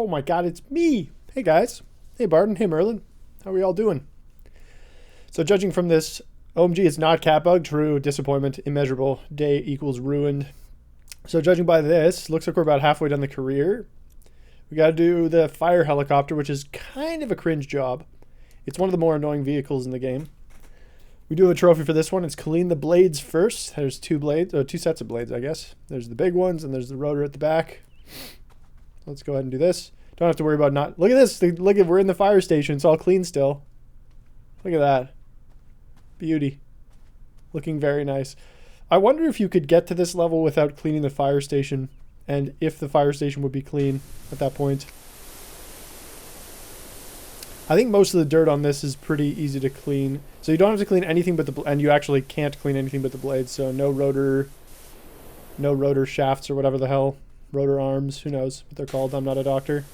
Oh my god, it's me! Hey guys. Hey Barton. Hey Merlin. How are we all doing? So judging from this, OMG, it's not cat bug. True. Disappointment. Immeasurable. Day equals ruined. So judging by this, looks like we're about halfway done the career. We got to do the fire helicopter, which is kind of a cringe job. It's one of the more annoying vehicles in the game. We do have a trophy for this one. It's clean the blades first. There's two sets of blades, I guess. There's the big ones, and there's the rotor at the back. Let's go ahead and do this. Don't have to worry about not... Look at this. Look at, we're in the fire station. It's all clean still. Look at that. Beauty. Looking very nice. I wonder if you could get to this level without cleaning the fire station, and if the fire station would be clean at that point. I think most of the dirt on this is pretty easy to clean. So you don't have to clean anything but the... And you actually can't clean anything but the blades. So no rotor shafts or whatever the hell. Rotor arms. Who knows what they're called. I'm not a doctor.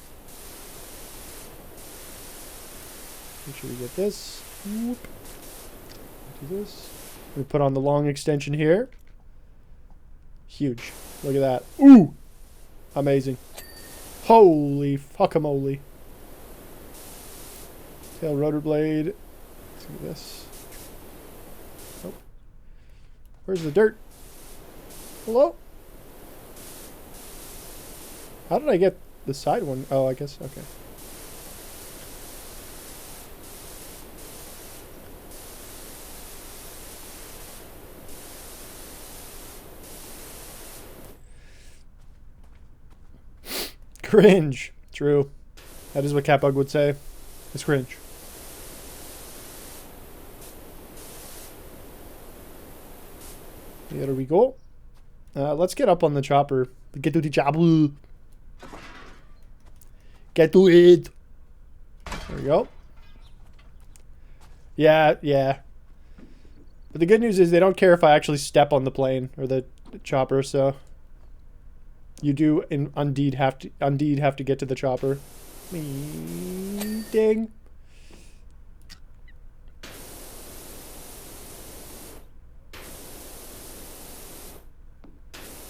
Make sure we get this. Whoop. Do this. We put on the long extension here. Huge. Look at that. Ooh! Amazing. Holy fuckamole. Tail rotor blade. Let's do this. Oh. Where's the dirt? Hello? How did I get the side one? Oh, I guess. Okay. Cringe. True. That is what Catbug would say. It's cringe. There we go. Let's get up on the chopper. Get to the chopper. Get to it. There we go. Yeah, yeah. But the good news is they don't care if I actually step on the plane or the chopper, so you do indeed have to get to the chopper. Ding.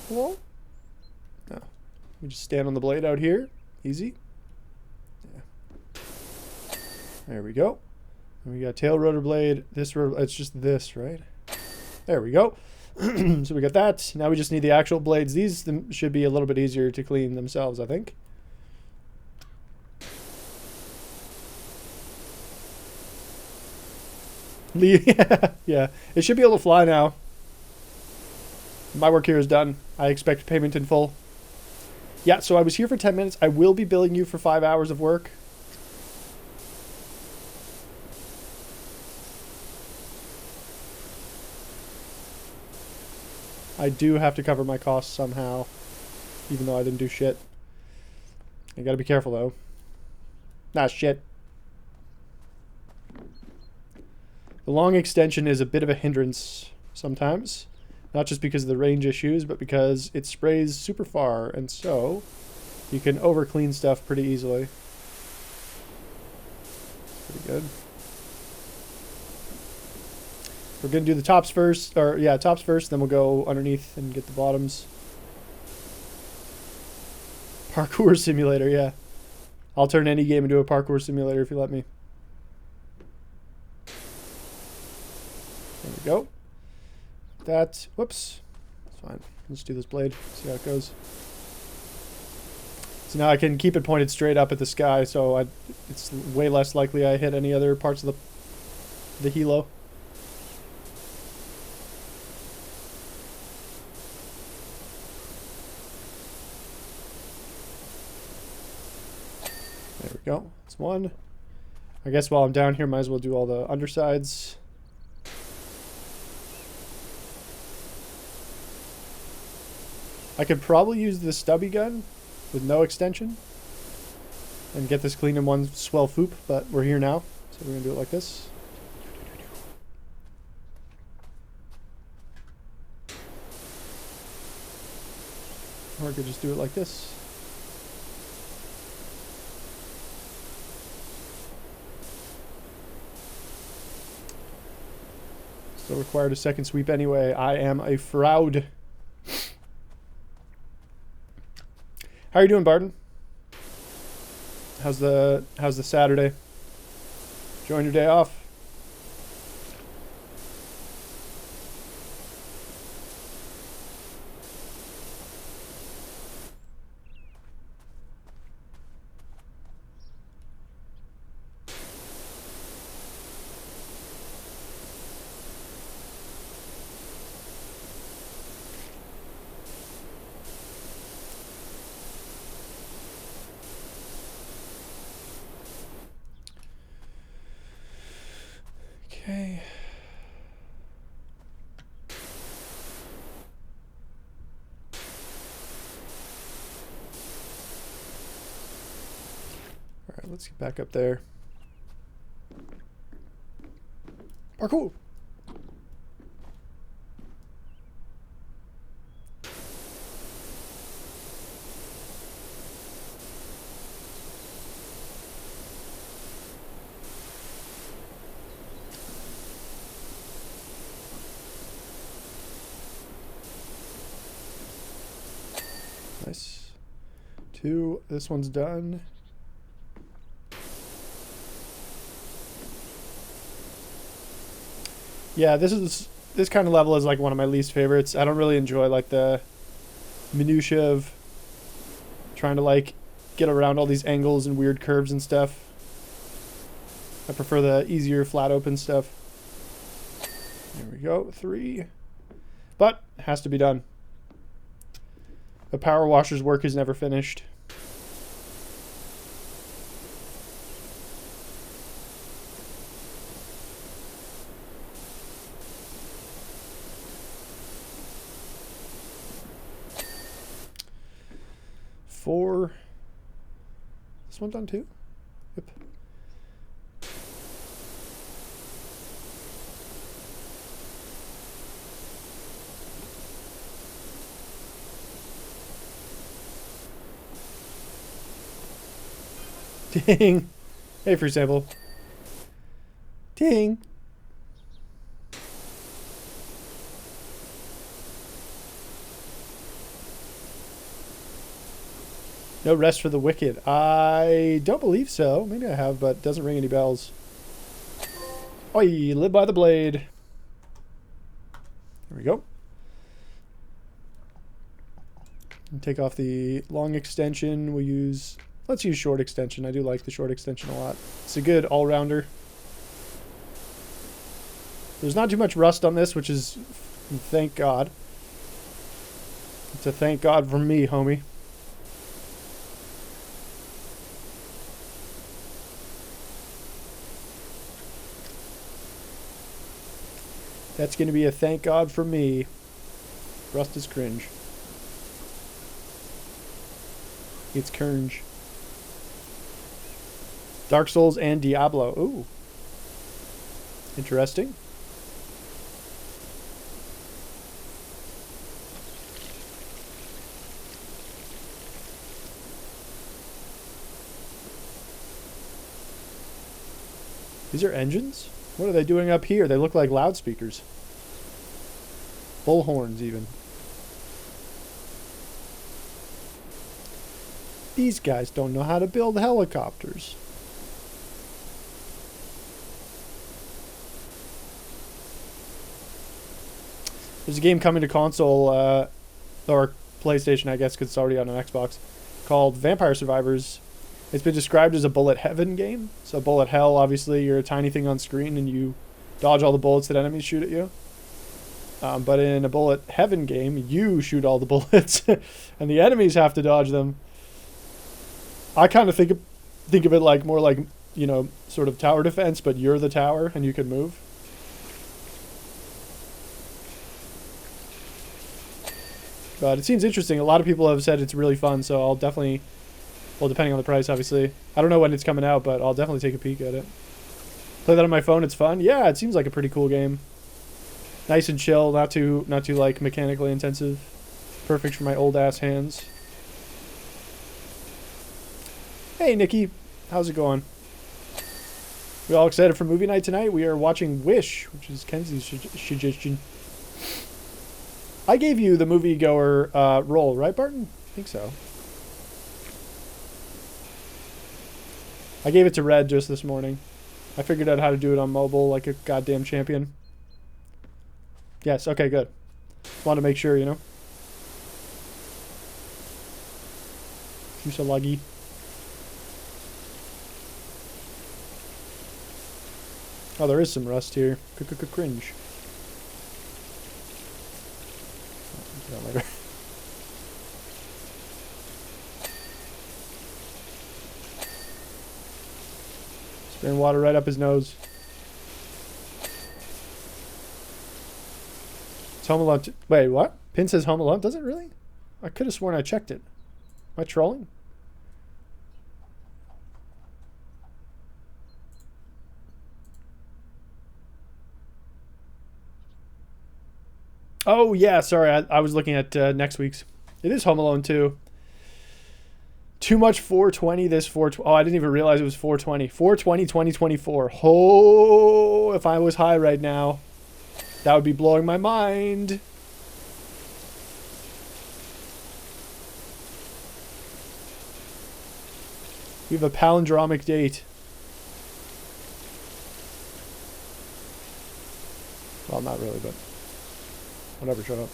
Hello? No. We just stand on the blade out here. Easy. Yeah. There we go. And we got tail rotor blade. This rotor, it's just this, right? There we go. So we got that. Now we just need the actual blades. These should be a little bit easier to clean themselves, I think. Yeah. It should be able to fly now. My work here is done. I expect payment in full. Yeah, so I was here for 10 minutes. I will be billing you for 5 hours of work. I do have to cover my costs somehow, even though I didn't do shit. I gotta be careful, though. Nah, shit. The long extension is a bit of a hindrance sometimes. Not just because of the range issues, but because it sprays super far, and so you can over-clean stuff pretty easily. Pretty good. We're going to do the tops first, or yeah, tops first, then we'll go underneath and get the bottoms. Parkour simulator, yeah. I'll turn any game into a parkour simulator if you let me. There we go. That, whoops, it's fine. Let's do this blade, see how it goes. So now I can keep it pointed straight up at the sky, so it's way less likely I hit any other parts of the helo. There we go, that's one. I guess while I'm down here, might as well do all the undersides. I could probably use the stubby gun with no extension and get this clean in one swell foop, but we're here now, so we're going to do it like this. Or I could just do it like this. Still required a second sweep anyway. I am a fraud. How are you doing, Barton? How's the Saturday? Enjoying your day off? Okay. All right, let's get back up there. Parkour. Nice. 2. This one's done. Yeah, this kind of level is like one of my least favorites. I don't really enjoy like the minutia of trying to like get around all these angles and weird curves and stuff. I prefer the easier flat open stuff. There we go. 3. But it has to be done. The power washer's work is never finished. Four. This one done too? Yep. Ding. Hey, free sample. Ding. No rest for the wicked. I don't believe so. Maybe I have, but it doesn't ring any bells. Oi, live by the blade. There we go. And take off the long extension. We'll use... Let's use short extension. I do like the short extension a lot. It's a good all-rounder. There's not too much rust on this, which is... Thank God. It's a thank God from me, homie. That's going to be a thank God from me. Rust is cringe. It's cringe. Dark Souls and Diablo. Ooh. Interesting. These are engines? What are they doing up here? They look like loudspeakers. Bullhorns, even. These guys don't know how to build helicopters. There's a game coming to console, or PlayStation, I guess, because it's already on an Xbox, called Vampire Survivors. It's been described as a bullet heaven game. So bullet hell, obviously, you're a tiny thing on screen and you dodge all the bullets that enemies shoot at you. But in a bullet heaven game, you shoot all the bullets and the enemies have to dodge them. I kind of think of it like more like, you know, sort of tower defense, but you're the tower and you can move. But it seems interesting. A lot of people have said it's really fun, so I'll definitely, well, depending on the price, obviously. I don't know when it's coming out, but I'll definitely take a peek at it. Play that on my phone, it's fun. Yeah, it seems like a pretty cool game. Nice and chill, not too like mechanically intensive. Perfect for my old ass hands. Hey Nikki, how's it going? We all excited for movie night tonight? We are watching Wish, which is Kenzie's suggestion. I gave you the moviegoer role, right, Barton? I think so. I gave it to Red just this morning. I figured out how to do it on mobile like a goddamn champion. Yes, okay, good. Want to make sure, you know. Fusalagi. Oh, there is some rust here. Cringe. Oh, later. Spraying water right up his nose. It's Home Alone. Wait, what? Pin says Home Alone? Does it really? I could have sworn I checked it. Am I trolling? Oh, yeah, sorry. I was looking at next week's. It is Home Alone 2. Too much 420 this 420. Oh, I didn't even realize it was 420. 420 2024. Oh, if I was high right now, that would be blowing my mind. We have a palindromic date. Well, not really, but whatever, shut up.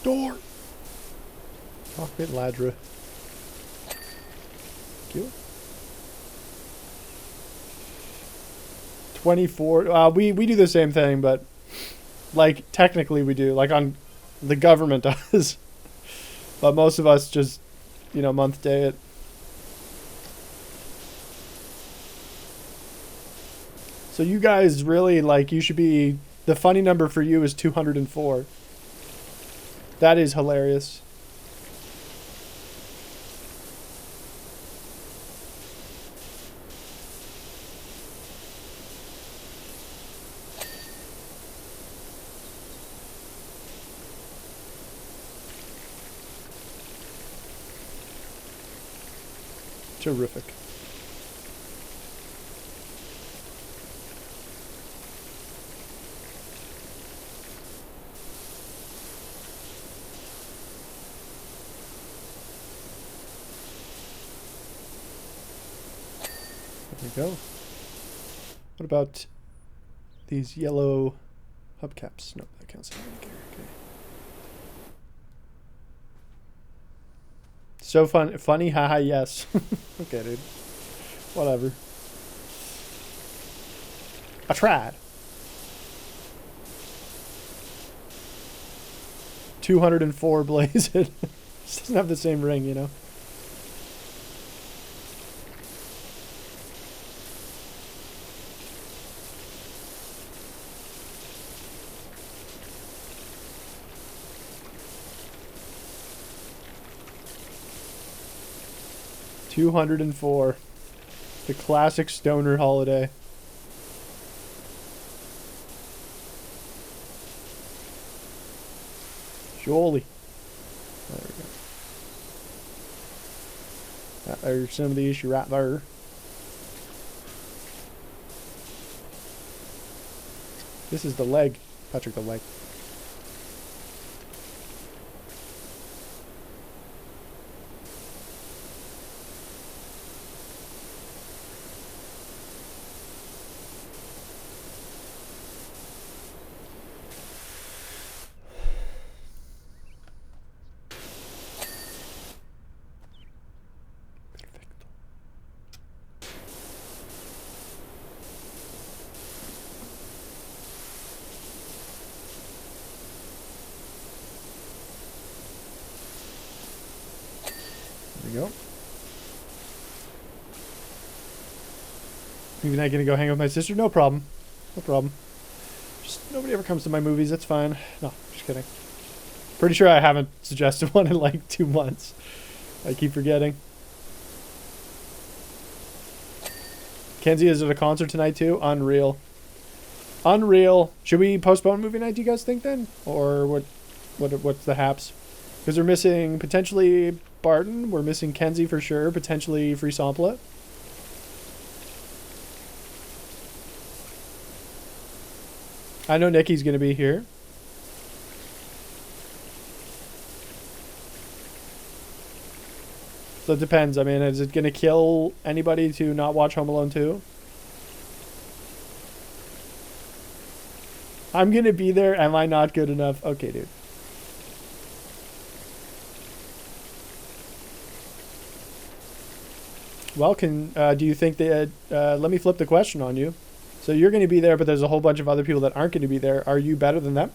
Door. Cockpit ladra. Q. 24. We do the same thing, but like technically we do. Like on the government does, but most of us just, you know, month day it. So you guys really like. You should be. The funny number for you is 204. That is hilarious. Terrific. There we go. What about these yellow hubcaps? No, that counts as okay. So funny, haha, yes. Okay, dude. Whatever. I tried. 204 blazed. This doesn't have the same ring, you know. $204. The classic stoner holiday. Surely. There we go. There's some of the issue right there. This is the leg. Patrick, the leg. Maybe not gonna go hang out with my sister? No problem. No problem. Just nobody ever comes to my movies. That's fine. No, just kidding. Pretty sure I haven't suggested one in like 2 months. I keep forgetting. Kenzie is at a concert tonight too? Unreal. Unreal. Should we postpone movie night, do you guys think then? Or what's the haps? Because we're missing potentially Barton. We're missing Kenzie for sure. Potentially Free Sampla. I know Nikki's going to be here. So it depends. I mean, is it going to kill anybody to not watch Home Alone 2? I'm going to be there. Am I not good enough? Okay, dude. Well, do you think that... let me flip the question on you. So you're going to be there, but there's a whole bunch of other people that aren't going to be there. Are you better than them?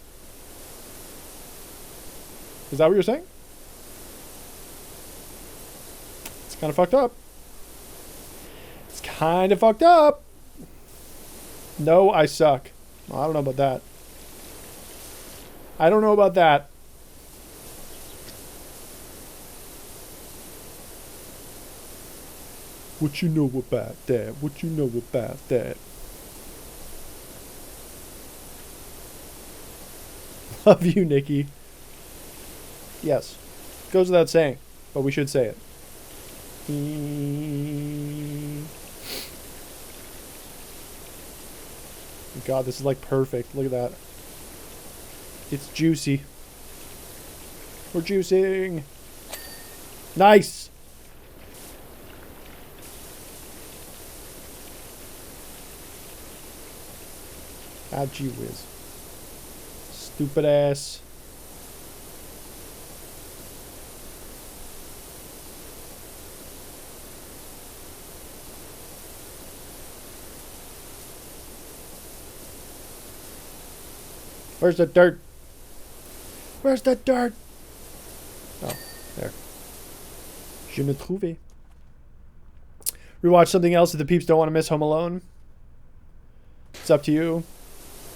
Is that what you're saying? It's kind of fucked up. It's kind of fucked up. No, I suck. Well, I don't know about that. I don't know about that. What you know about that? What you know about that? Love you, Nikki. Yes. Goes without saying, but we should say it. God, this is like perfect. Look at that. It's juicy. We're juicing. Nice. Ah, gee whiz. Stupid ass. Where's the dirt? Where's the dirt? Oh, there. Je me trouve. Rewatch something else if the peeps don't want to miss Home Alone. It's up to you.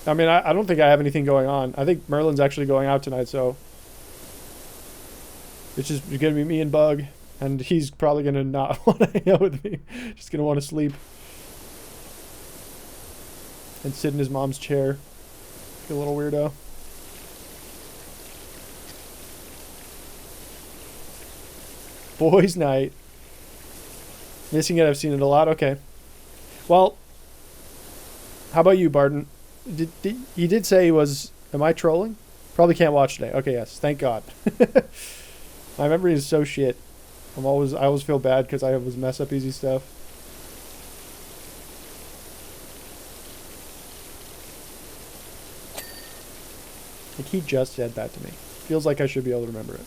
I mean, I don't think I have anything going on. I think Merlin's actually going out tonight, so it's just going to be me and Bug, and he's probably going to not want to hang out with me. Just going to want to sleep and sit in his mom's chair. Like a little weirdo. Boys' night. Missing it. I've seen it a lot. Okay. Well, how about you, Barton? He did say he was... Am I trolling? Probably can't watch today. Okay, yes. Thank God. My memory is so shit. I always feel bad because I always mess up easy stuff. Like he just said that to me. Feels like I should be able to remember it.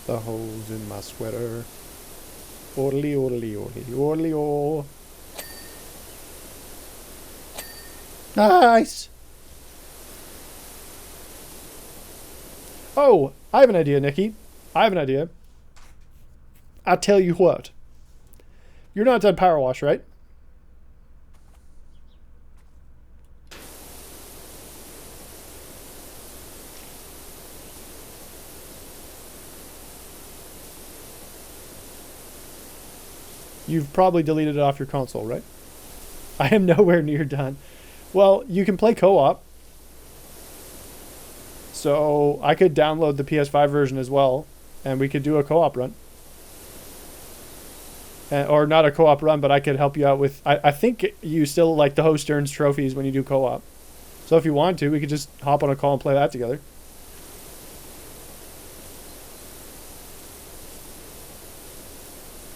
The holes in my sweater. Orly, orly, orly, orly, oh. Nice! Oh, I have an idea, Nikki. I have an idea. I'll tell you what. You're not done Powerwash, right? You've probably deleted it off your console, right? I am nowhere near done. Well, you can play co-op. So I could download the PS5 version as well, and we could do a co-op run. Or not a co-op run, but I could help you out with... I think you still like the host earns trophies when you do co-op. So if you want to, we could just hop on a call and play that together.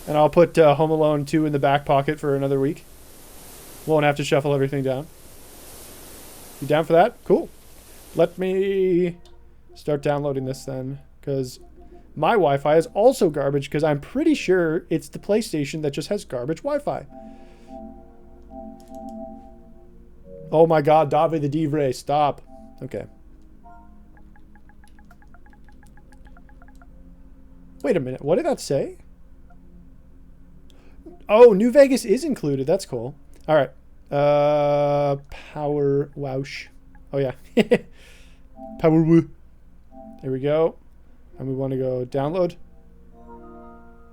And I'll put Home Alone 2 in the back pocket for another week. Won't have to shuffle everything down. You down for that? Cool. Let me start downloading this then, because my Wi-Fi is also garbage, because I'm pretty sure it's the PlayStation that just has garbage Wi-Fi. Oh my god, Dave the Divray, stop. Okay. Wait a minute, what did that say? Oh, New Vegas is included. That's cool. All right. Powerwash. Oh yeah. Powerwash. There we go. And we want to go download.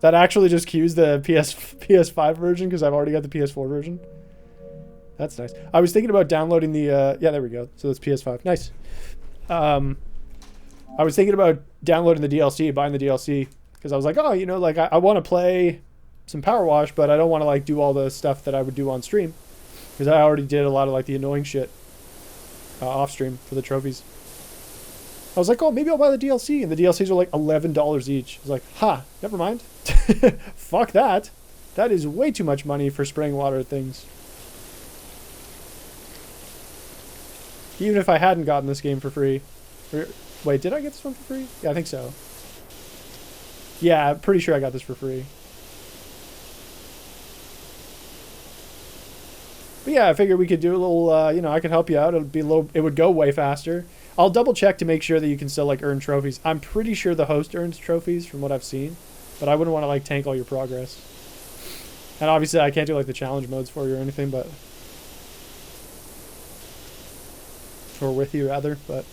That actually just queues the PS5 version because I've already got the PS4 version. That's nice. I was thinking about downloading the yeah, there we go. So that's PS5. Nice. I was thinking about downloading the DLC, buying the DLC, because I was like, oh, you know, like I want to play some Powerwash, but I don't want to like do all the stuff that I would do on stream, because I already did a lot of like the annoying shit off stream for the trophies. I was like, oh, maybe I'll buy the DLC, and the DLCs are like $11 each. I was like, ha, never mind. Fuck that. That is way too much money for spraying water at things. Even if I hadn't gotten this game for free. Wait, did I get this one for free? Yeah, I think so. Yeah, I'm pretty sure I got this for free. But yeah, I figured we could do a little, you know, I could help you out. It'd be a little, it would go way faster. I'll double check to make sure that you can still like earn trophies. I'm pretty sure the host earns trophies from what I've seen, but I wouldn't want to like tank all your progress. And obviously I can't do like the challenge modes for you or anything, but, or with you rather, but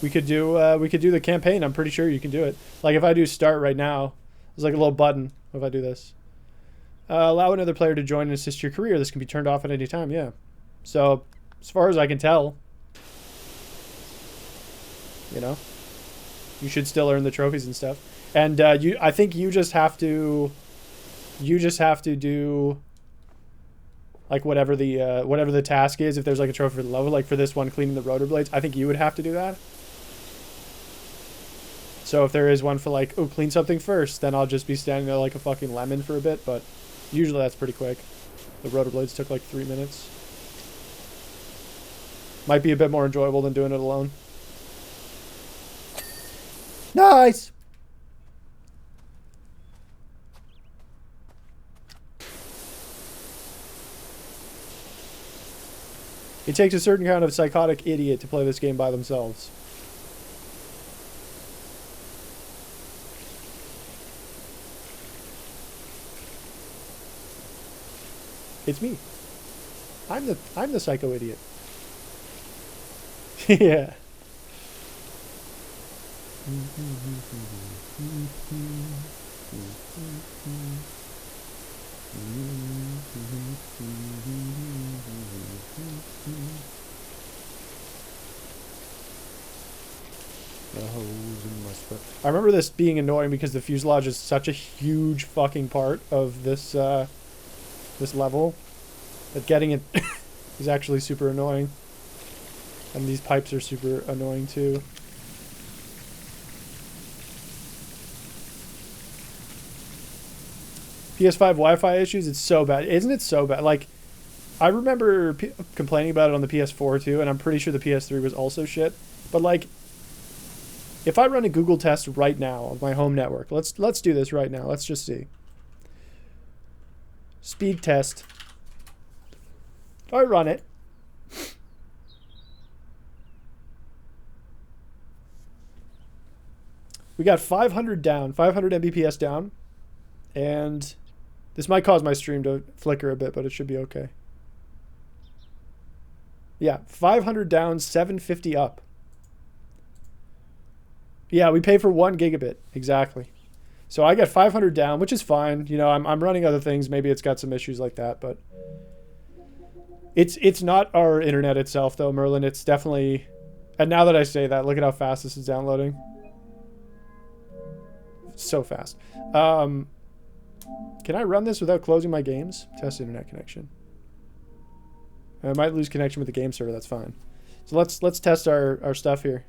we could do the campaign. I'm pretty sure you can do it. Like if I do start right now, there's like a little button if I do this. Allow another player to join and assist your career. This can be turned off at any time. Yeah. So as far as I can tell, you know, you should still earn the trophies and stuff. And I think you just have to do like whatever the task is. If there's like a trophy for the level, like for this one, cleaning the rotor blades, I think you would have to do that. So if there is one for like, oh, clean something first, then I'll just be standing there like a fucking lemon for a bit. But usually that's pretty quick. The rotor blades took like 3 minutes. Might be a bit more enjoyable than doing it alone. Nice! It takes a certain kind of psychotic idiot to play this game by themselves. It's me. I'm the psycho idiot. Yeah. I remember this being annoying because the fuselage is such a huge fucking part of this this level that getting it is actually super annoying. And these pipes are super annoying too. PS5 Wi-Fi issues, it's so bad. Isn't it so bad? Like, I remember complaining about it on the PS4 too, and I'm pretty sure the PS3 was also shit. But like, if I run a Google test right now of my home network, let's do this right now. Let's just see. Speed test. If I run it, we got 500 down, 500 Mbps down, and this might cause my stream to flicker a bit, but it should be okay. Yeah, 500 down, 750 up. Yeah, we pay for 1 gigabit, exactly. So I get 500 down, which is fine. You know, I'm running other things. Maybe it's got some issues like that, but it's not our internet itself, though, Merlin. It's definitely... And now that I say that, look at how fast this is downloading. So fast. Can I run this without closing my games? Test internet connection. I might lose connection with the game server. That's fine. So let's test our stuff here.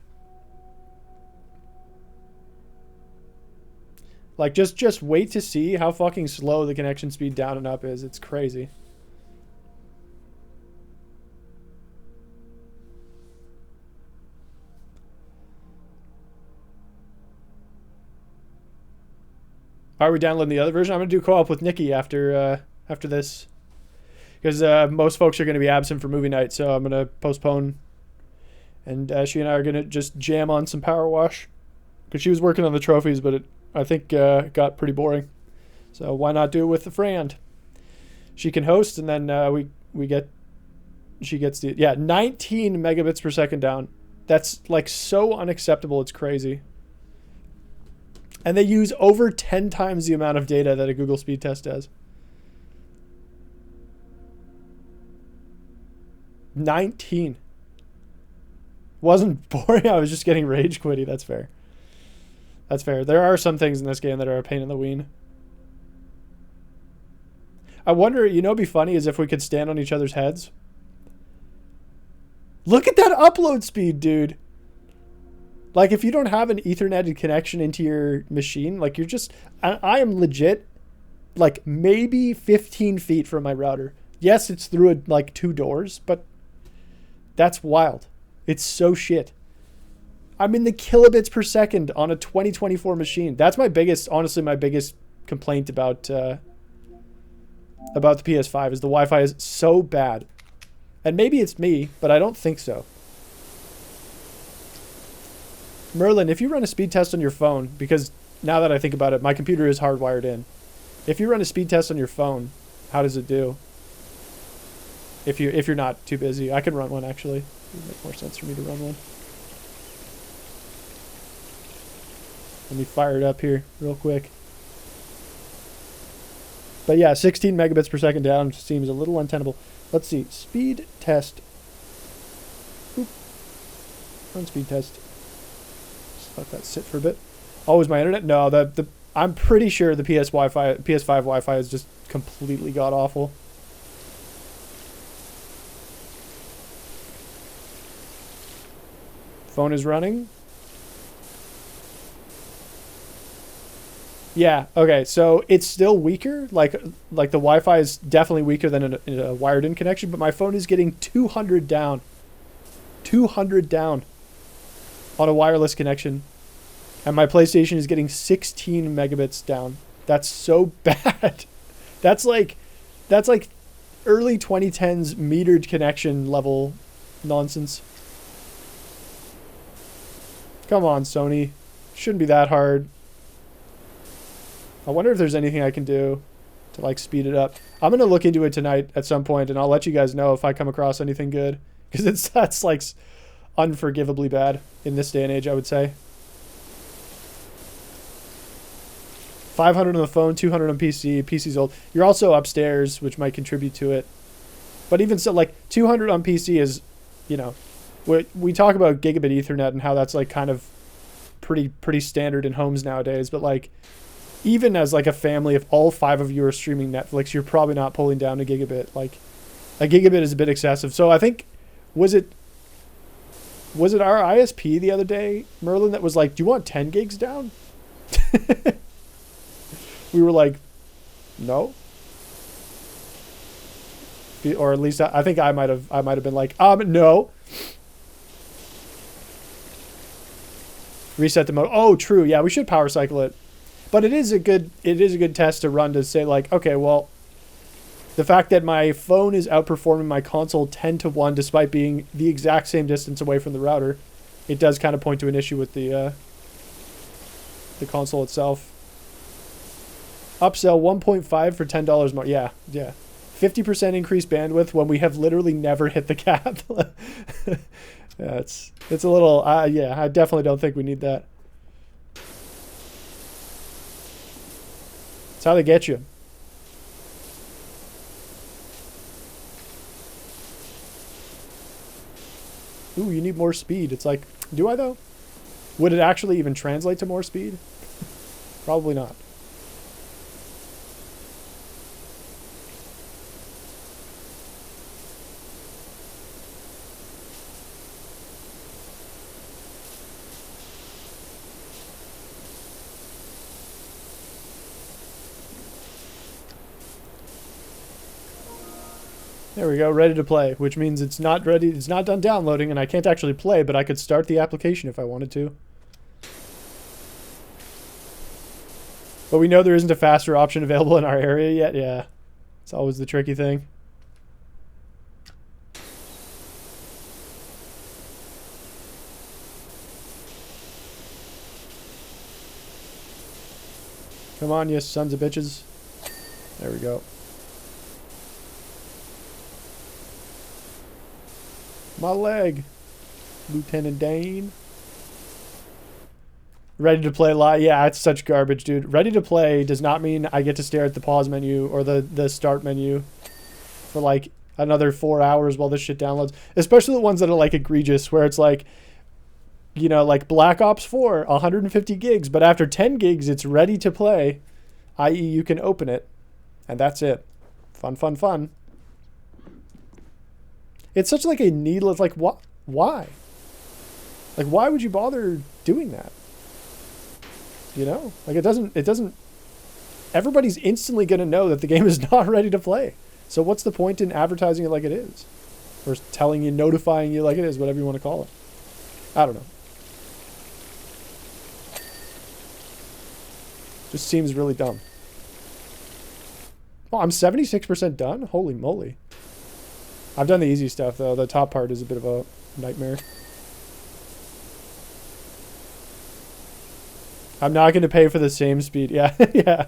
Like just wait to see how fucking slow the connection speed down and up is. It's crazy. Are we downloading the other version? I'm gonna do co-op with Nikki after this. because most folks are going to be absent for movie night, so I'm going to postpone. And she and I are going to just jam on some Powerwash, because she was working on the trophies, but I think got pretty boring. So why not do it with a friend? She can host, and then she gets the 19 megabits per second down. That's like so unacceptable. It's crazy. And they use over 10 times the amount of data that a Google speed test does. 19. Wasn't boring. I was just getting rage quitty. That's fair. That's fair. There are some things in this game that are a pain in the ween. I wonder, it'd be funny is if we could stand on each other's heads. Look at that upload speed, dude. Like, if you don't have an Ethernet connection into your machine, like, I am legit, like, maybe 15 feet from my router. Yes, it's through, like, 2 doors, but that's wild. It's so shit. I'm in the kilobits per second on a 2024 machine. That's honestly, my biggest complaint about the PS5 is the Wi-Fi is so bad. And maybe it's me, but I don't think so. Merlin, if you run a speed test on your phone, because now that I think about it, my computer is hardwired in. If you run a speed test on your phone, how does it do? If you're not too busy, I can run one actually. It would make more sense for me to run one. Let me fire it up here real quick. But yeah, 16 megabits per second down seems a little untenable. Let's see. Speed test. Oop. Run speed test. Just let that sit for a bit. Oh, is my internet? No, I'm pretty sure the PS5 Wi-Fi is just completely god awful. Phone is running. Yeah, okay, so it's still weaker. Like the Wi-Fi is definitely weaker than a wired-in connection, but my phone is getting 200 down. 200 down on a wireless connection. And my PlayStation is getting 16 megabits down. That's so bad. That's like early 2010s metered connection level nonsense. Come on, Sony. Shouldn't be that hard. I wonder if there's anything I can do to like speed it up. I'm going to look into it tonight at some point, and I'll let you guys know if I come across anything good, because that's like unforgivably bad in this day and age, I would say. 500 on the phone, 200 on PC. PC's old. You're also upstairs, which might contribute to it. But even so, like 200 on PC is, we talk about gigabit Ethernet and how that's like kind of pretty standard in homes nowadays, but like even as like a family, if all 5 of you are streaming Netflix, you're probably not pulling down a gigabit. Like a gigabit is a bit excessive. So I think, was it our ISP the other day, Merlin, that was like, do you want 10 gigs down? We were like, no. Or at least I think I might have been like, no. Reset the mode. Oh, true. Yeah, we should power cycle it. But it is a good test to run to say like, okay, well, the fact that my phone is outperforming my console 10-1 despite being the exact same distance away from the router, it does kind of point to an issue with the console itself. Upsell 1.5 for $10 more. Yeah. 50% increased bandwidth when we have literally never hit the cap. Yeah, it's a little, I definitely don't think we need that. That's how they get you. Ooh, you need more speed. It's like, do I though? Would it actually even translate to more speed? Probably not. There we go, ready to play, which means it's not ready, it's not done downloading, and I can't actually play, but I could start the application if I wanted to. But we know there isn't a faster option available in our area yet. Yeah, it's always the tricky thing. Come on, you sons of bitches. There we go. My leg. Lieutenant Dane. Ready to play live? Yeah, it's such garbage, dude. Ready to play does not mean I get to stare at the pause menu or the start menu for like another 4 hours while this shit downloads. Especially the ones that are like egregious, where it's like, you know, like Black Ops 4, 150 gigs, but after 10 gigs, it's ready to play, i.e. you can open it, and that's it. Fun, fun, fun. It's such like a needless, like, what? Why? Like, why would you bother doing that? You know? Like, it doesn't, everybody's instantly going to know that the game is not ready to play. So what's the point in advertising it like it is? Or telling you, notifying you like it is, whatever you want to call it. I don't know. Just seems really dumb. Oh, I'm 76% done? Holy moly. I've done the easy stuff, though. The top part is a bit of a nightmare. I'm not going to pay for the same speed. Yeah, yeah.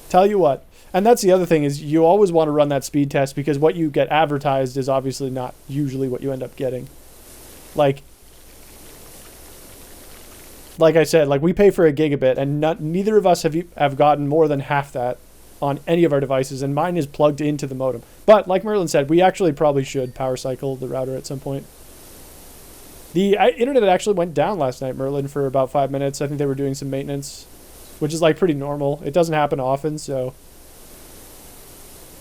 Tell you what. And that's the other thing, is you always want to run that speed test, because what you get advertised is obviously not usually what you end up getting. Like I said, like, we pay for a gigabit, and neither of us have gotten more than half that on any of our devices, and mine is plugged into the modem. But like Merlin said, we actually probably should power cycle the router at some point. The internet actually went down last night, Merlin, for about 5 minutes. I think they were doing some maintenance, which is like pretty normal. It doesn't happen often, so.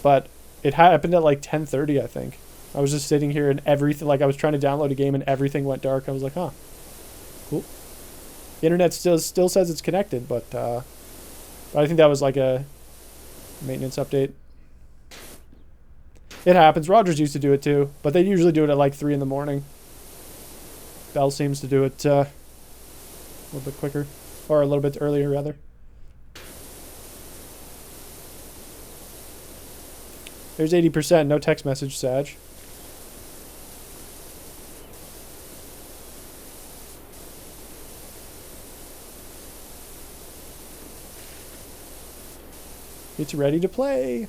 But it happened at like 10:30, I think. I was just sitting here and everything, like I was trying to download a game and everything went dark. I was like, huh, cool. The internet still says it's connected, but I think that was like a maintenance update. It happens. Rogers used to do it too, but they usually do it at like 3 in the morning. Bell seems to do it a little bit quicker, or a little bit earlier rather. There's 80%. No text message, Sag. It's ready to play.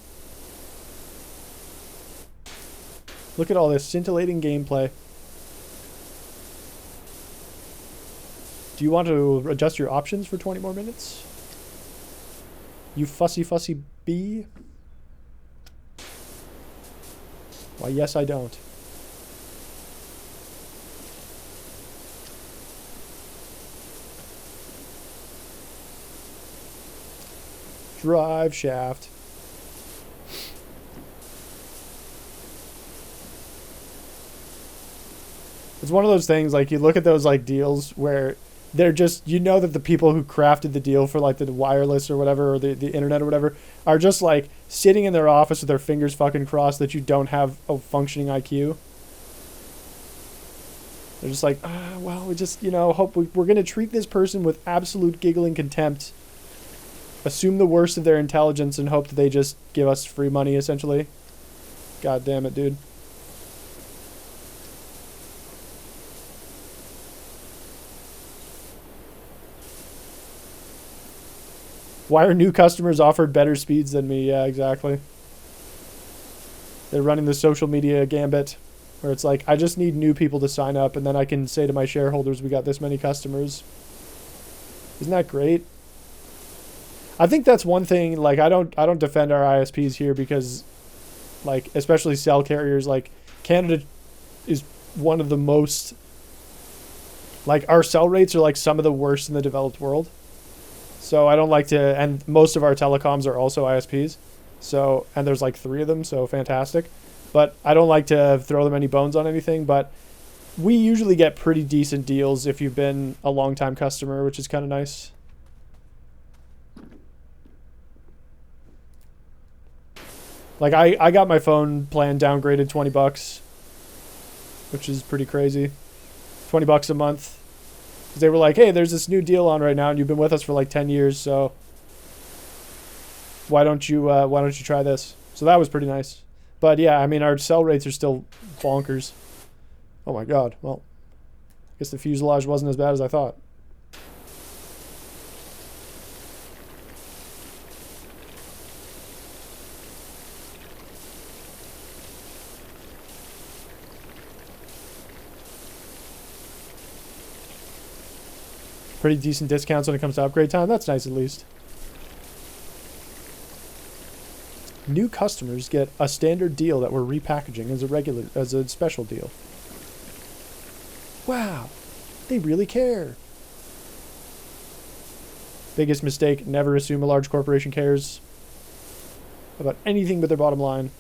Look at all this scintillating gameplay. Do you want to adjust your options for 20 more minutes? You fussy bee? Why, yes, I don't. Drive shaft. It's one of those things, like, you look at those, like, deals where they're just, you know, that the people who crafted the deal for, like, the wireless or whatever, or the internet or whatever, are just, like, sitting in their office with their fingers fucking crossed that you don't have a functioning IQ. They're just like, well, we just, you know, hope we're going to treat this person with absolute giggling contempt, assume the worst of their intelligence, and hope that they just give us free money, essentially. God damn it, dude. Why are new customers offered better speeds than me? Yeah, exactly. They're running the social media gambit, where it's like, I just need new people to sign up, and then I can say to my shareholders, we got this many customers. Isn't that great? I think that's one thing, like, I don't defend our ISPs here, because, like, especially cell carriers, like, Canada is one of the most, like, our cell rates are like some of the worst in the developed world. So I don't like to, and most of our telecoms are also ISPs. So, and there's like 3 of them, so fantastic. But I don't like to throw them any bones on anything, but we usually get pretty decent deals if you've been a long-time customer, which is kind of nice. Like, I got my phone plan downgraded $20, which is pretty crazy. $20 a month. They were like, hey, there's this new deal on right now, and you've been with us for like 10 years, so why don't you try this? So that was pretty nice. But yeah, I mean, our cell rates are still bonkers. Oh my god. Well, I guess the fuselage wasn't as bad as I thought. Pretty decent discounts when it comes to upgrade time. That's nice at least. New customers get a standard deal that we're repackaging as a special deal. Wow, they really care. Biggest mistake, never assume a large corporation cares about anything but their bottom line.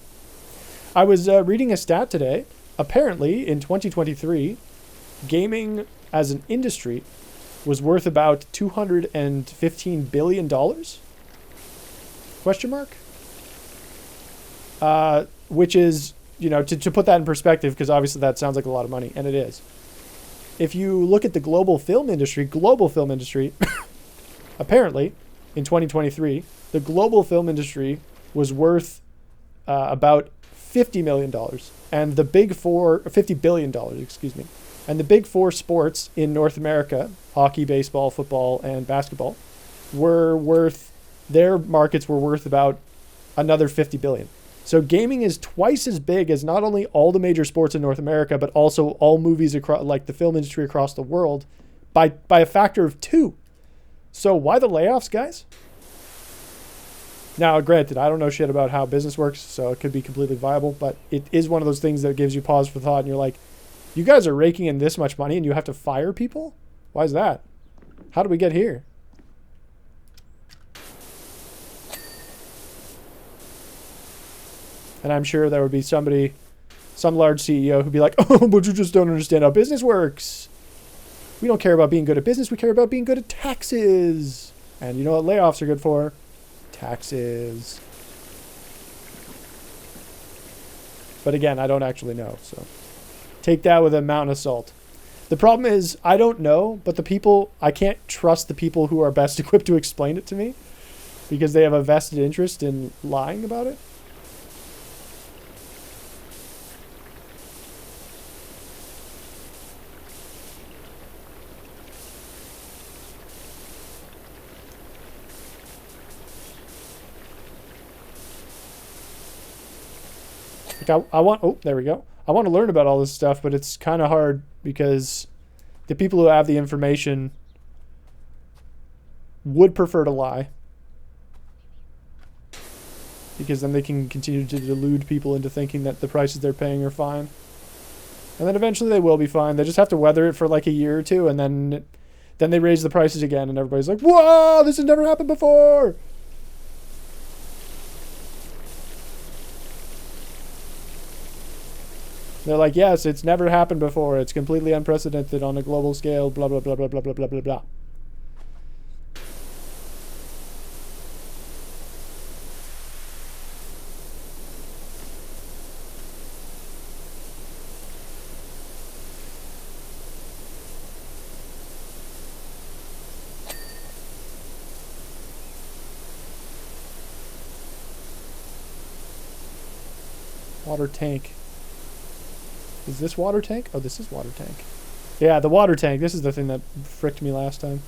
I was reading a stat today. Apparently, in 2023, gaming as an industry was worth about $215 billion? Question mark? Which is, you know, to put that in perspective, because obviously that sounds like a lot of money, and it is. If you look at the global film industry, apparently, in 2023, the global film industry was worth about $50 million. And the big four, $50 billion, excuse me. And the big four sports in North America, hockey, baseball, football, and basketball, their markets were worth about another $50 billion. So gaming is twice as big as not only all the major sports in North America, but also all movies across, like the film industry across the world, by a factor of 2. So why the layoffs, guys? Now, granted, I don't know shit about how business works, so it could be completely viable, but it is one of those things that gives you pause for thought, and you're like, you guys are raking in this much money and you have to fire people? Why is that? How did we get here? And I'm sure there would be some large CEO who'd be like, oh, but you just don't understand how business works. We don't care about being good at business. We care about being good at taxes. And you know what layoffs are good for? Taxes. But again, I don't actually know. So take that with a mountain of salt. The problem is I don't know, but I can't trust the people who are best equipped to explain it to me because they have a vested interest in lying about it. There we go. I want to learn about all this stuff, but it's kind of hard because the people who have the information would prefer to lie because then they can continue to delude people into thinking that the prices they're paying are fine. And then eventually they will be fine. They just have to weather it for like a year or two, and then they raise the prices again, and everybody's like, whoa, this has never happened before. They're like, yes, it's never happened before. It's completely unprecedented on a global scale, blah, blah, blah, blah, blah, blah, blah, blah, blah. Water tank. Is this water tank? Oh, this is water tank. Yeah, the water tank. This is the thing that fricked me last time.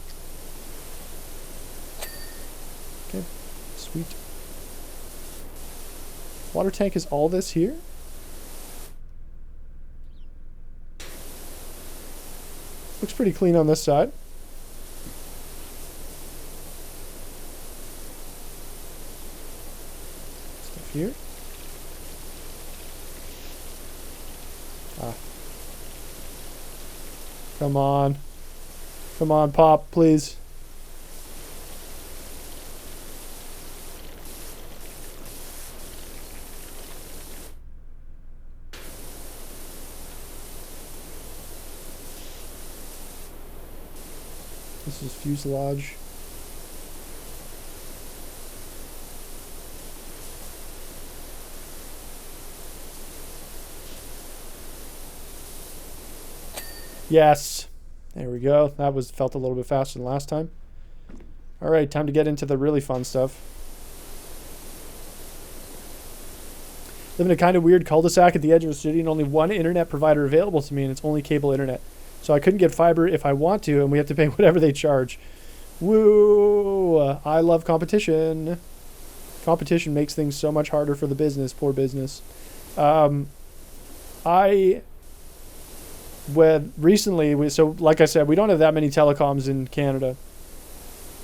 Okay, sweet. Water tank is all this here? Looks pretty clean on this side. Stuff here. Come on. Come on, Pop, please. This is fuselage. Yes. There we go. That felt a little bit faster than last time. All right, time to get into the really fun stuff. Live in a kind of weird cul-de-sac at the edge of the city and only one internet provider available to me, and it's only cable internet. So I couldn't get fiber if I want to, and we have to pay whatever they charge. Woo! I love competition. Competition makes things so much harder for the business. Poor business. So like I said, we don't have that many telecoms in Canada.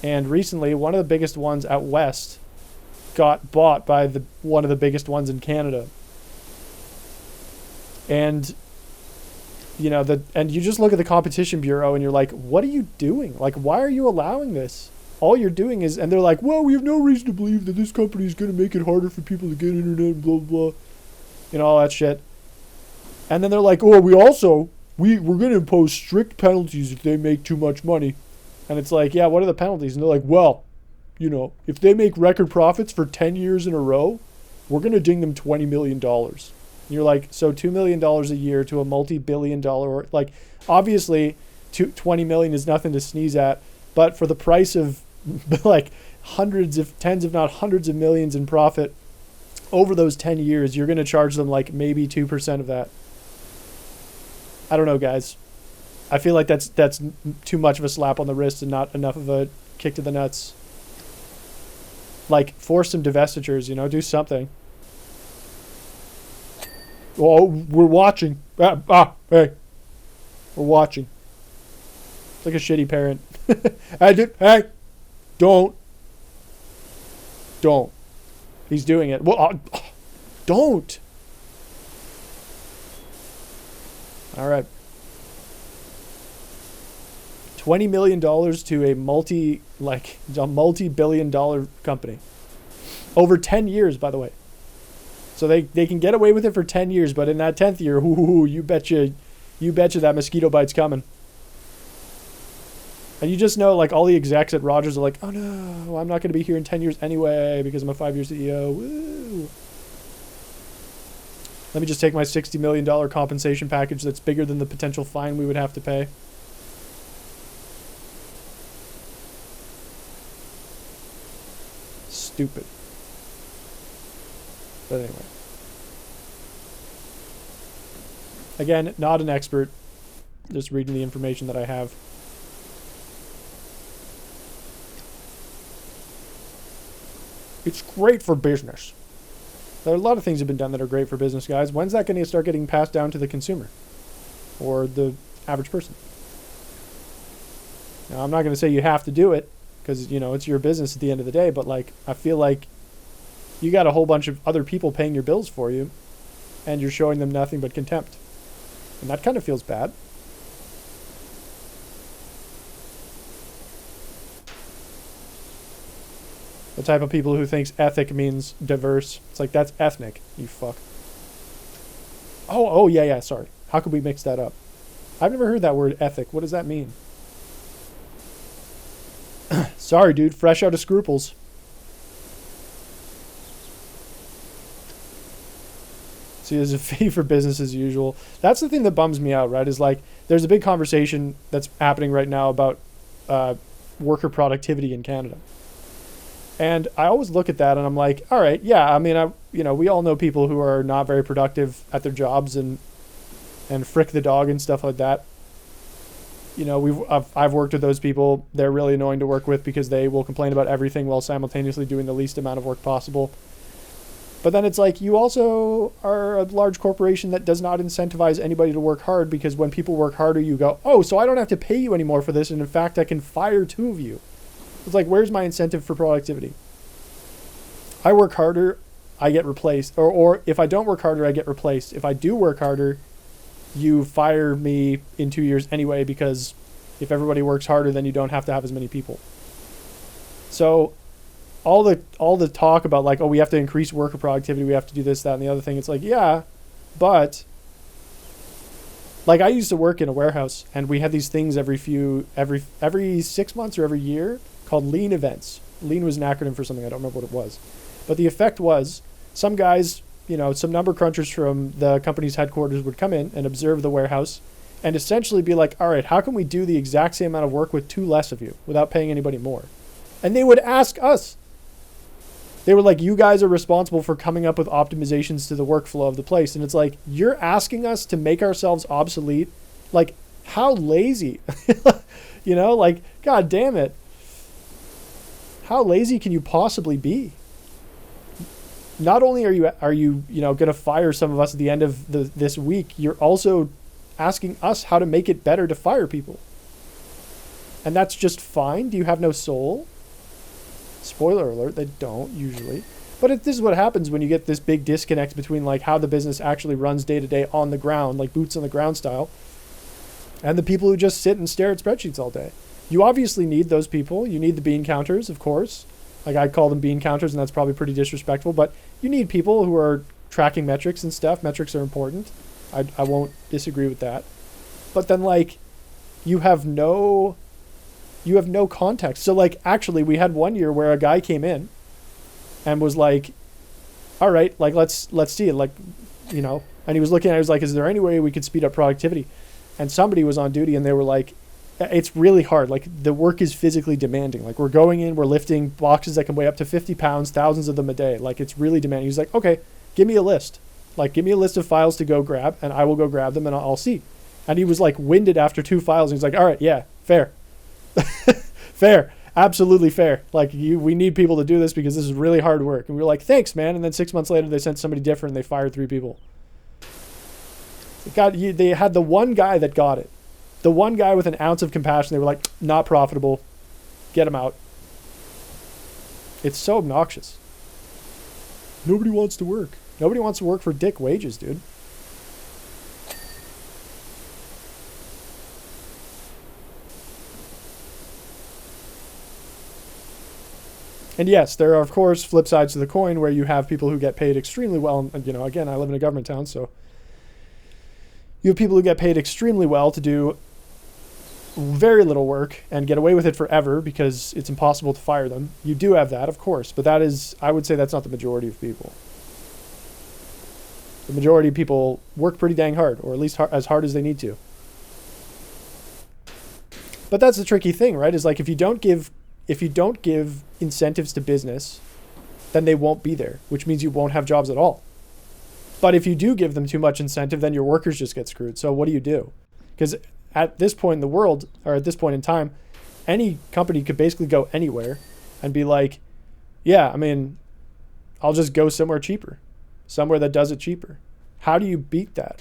And recently, one of the biggest ones out west got bought by one of the biggest ones in Canada. And and you just look at the Competition Bureau and you're like, what are you doing? Like, why are you allowing this? All you're doing is, and they're like, well, we have no reason to believe that this company is going to make it harder for people to get internet and blah, blah, blah. All that shit. And then they're like, oh, we're going to impose strict penalties if they make too much money. And it's like, yeah, what are the penalties? And they're like, well, if they make record profits for 10 years in a row, we're going to ding them $20 million. And you're like, so $2 million a year to a multi-billion-dollar, like, obviously, $20 million is nothing to sneeze at, but for the price of like tens if not hundreds of millions in profit over those 10 years, you're going to charge them like maybe 2% of that. I don't know, guys. I feel like that's too much of a slap on the wrist and not enough of a kick to the nuts. Like, force some divestitures, do something. Oh, we're watching. Hey. We're watching. It's like a shitty parent. Hey, don't. He's doing it. Well, don't. All right. $20 million to a multi-billion-dollar company. Over 10 years, by the way. So they can get away with it for 10 years, but in that 10th year, you betcha that mosquito bite's coming. And you just know, like, all the execs at Rogers are like, oh no, I'm not going to be here in 10 years anyway because I'm a 5-year CEO. Woo. Let me just take my $60 million compensation package that's bigger than the potential fine we would have to pay. Stupid. But anyway. Again, not an expert. Just reading the information that I have. It's great for business. There are a lot of things that have been done that are great for business, guys. When's that going to start getting passed down to the consumer? Or the average person? Now, I'm not going to say you have to do it, because, it's your business at the end of the day, but, like, I feel like you got a whole bunch of other people paying your bills for you, and you're showing them nothing but contempt. And that kind of feels bad. The type of people who thinks ethic means diverse. It's like, that's ethnic, you fuck. Oh, yeah, sorry. How could we mix that up? I've never heard that word ethic. What does that mean? Sorry, dude. Fresh out of scruples. See, there's a fee for business as usual. That's the thing that bums me out, right? Is like, there's a big conversation that's happening right now about worker productivity in Canada. And I always look at that and I'm like, all right, yeah, I mean, we all know people who are not very productive at their jobs and frick the dog and stuff like that. I've worked with those people. They're really annoying to work with because they will complain about everything while simultaneously doing the least amount of work possible. But then it's like, you also are a large corporation that does not incentivize anybody to work hard, because when people work harder, you go, oh, so I don't have to pay you anymore for this. And in fact, I can fire 2 of you. It's like, where's my incentive for productivity? I work harder, I get replaced. Or if I don't work harder, I get replaced. If I do work harder, you fire me in 2 years anyway, because if everybody works harder, then you don't have to have as many people. So all the talk about, like, oh, we have to increase worker productivity, we have to do this, that, and the other thing. It's like, yeah, but like, I used to work in a warehouse, and we had these things every 6 months or every year called lean events. Lean was an acronym for something. I don't remember what it was. But the effect was, some guys, some number crunchers from the company's headquarters would come in and observe the warehouse and essentially be like, all right, how can we do the exact same amount of work with 2 less of you without paying anybody more? And they would ask us. They were like, you guys are responsible for coming up with optimizations to the workflow of the place. And it's like, you're asking us to make ourselves obsolete? Like, how lazy? Like, God damn it. How lazy can you possibly be? Not only are you going to fire some of us at the end of this week, you're also asking us how to make it better to fire people. And that's just fine. Do you have no soul? Spoiler alert, they don't usually. But this is what happens when you get this big disconnect between like how the business actually runs day to day on the ground, like boots on the ground style, and the people who just sit and stare at spreadsheets all day. You obviously need those people. You need the bean counters, of course. Like I call them bean counters, and that's probably pretty disrespectful, but you need people who are tracking metrics and stuff. Metrics are important. I won't disagree with that. But then like you have no context. So like actually we had one year where a guy came in and was like, all right, like let's see it, like, you know, and he was looking at it, he was like, is there any way we could speed up productivity? And somebody was on duty and they were like, it's really hard. Like the work is physically demanding. Like we're going in, we're lifting boxes that can weigh up to 50 pounds, thousands of them a day. Like it's really demanding. He's like, okay, give me a list. Like give me a list of files to go grab and I will go grab them and I'll see. And he was like winded after 2 files. And he's like, all right, yeah, fair. Fair. Absolutely fair. Like we need people to do this because this is really hard work. And we were like, thanks, man. And then 6 months later, they sent somebody different and they fired 3 people. They had the one guy that got it. The one guy with an ounce of compassion. They were like, not profitable. Get him out. It's so obnoxious. Nobody wants to work. Nobody wants to work for dick wages, dude. And yes, there are, of course, flip sides to the coin where you have people who get paid extremely well. And, you know, again, I live in a government town, so you have people who get paid extremely well to do very little work and get away with it forever because it's impossible to fire them. You do have that, of course, but that is, I would say that's not the majority of people. The majority of people work pretty dang hard, or at least as hard as they need to. But that's the tricky thing, right? Is like if you don't give incentives to business, then they won't be there, which means you won't have jobs at all. But if you do give them too much incentive, then your workers just get screwed. So what do you do? Because at this point in the world, or at this point in time, any company could basically go anywhere and be like, yeah, I mean, I'll just go somewhere cheaper, somewhere that does it cheaper. How do you beat that?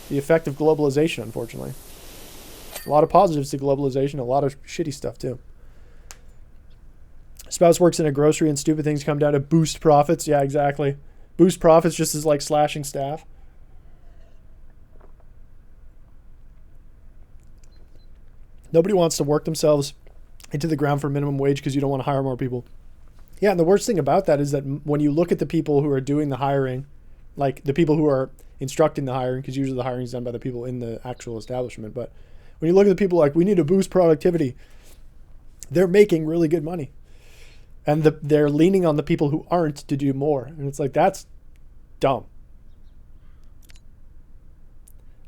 The effect of globalization, unfortunately. A lot of positives to globalization, a lot of shitty stuff too. Spouse works in a grocery and stupid things come down to boost profits. Yeah, exactly. Boost profits just as like slashing staff. Nobody wants to work themselves into the ground for minimum wage because you don't want to hire more people. Yeah, and the worst thing about that is that when you look at the people who are doing the hiring, like the people who are instructing the hiring, because usually the hiring is done by the people in the actual establishment, but when you look at the people like, we need to boost productivity, they're making really good money. And they're leaning on the people who aren't to do more. And it's like, that's dumb.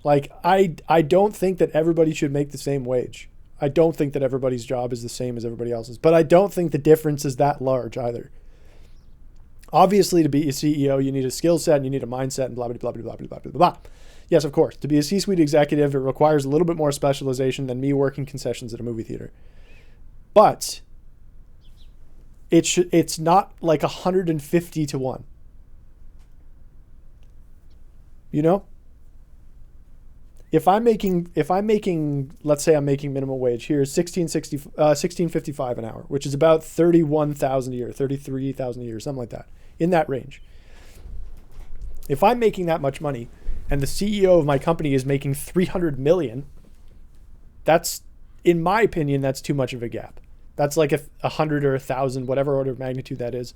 Like, I don't think that everybody should make the same wage. I don't think that everybody's job is the same as everybody else's. But I don't think the difference is that large either. Obviously, to be a CEO, you need a skill set and you need a mindset and blah, blah, blah, blah, blah, blah, blah, blah. Yes, of course. To be a C-suite executive, it requires a little bit more specialization than me working concessions at a movie theater. But it's not like 150 to 1. You know? If I'm making, let's say I'm making minimum wage here, $16.55 an hour, which is about $31,000 a year, $33,000 a year, something like that, in that range. If I'm making that much money and the CEO of my company is making $300 million, that's, in my opinion, that's too much of a gap. That's like 100 or 1,000, whatever order of magnitude that is.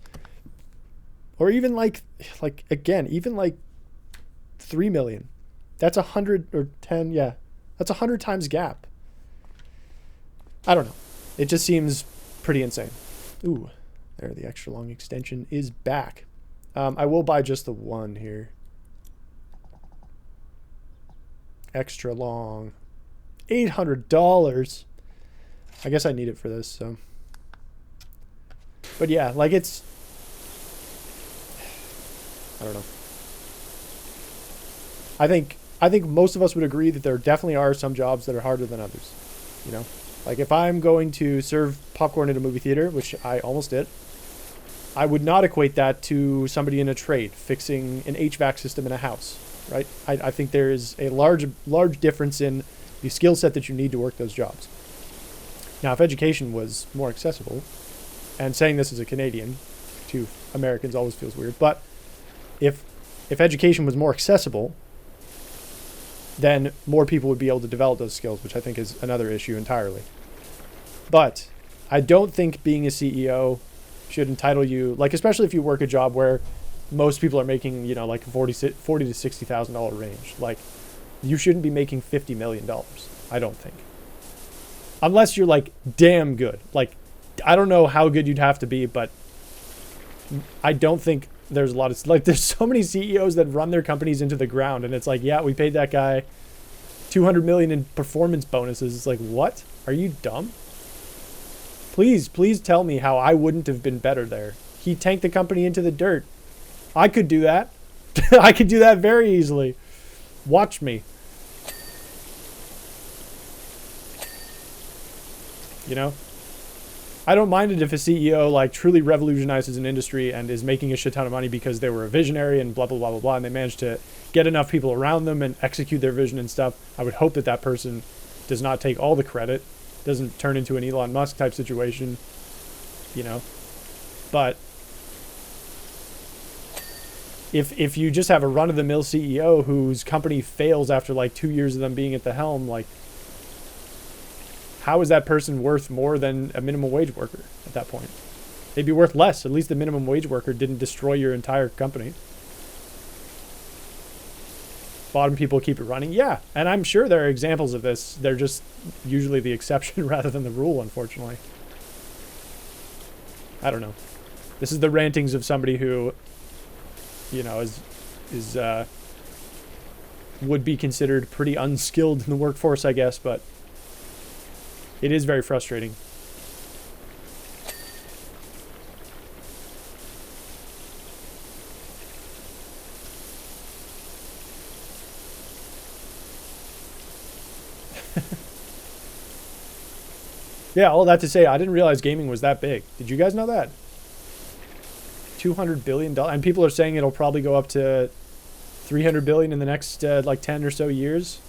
Or even like again, even like 3 million. That's 100 or 10, yeah. That's 100 times gap. I don't know. It just seems pretty insane. Ooh, there, the extra long extension is back. I will buy just the one here. Extra long. $800. I guess I need it for this, so. But yeah, like it's, I don't know. I think most of us would agree that there definitely are some jobs that are harder than others. You know, like if I'm going to serve popcorn at a movie theater, which I almost did, I would not equate that to somebody in a trade fixing an HVAC system in a house, right? I think there is a large difference in the skill set that you need to work those jobs. Now, if education was more accessible, and saying this as a Canadian to Americans always feels weird, but if education was more accessible, then more people would be able to develop those skills, which I think is another issue entirely. But I don't think being a CEO should entitle you, like, especially if you work a job where most people are making, you know, like $40 to $60,000 range. Like, you shouldn't be making $50 million, I don't think. Unless you're, like, damn good. Like, I don't know how good you'd have to be, but I don't think there's a lot of, like, there's so many CEOs that run their companies into the ground, and it's like, yeah, we paid that guy $200 million in performance bonuses. It's like, what? Are you dumb? Please tell me how I wouldn't have been better there. He tanked the company into the dirt. I could do that. I could do that very easily. Watch me. You know? I don't mind it if a CEO like truly revolutionizes an industry and is making a shit ton of money because they were a visionary and blah, blah, blah, blah, blah, and they managed to get enough people around them and execute their vision and stuff. I would hope that that person does not take all the credit, doesn't turn into an Elon Musk type situation, you know? But if you just have a run-of-the-mill CEO whose company fails after like 2 years of them being at the helm, like, how is that person worth more than a minimum wage worker at that point? They'd be worth less. At least the minimum wage worker didn't destroy your entire company. Bottom people keep it running. Yeah, and I'm sure there are examples of this. They're just usually the exception rather than the rule, unfortunately. I don't know. This is the rantings of somebody who, you know, is would be considered pretty unskilled in the workforce, I guess, but it is very frustrating. Yeah, all that to say, I didn't realize gaming was that big. Did you guys know that? $200 billion. And people are saying it'll probably go up to $300 billion in the next like 10 or so years.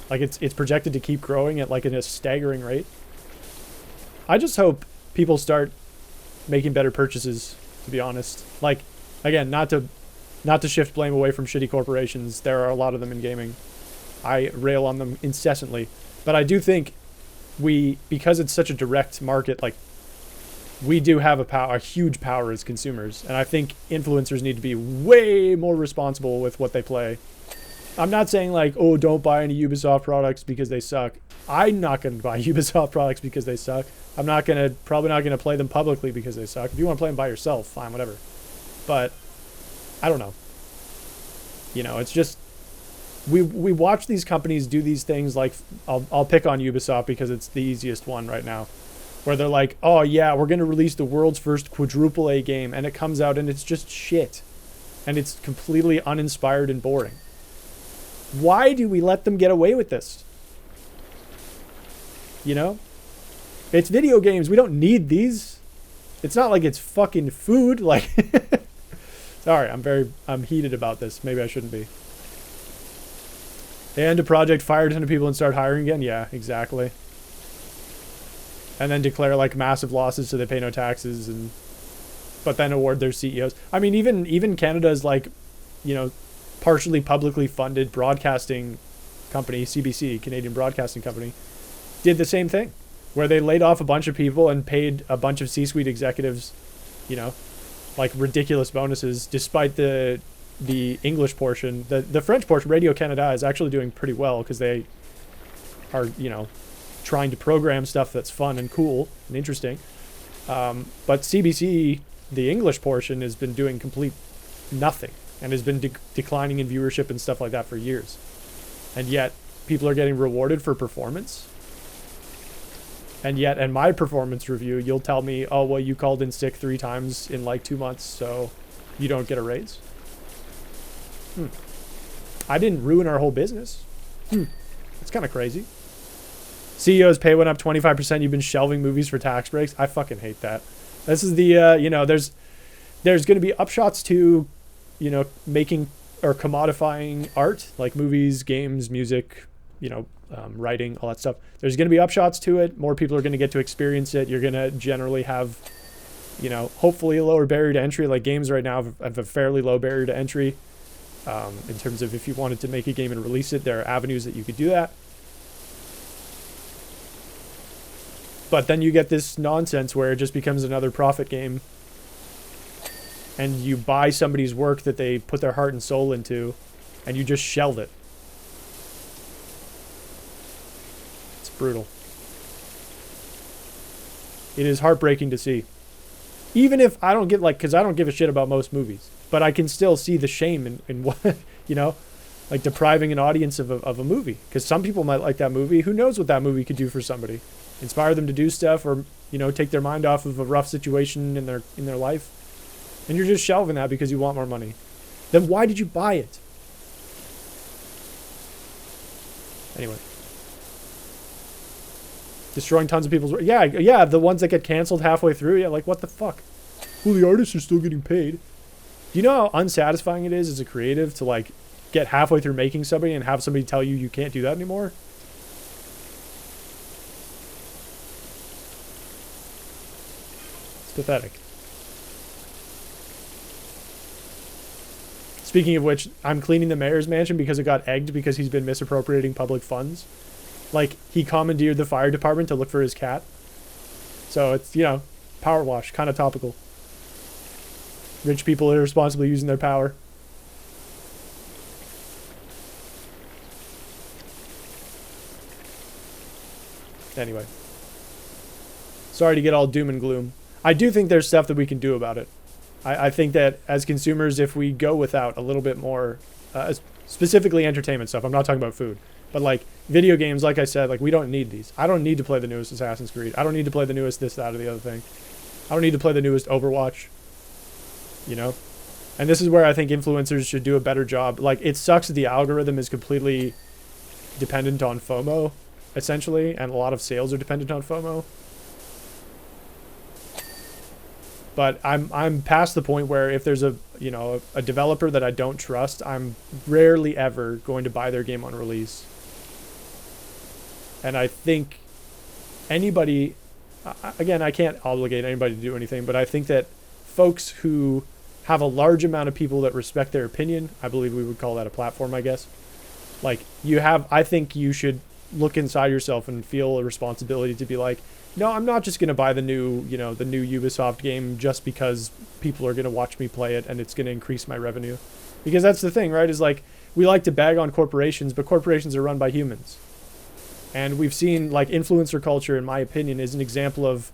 Like it's projected to keep growing at like a staggering rate. I just hope people start making better purchases, to be honest. Like, again, not to shift blame away from shitty corporations. There are a lot of them in gaming. I rail on them incessantly. But I do think because it's such a direct market, like, we do have a huge power as consumers. And I think influencers need to be way more responsible with what they play. I'm not saying like, oh, don't buy any Ubisoft products because they suck. I'm not going to buy Ubisoft products because they suck. I'm probably not going to play them publicly because they suck. If you want to play them by yourself, fine, whatever. But I don't know. You know, it's just, we watch these companies do these things like, I'll pick on Ubisoft because it's the easiest one right now, where they're like, oh yeah, we're going to release the world's first quadruple A game, and it comes out and it's just shit. And it's completely uninspired and boring. Why do we let them get away with this? You know? It's video games. We don't need these. It's not like it's fucking food. Like, sorry, I'm heated about this. Maybe I shouldn't be. They end a project, fire a ton of people, and start hiring again? Yeah, exactly. And then declare like massive losses so they pay no taxes, but then award their CEOs. I mean, even Canada's like, you know, partially publicly funded broadcasting company, CBC, Canadian Broadcasting Company, did the same thing, where they laid off a bunch of people and paid a bunch of C-suite executives, you know, like ridiculous bonuses, despite the English portion. The French portion, Radio Canada, is actually doing pretty well because they are, you know, trying to program stuff that's fun and cool and interesting. But CBC, the English portion, has been doing complete nothing and has been declining in viewership and stuff like that for years. And yet people are getting rewarded for performance. And yet in my performance review, you'll tell me, oh, well, you called in sick 3 times in like 2 months, so you don't get a raise. I didn't ruin our whole business. It's kind of crazy. CEO's pay went up 25%. You've been shelving movies for tax breaks. I fucking hate that. This is the, you know, there's there's going to be upshots to, making or commodifying art, like movies, games, music, writing, all that stuff. There's going to be upshots to it. More people are going to get to experience it. You're going to generally have, hopefully a lower barrier to entry. Like games right now have a fairly low barrier to entry. In terms of if you wanted to make a game and release it, there are avenues that you could do that. But then you get this nonsense where it just becomes another profit game. And you buy somebody's work that they put their heart and soul into, and you just shelve it. It's brutal. It is heartbreaking to see. Even if I don't because I don't give a shit about most movies, but I can still see the shame in what, like depriving an audience of a movie. Because some people might like that movie. Who knows what that movie could do for somebody? Inspire them to do stuff, or take their mind off of a rough situation in their life. And you're just shelving that because you want more money. Then why did you buy it? Anyway. Destroying tons of people's work. Yeah, the ones that get canceled halfway through. Yeah, like what the fuck? Well, the artists are still getting paid. Do you know how unsatisfying it is as a creative to like get halfway through making somebody and have somebody tell you can't do that anymore? It's pathetic. Speaking of which, I'm cleaning the mayor's mansion because it got egged because he's been misappropriating public funds. Like, he commandeered the fire department to look for his cat. So it's, power wash, kind of topical. Rich people are irresponsibly using their power. Anyway. Sorry to get all doom and gloom. I do think there's stuff that we can do about it. I think that as consumers, if we go without a little bit more, specifically entertainment stuff, I'm not talking about food, but like video games, like I said, like we don't need these. I don't need to play the newest Assassin's Creed. I don't need to play the newest this, that, or the other thing. I don't need to play the newest Overwatch, And this is where I think influencers should do a better job. Like, it sucks that the algorithm is completely dependent on FOMO, essentially, and a lot of sales are dependent on FOMO. But I'm past the point where if there's a developer that I don't trust, I'm rarely ever going to buy their game on release. And I think anybody, again, I can't obligate anybody to do anything, but I think that folks who have a large amount of people that respect their opinion, I believe we would call that a platform, I guess. Like I think you should look inside yourself and feel a responsibility to be like, no, I'm not just going to buy the new Ubisoft game just because people are going to watch me play it and it's going to increase my revenue. Because that's the thing, right? Is like, we like to bag on corporations, but corporations are run by humans. And we've seen like influencer culture, in my opinion, is an example of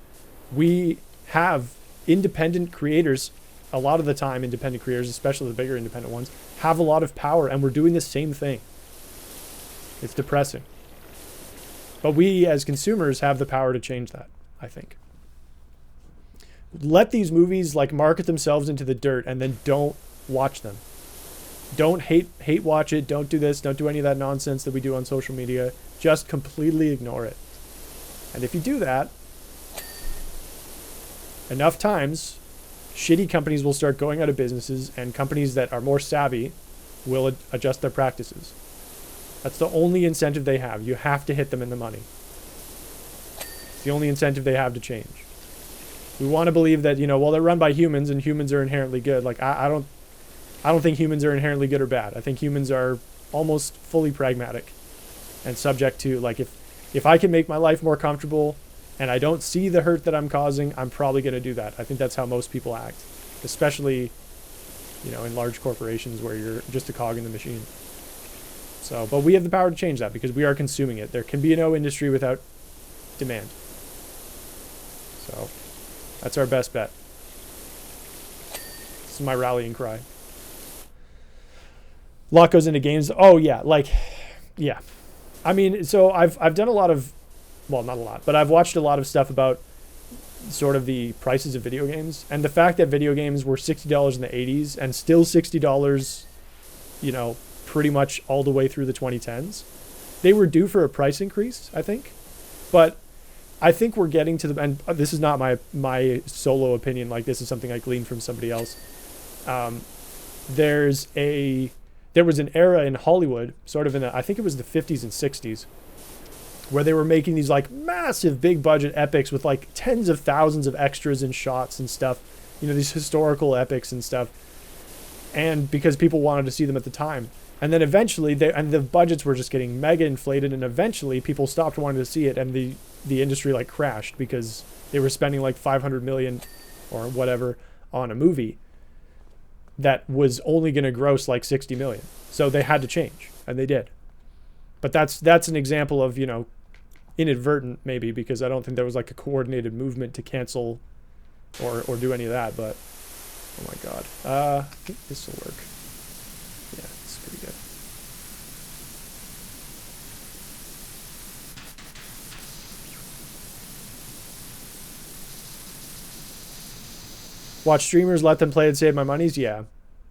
we have independent creators. A lot of the time, independent creators, especially the bigger independent ones, have a lot of power, and we're doing the same thing. It's depressing. But we, as consumers, have the power to change that, I think. Let these movies like market themselves into the dirt, and then don't watch them. Don't hate watch it. Don't do this. Don't do any of that nonsense that we do on social media. Just completely ignore it. And if you do that, enough times, shitty companies will start going out of businesses, and companies that are more savvy will adjust their practices. That's the only incentive they have. You have to hit them in the money. It's the only incentive they have to change. We want to believe that, well, they're run by humans and humans are inherently good. Like, I don't think humans are inherently good or bad. I think humans are almost fully pragmatic and subject to, like, if I can make my life more comfortable and I don't see the hurt that I'm causing, I'm probably going to do that. I think that's how most people act, especially, in large corporations where you're just a cog in the machine. So, but we have the power to change that because we are consuming it. There can be no industry without demand. So, that's our best bet. This is my rallying cry. A lot goes into games. Oh yeah, yeah. I mean, so I've done a lot of, well, not a lot, but I've watched a lot of stuff about sort of the prices of video games, and the fact that video games were $60 in the 80s and still $60, pretty much all the way through the 2010s. They were due for a price increase, I think. But I think we're getting to the, and this is not my solo opinion, like this is something I gleaned from somebody else. There was an era in Hollywood, sort of in I think it was the 50s and 60s, where they were making these like massive big budget epics with like tens of thousands of extras and shots and stuff, you know, these historical epics and stuff. And because people wanted to see them at the time. And then eventually the budgets were just getting mega inflated, and eventually people stopped wanting to see it, and the industry like crashed because they were spending like 500 million or whatever on a movie that was only going to gross like 60 million. So they had to change, and they did. But that's an example of, you know, inadvertent maybe, because I don't think there was like a coordinated movement to cancel or do any of that. But oh my god, I think this will work. Yeah, it's pretty good. Watch streamers, let them play and save my monies. Yeah,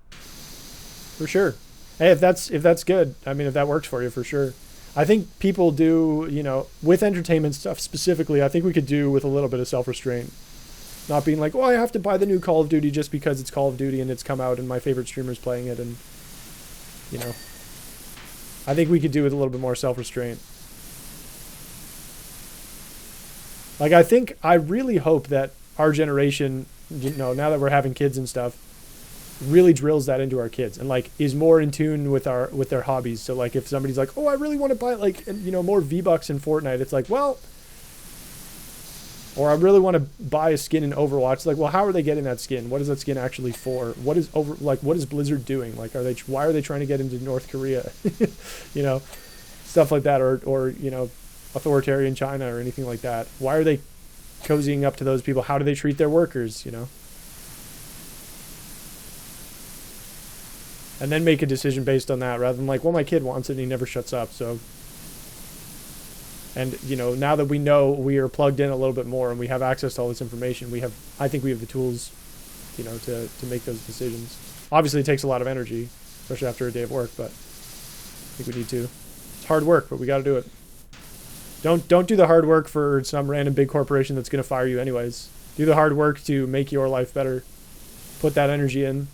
for sure. Hey, if that's good, I mean, if that works for you, for sure. I think people do, you know, with entertainment stuff specifically, I think we could do with a little bit of self-restraint. Not being like, oh, I have to buy the new Call of Duty just because it's Call of Duty and it's come out and my favorite streamer's playing it, and, you know. I think we could do with a little bit more self-restraint. Like, I really hope that our generation, you know, now that we're having kids and stuff, really drills that into our kids and like is more in tune with their hobbies. So like if somebody's like, oh, I really want to buy like, you know, more V-Bucks in Fortnite, it's like, well, or I really want to buy a skin in Overwatch. It's like, well, how are they getting that skin? What is that skin actually for? What is what is Blizzard doing? Like, why are they trying to get into North Korea? You know, stuff like that, or you know, authoritarian China or anything like that. Why are they cozying up to those people? How do they treat their workers? You know. And then make a decision based on that, rather than like, well, my kid wants it and he never shuts up. So, and you know, now that we know we are plugged in a little bit more and we have access to all this information, I think we have the tools, you know, to make those decisions. Obviously, it takes a lot of energy, especially after a day of work, but I think we need to. It's hard work, but we got to do it. Don't do the hard work for some random big corporation that's going to fire you anyways. Do the hard work to make your life better. Put that energy in.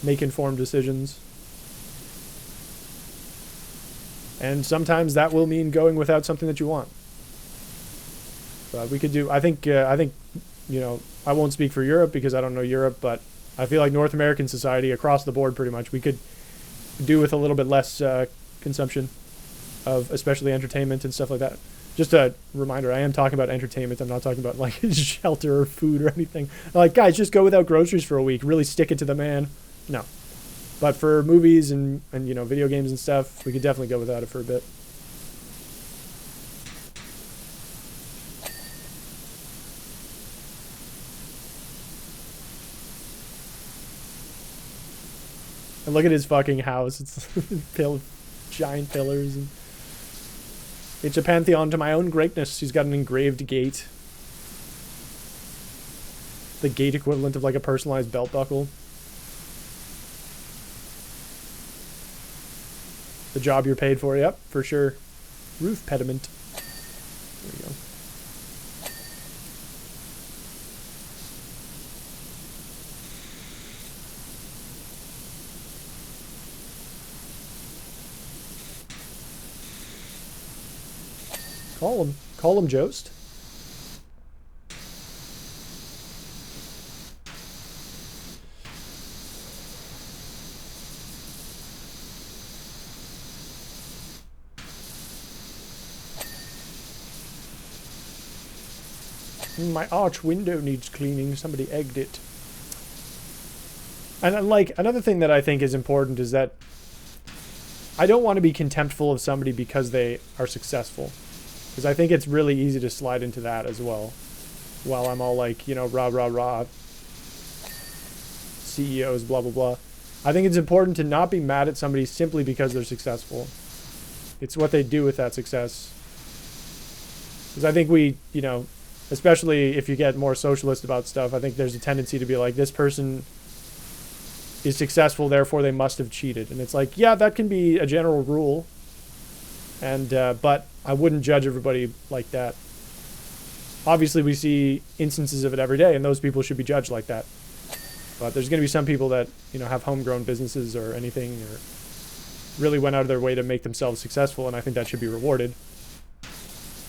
Make informed decisions. And sometimes that will mean going without something that you want. But we could do, I think, you know, I won't speak for Europe because I don't know Europe, but I feel like North American society across the board pretty much, we could do with a little bit less consumption of especially entertainment and stuff like that. Just a reminder, I am talking about entertainment. I'm not talking about like shelter or food or anything. Like, guys, just go without groceries for a week. Really stick it to the man. No. But for movies and you know, video games and stuff, we could definitely go without it for a bit. And look at his fucking house. It's giant pillars. And it's a pantheon to my own greatness. He's got an engraved gate. The gate equivalent of like a personalized belt buckle. The job you're paid for, yep, for sure. Roof pediment. There you go. Call him Jost. My arch window needs cleaning. Somebody egged it. And like another thing that I think is important is that I don't want to be contemptful of somebody because they are successful. Because I think it's really easy to slide into that as well. While I'm all like, you know, rah, rah, rah. CEOs, blah, blah, blah. I think it's important to not be mad at somebody simply because they're successful. It's what they do with that success. Because I think we, you know, especially if you get more socialist about stuff, I think there's a tendency to be like, this person is successful, therefore they must have cheated. And it's like, yeah, that can be a general rule. And but I wouldn't judge everybody like that. Obviously, we see instances of it every day, and those people should be judged like that. But there's going to be some people that, you know, have homegrown businesses or anything, or really went out of their way to make themselves successful, and I think that should be rewarded.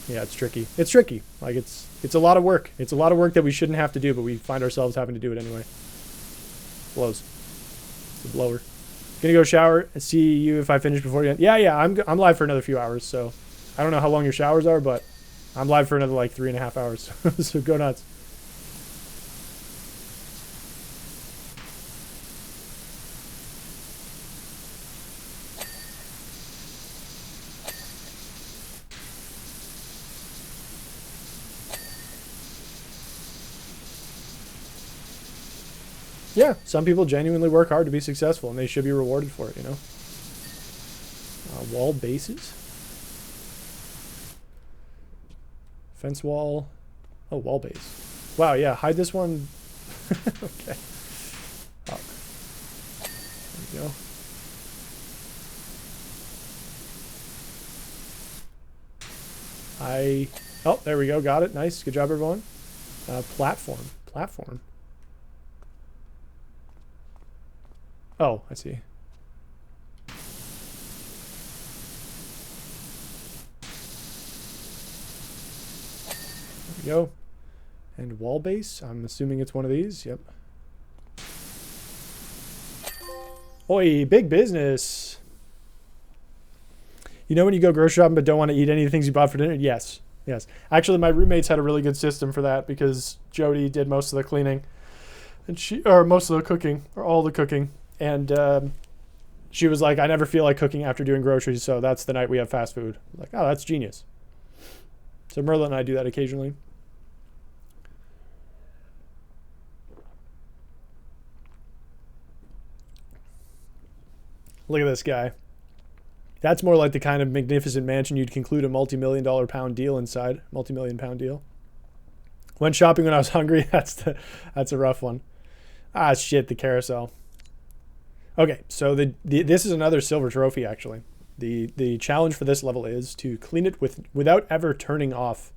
Yeah, it's tricky. It's tricky. Like, it's a lot of work. It's a lot of work that we shouldn't have to do, but we find ourselves having to do it anyway. Blows. It's a blower. Gonna go shower and see you if I finish before you end. Yeah, I'm live for another few hours, so I don't know how long your showers are, but I'm live for another like 3.5 hours. So go nuts. Yeah, some people genuinely work hard to be successful, and they should be rewarded for it, you know? Wall bases. Fence wall. Oh, wall base. Wow, yeah, hide this one. Okay. Oh. There we go. Oh, there we go. Got it. Nice. Good job, everyone. Platform. Platform. Oh, I see. There we go. And wall base. I'm assuming it's one of these. Yep. Oi, big business. You know when you go grocery shopping but don't want to eat any of the things you bought for dinner? Yes. Yes. Actually, my roommates had a really good system for that because Jody did most of the cleaning. And most of the cooking, or all the cooking. And she was like, I never feel like cooking after doing groceries, so that's the night we have fast food. I'm like, oh, that's genius. So Merlin and I do that occasionally. Look at this guy. That's more like the kind of magnificent mansion you'd conclude a multi-million-dollar pound deal inside. Multi-million-pound deal. Went shopping when I was hungry. That's a rough one. Ah, shit, the carousel. Okay, so this is another silver trophy, actually. The challenge for this level is to clean it without ever turning off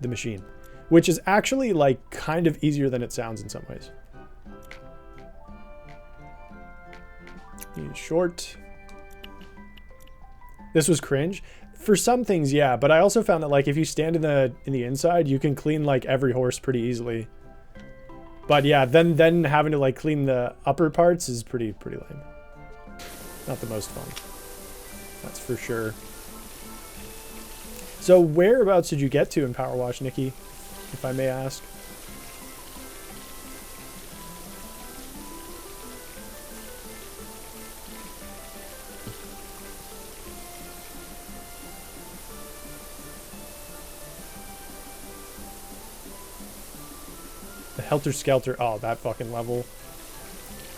the machine, which is actually like kind of easier than it sounds in some ways. Short. This was cringe. For some things, yeah, but I also found that like if you stand in the inside, you can clean like every horse pretty easily. But yeah, then having to like clean the upper parts is pretty lame. Not the most fun. That's for sure. So whereabouts did you get to in Powerwash, Nikki, if I may ask? The Helter Skelter. Oh, that fucking level.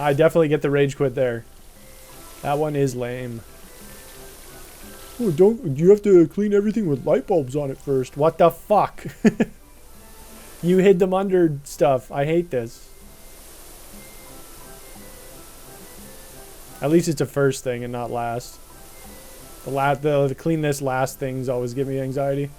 I definitely get the rage quit there. That one is lame. Oh, you have to clean everything with light bulbs on it first. What the fuck? You hid them under stuff. I hate this. At least it's a first thing and not last. The clean this last things always give me anxiety.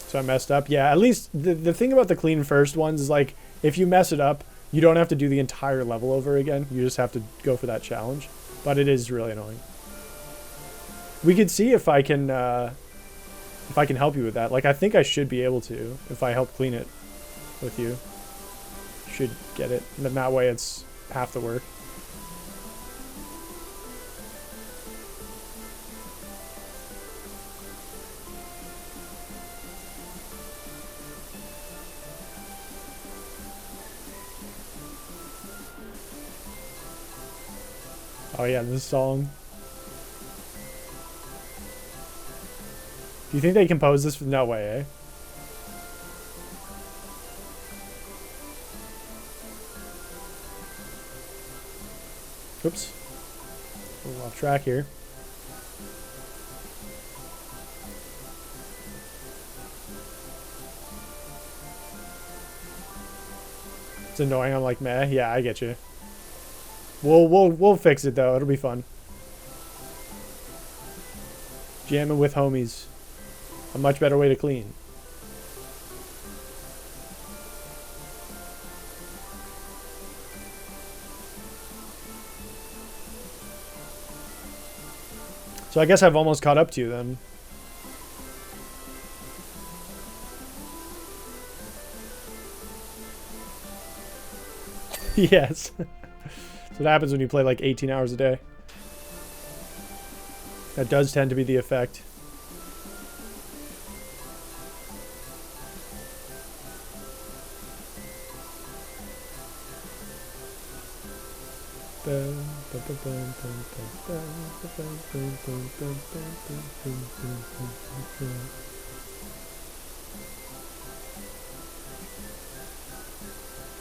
So I messed up. Yeah, at least the thing about the clean first ones is like if you mess it up, you don't have to do the entire level over again. You just have to go for that challenge. But it is really annoying. We could see if I can help you with that. Like I think I should be able to if I help clean it with you. Should get it. And then that way it's half the work. Oh yeah, this song. Do you think they composed this? No way, eh? Oops. A little off track here. It's annoying. I'm like, meh. Yeah, I get you. We'll fix it though. It'll be fun. Jamming with homies. A much better way to clean. So I guess I've almost caught up to you then. Yes. That's what happens when you play like 18 hours a day. That does tend to be the effect.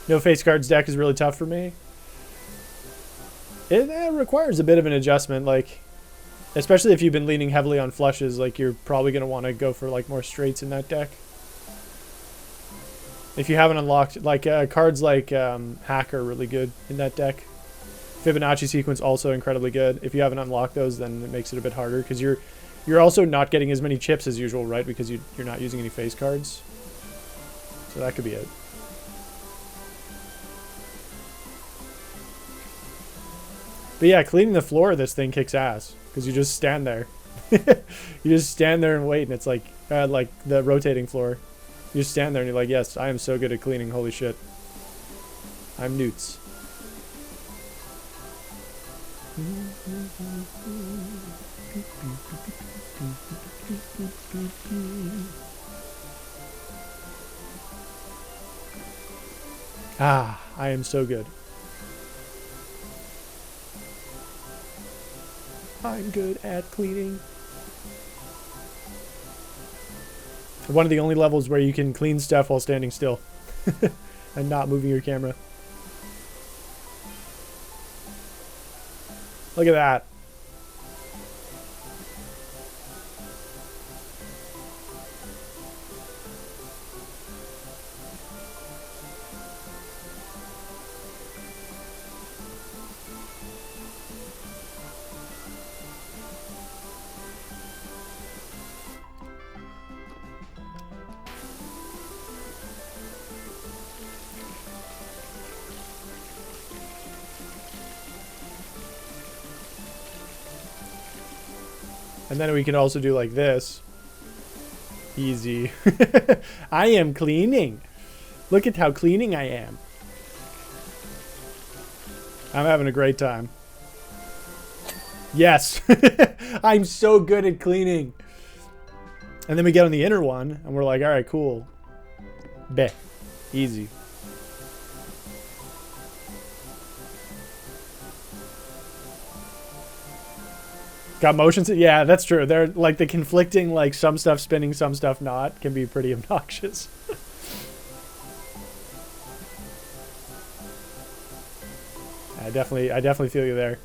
No face cards deck is really tough for me. It requires a bit of an adjustment, like, especially if you've been leaning heavily on flushes, like you're probably going to want to go for like more straights in that deck. If you haven't unlocked, like cards like Hack are really good in that deck. Fibonacci Sequence also incredibly good. If you haven't unlocked those, then it makes it a bit harder because you're also not getting as many chips as usual, right? Because you're not using any face cards. So that could be it. But yeah, cleaning the floor of this thing kicks ass because you just stand there. You just stand there and wait, and it's like the rotating floor. You just stand there and you're like, yes, I am so good at cleaning. Holy shit. I'm Newts. Ah, I am so good. I'm good at cleaning. One of the only levels where you can clean stuff while standing still and not moving your camera. Look at that. And then we can also do like this. Easy. I am cleaning. Look at how cleaning I am. I'm having a great time. Yes. I'm so good at cleaning. And then we get on the inner one and we're like, all right, cool. Beh. Easy. Got motions? Yeah, that's true. They're like the conflicting, like some stuff spinning, some stuff not, can be pretty obnoxious. I definitely feel you there.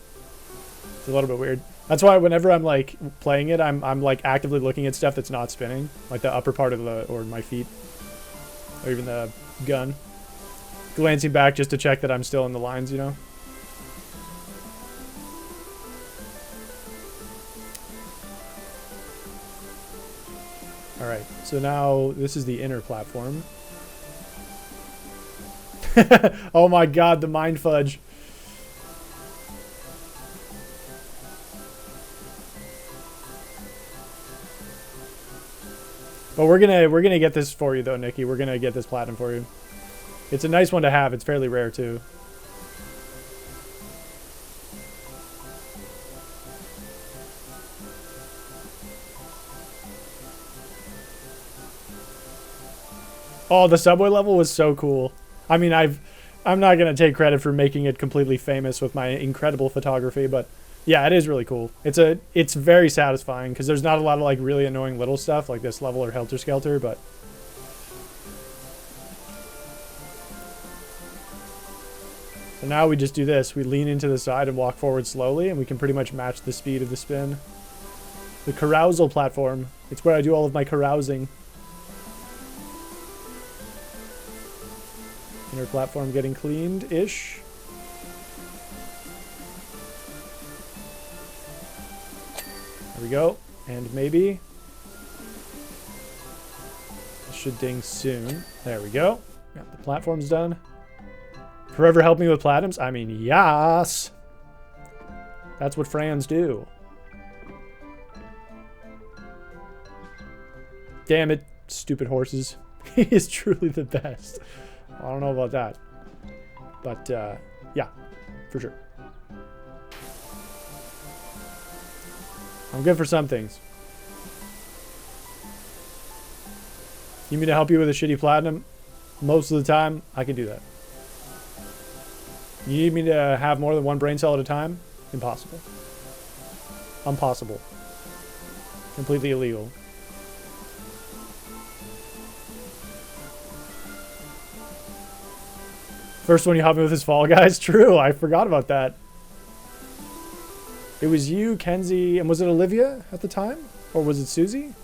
It's a little bit weird. That's why whenever I'm like playing it, I'm like actively looking at stuff that's not spinning, like the upper part of the or my feet, or even the gun. Glancing back just to check that I'm still in the lines, you know. Alright, so now this is the inner platform. Oh my god, the mind fudge. But we're gonna get this for you though, Nikki. We're gonna get this platinum for you. It's a nice one to have. It's fairly rare too. Oh, the subway level was so cool. I mean, I'm not gonna take credit for making it completely famous with my incredible photography, but yeah, it is really cool. It's very satisfying because there's not a lot of like really annoying little stuff like this level or Helter Skelter, but so now we just do this. We lean into the side and walk forward slowly, and we can pretty much match the speed of the spin. The carousel platform. It's where I do all of my carousing. Inner platform getting cleaned-ish. There we go. And maybe... This should ding soon. There we go. Got the platforms done. Forever help me with platinums? I mean, yes! That's what Frans do. Damn it, stupid horses. He is truly the best. I don't know about that. But, yeah, for sure. I'm good for some things. You need me to help you with a shitty platinum? Most of the time, I can do that. You need me to have more than one brain cell at a time? Impossible. Impossible. Completely illegal. First one you helped me with is Fall Guys. True, I forgot about that. It was you, Kenzie, and was it Olivia at the time? Or was it Susie?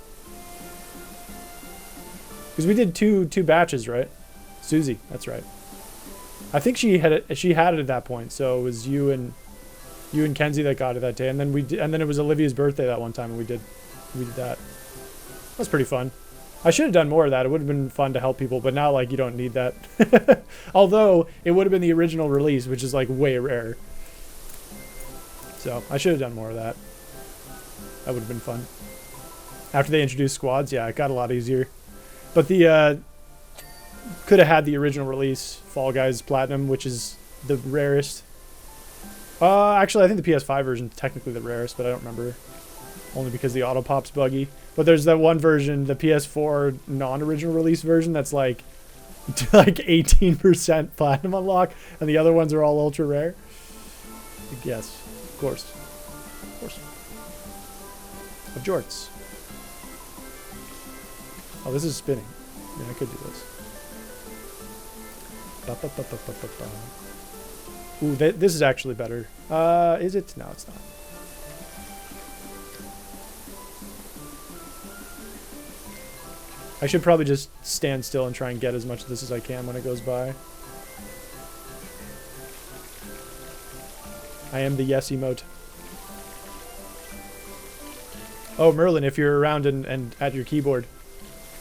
Because we did two batches, right? Susie, that's right. I think she had it at that point, so it was you and Kenzie that got it that day, and then it was Olivia's birthday that one time, and we did that. That was pretty fun. I should have done more of that. It would have been fun to help people, but now like you don't need that. Although it would have been the original release, which is like way rare. So I should have done more of that. That would have been fun. After they introduced squads, yeah, it got a lot easier. But the could have had the original release, Fall Guys Platinum, which is the rarest. Actually, I think the PS5 version is technically the rarest, but I don't remember. Only because the auto pop's buggy. But there's that one version, the PS4 non-original release version, that's like 18% platinum unlock, and the other ones are all ultra rare. Yes, of course. Of course. Of jorts. Oh, this is spinning. Yeah, I could do this. Ooh, this is actually better. Is it? No, it's not. I should probably just stand still and try and get as much of this as I can when it goes by. I am the yes emote. Oh, Merlin, if you're around and at your keyboard,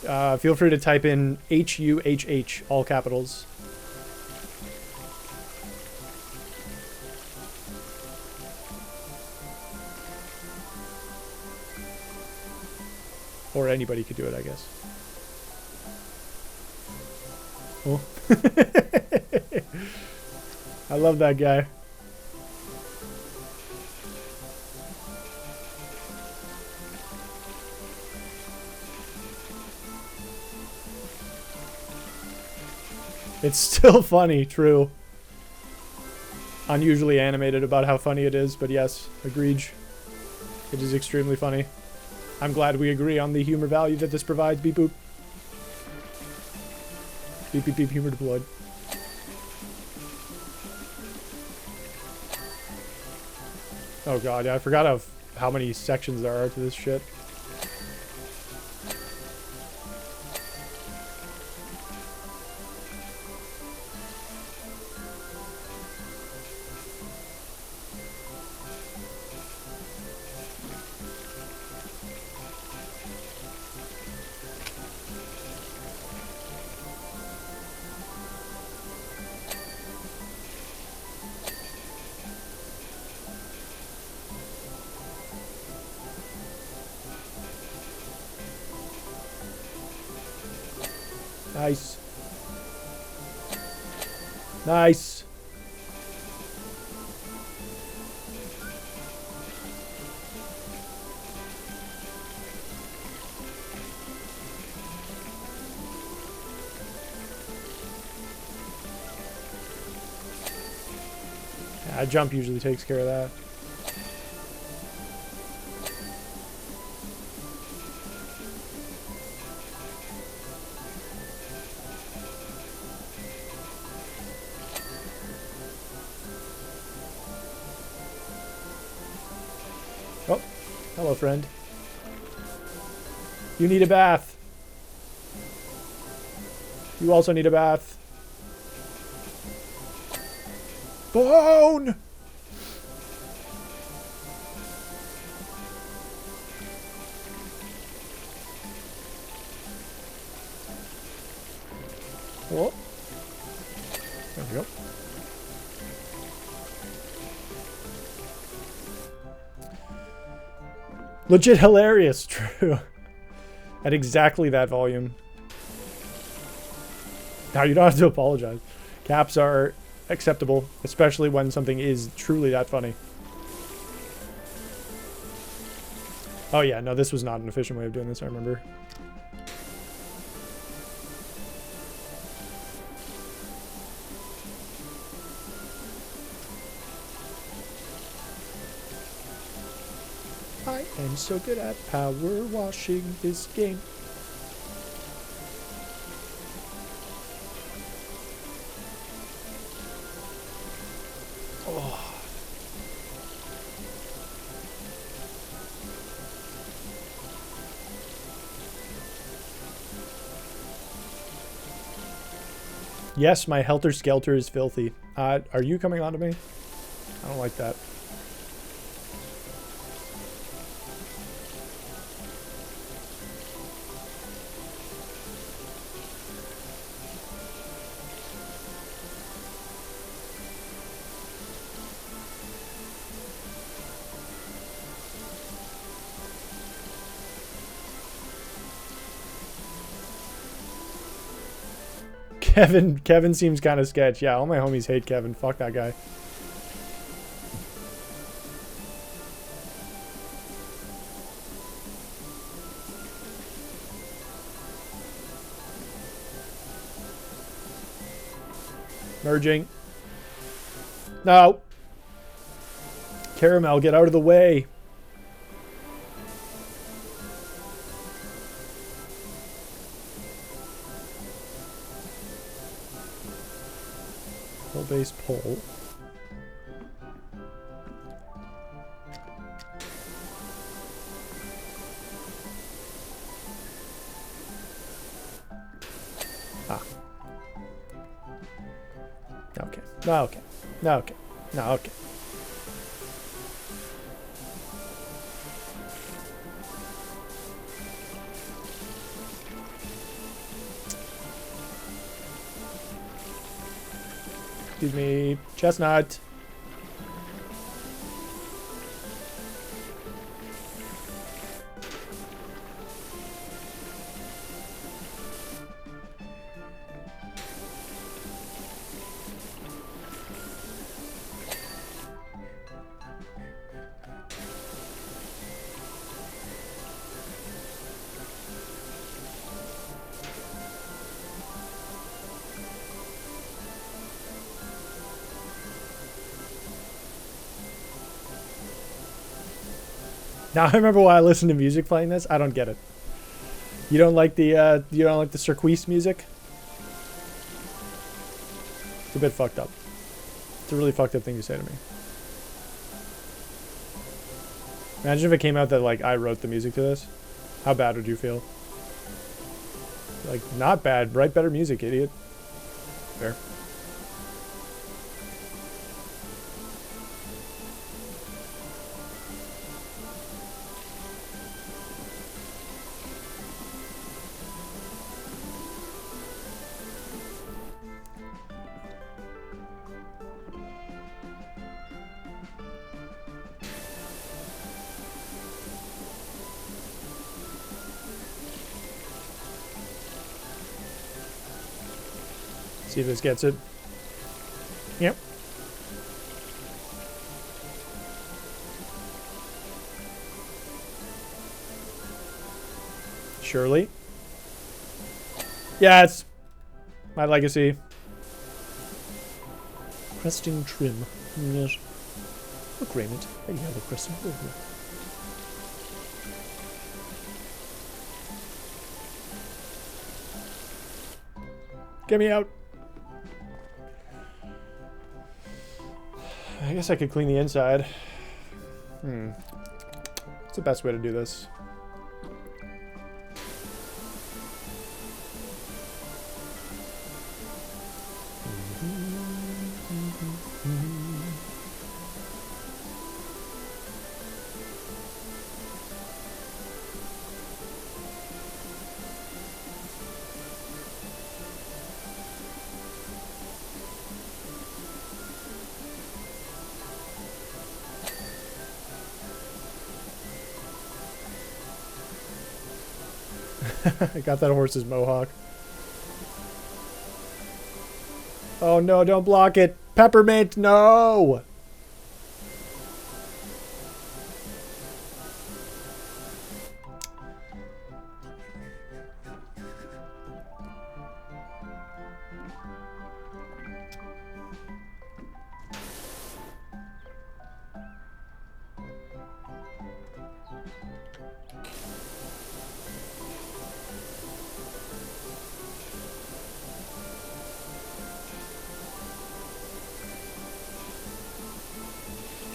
feel free to type in HUHH, all capitals. Or anybody could do it, I guess. Oh. I love that guy. It's still funny, true. Unusually animated about how funny it is, but yes, agreed. It is extremely funny. I'm glad we agree on the humor value that this provides. Beep boop. Beep beep beep, humor deployed. Oh god, yeah, I forgot of how many sections there are to this shit. Nice. Nice. Yeah, a jump usually takes care of that. Oh, hello, friend. You need a bath. You also need a bath. Bone! Oh. There we go. Legit hilarious, true. At exactly that volume. Now you don't have to apologize. Caps are acceptable, especially when something is truly that funny. Oh yeah, no, this was not an efficient way of doing this, I remember. I am so good at power washing this game. Oh. Yes, my Helter Skelter is filthy. Are you coming on to me? I don't like that. Kevin seems kind of sketch. Yeah, all my homies hate Kevin. Fuck that guy. Merging. No. Caramel, get out of the way. Base pole. Ah. Okay. No, okay. No, okay. No, okay. Excuse me, chestnut. Now I remember why I listened to music playing this. I don't get it. You don't like the Circuise music? It's a bit fucked up. It's a really fucked up thing to say to me. Imagine if it came out that like I wrote the music to this. How bad would you feel? Like, not bad. Write better music, idiot. Fair. See if this gets it. Yep. Surely. Yeah, it's my legacy. Cresting trim. Yes. Look, Raymond. There you have a cresting trim. Get me out. I guess I could clean the inside. What's the best way to do this? I got that horse's mohawk. Oh no, don't block it. Peppermint, no!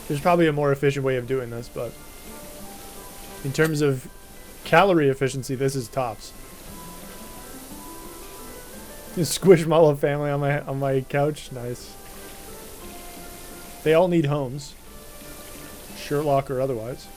There's probably a more efficient way of doing this, but in terms of calorie efficiency, this is tops. Squishmallow family on my couch, nice. They all need homes, Sherlock or otherwise.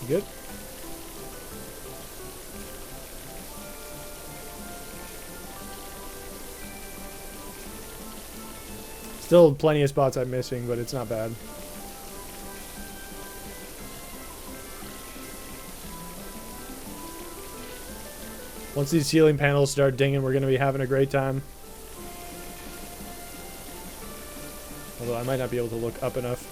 Good. Still plenty of spots I'm missing, but it's not bad. Once these ceiling panels start dinging, we're going to be having a great time. Although I might not be able to look up enough.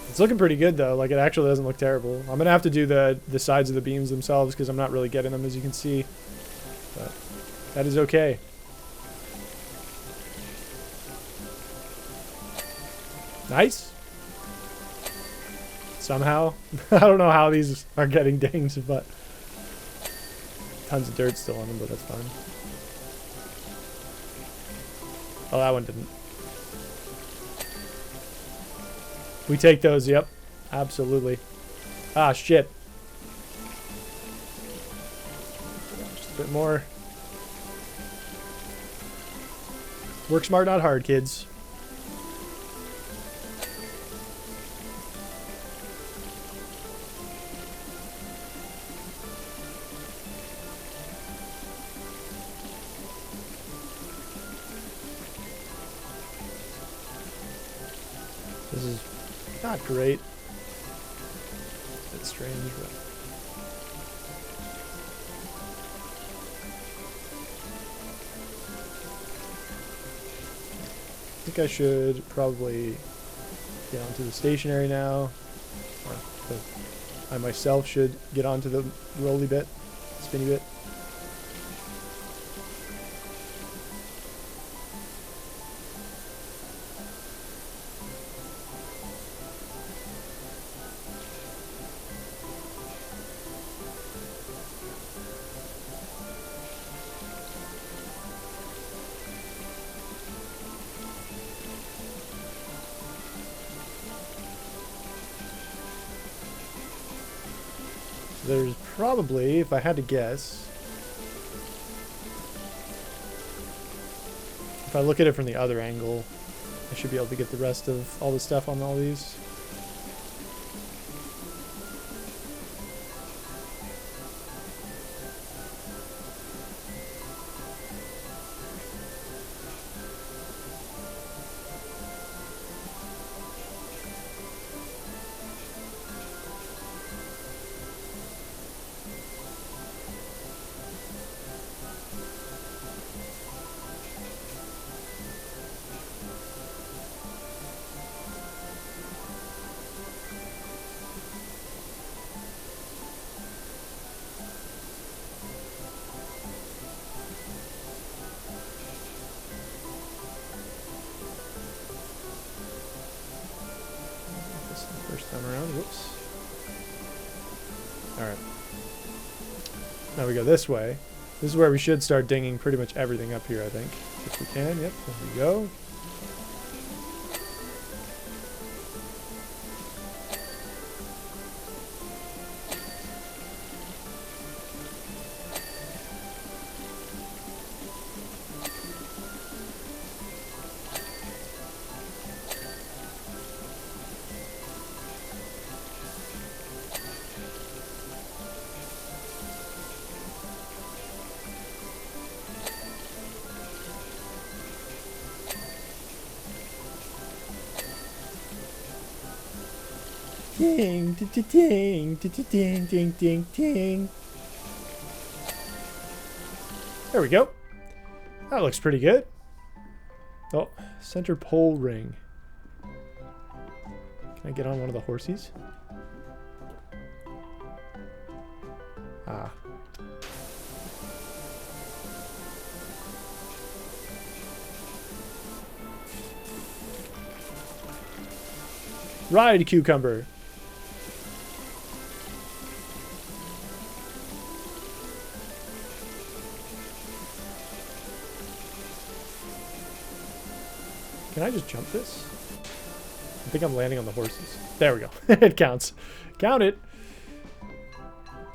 It's looking pretty good though, like it actually doesn't look terrible. I'm gonna have to do the sides of the beams themselves because I'm not really getting them, as you can see. But that is okay. Nice. Somehow. I don't know how these are getting dings, but tons of dirt still on them, but that's fine. Oh, that one didn't. We take those, yep. Absolutely. Ah, shit. Just a bit more. Work smart, not hard, kids. This is not great. It's strange, but I think I should probably get onto the stationary now. Or I myself should get onto the rolly bit, spinny bit. There's probably, if I had to guess, if I look at it from the other angle, I should be able to get the rest of all the stuff on all these. first time around. Whoops. Alright. Now we go this way. This is where we should start dinging pretty much everything up here, I think. If we can. Yep, there we go. Ding, ding, ding, ding, ding, ding, ding, ding. There we go. That looks pretty good. Oh, center pole ring. Can I get on one of the horsies? Ah. Ride, cucumber. Can I just jump this? I think I'm landing on the horses. There we go. It counts. Count it.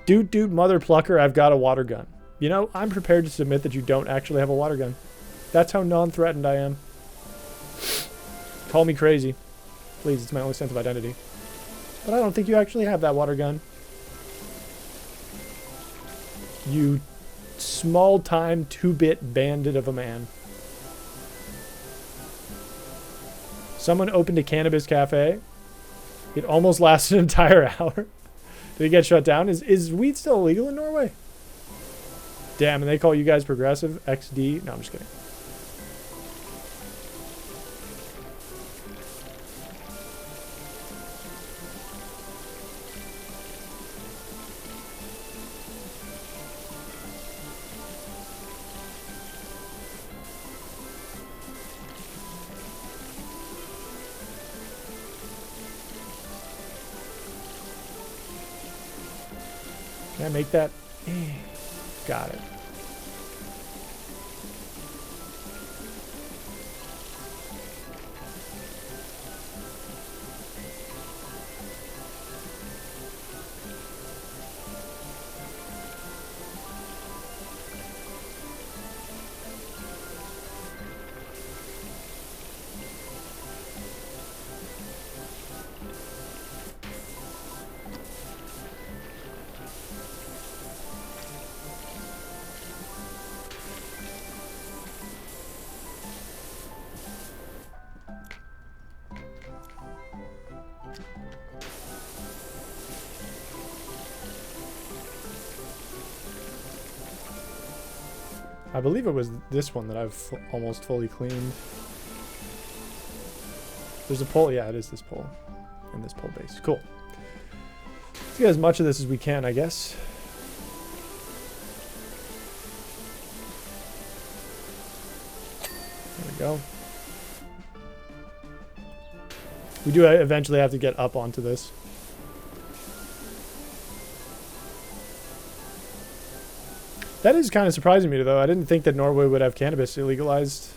Dude, mother plucker, I've got a water gun. You know, I'm prepared to submit that you don't actually have a water gun. That's how non-threatened I am. Call me crazy. Please, it's my only sense of identity. But I don't think you actually have that water gun. You small-time 2-bit bandit of a man. Someone opened a cannabis cafe. It almost lasted an entire hour. Did it get shut down? Is weed still illegal in Norway? Damn, and they call you guys progressive? XD? No, I'm just kidding. Can I make that? Got it. I believe it was this one that I've almost fully cleaned. There's a pole. Yeah, it is this pole. And this pole base. Cool. Let's get as much of this as we can, I guess. There we go. We do eventually have to get up onto this. That is kind of surprising me, though. I didn't think that Norway would have cannabis illegalized,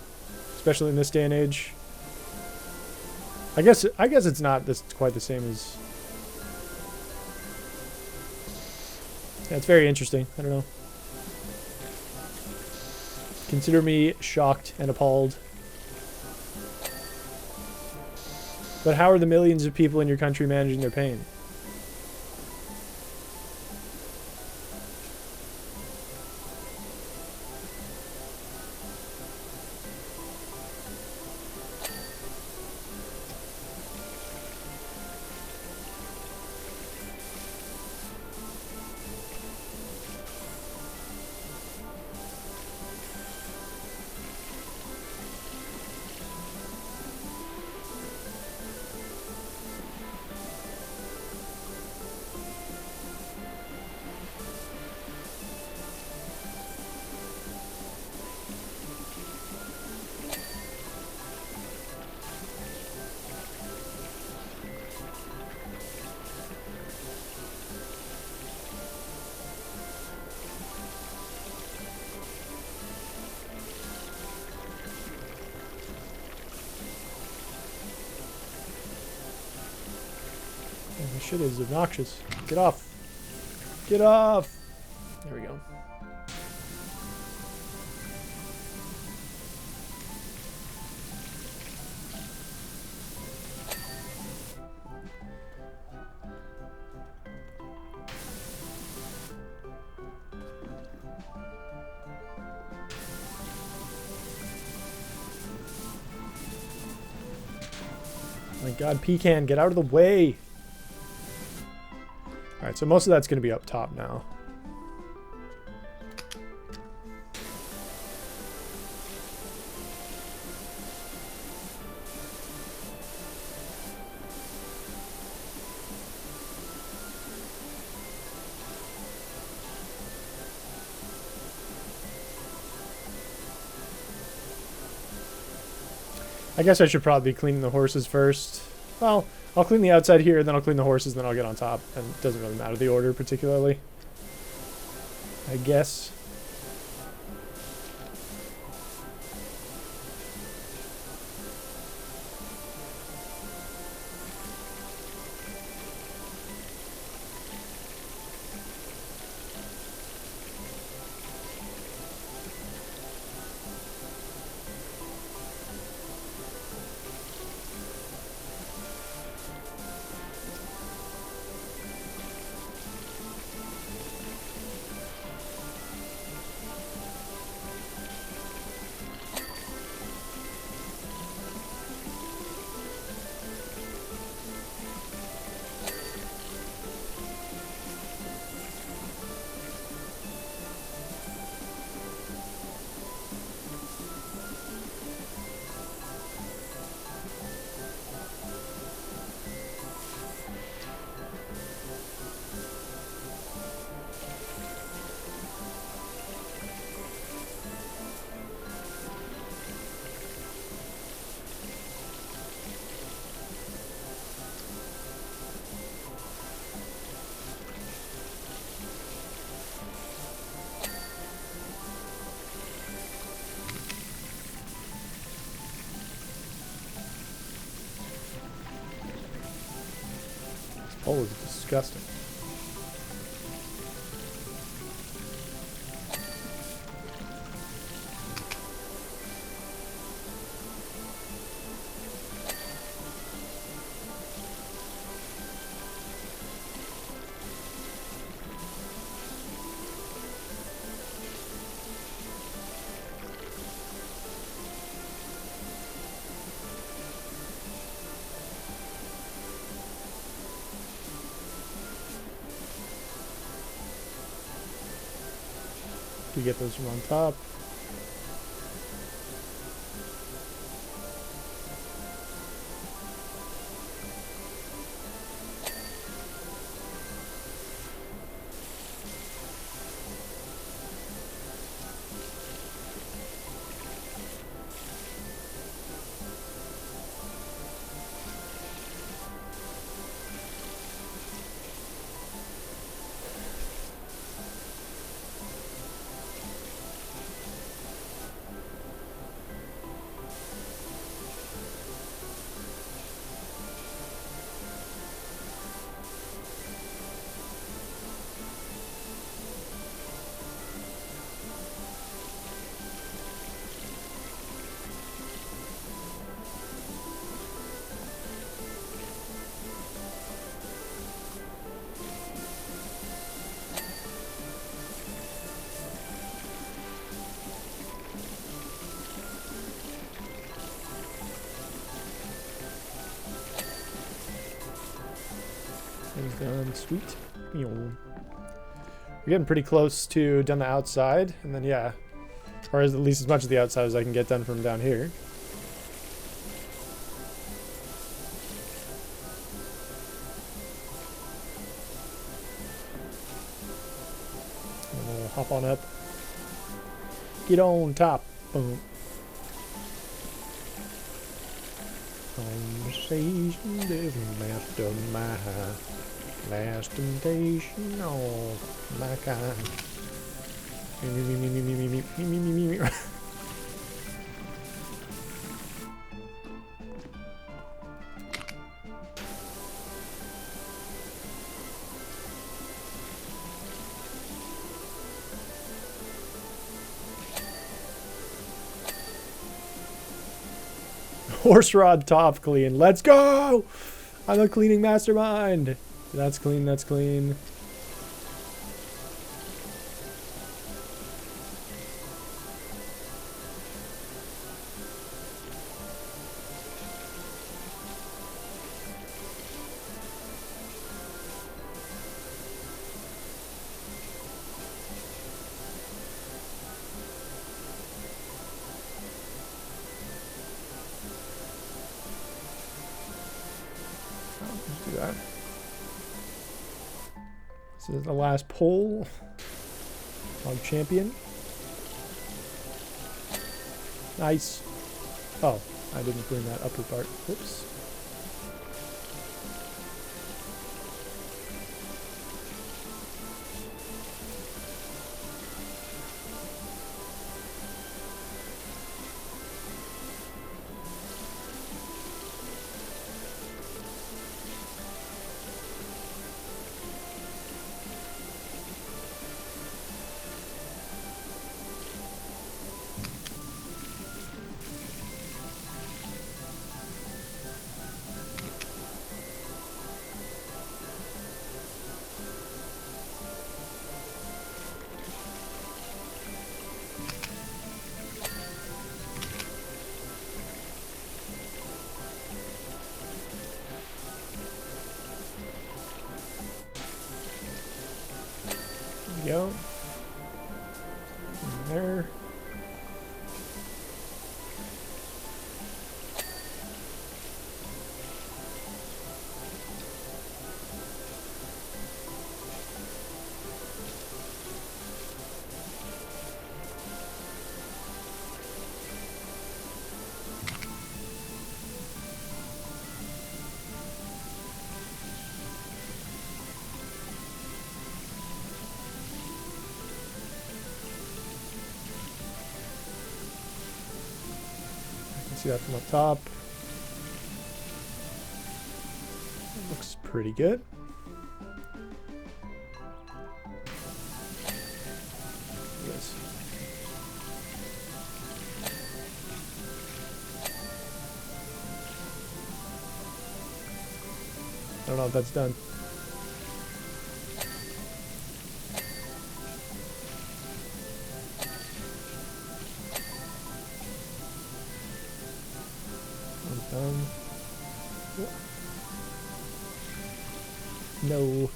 especially in this day and age. I guess it's not quite the same as... Yeah, it's very interesting. I don't know. Consider me shocked and appalled. But how are the millions of people in your country managing their pain? shit is obnoxious. Get off. Get off. There we go. My god, Pecan, get out of the way! Alright, so most of that's going to be up top now. I guess I should probably clean the horses first. Well, I'll clean the outside here, then I'll clean the horses, then I'll get on top. And it doesn't really matter the order particularly, I guess. Oh, it's disgusting. We get those from on top. Things done. Sweet. We're getting pretty close to done the outside, and then yeah, or at least as much of the outside as I can get done from down here. And we'll hop on up. Get on top. Boom. Conversation is mastermind. Last temptation of my kind. Horse rod top clean. Let's go! I'm a cleaning mastermind. That's clean, that's clean. Let's do that. This is the last pole. Hog champion. Nice. Oh, I didn't clean that upper part. Whoops. Go. In there. See that from up top. It looks pretty good. Yes. I don't know if that's done. No.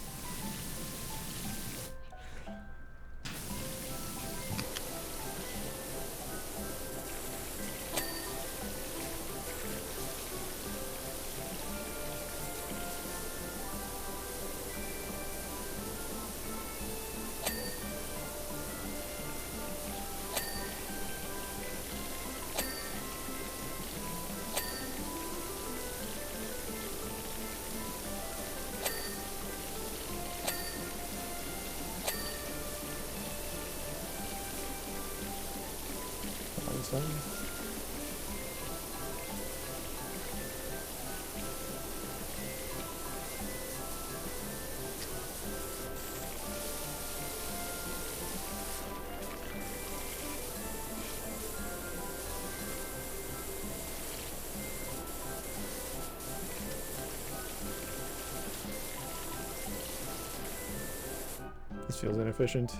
This feels inefficient.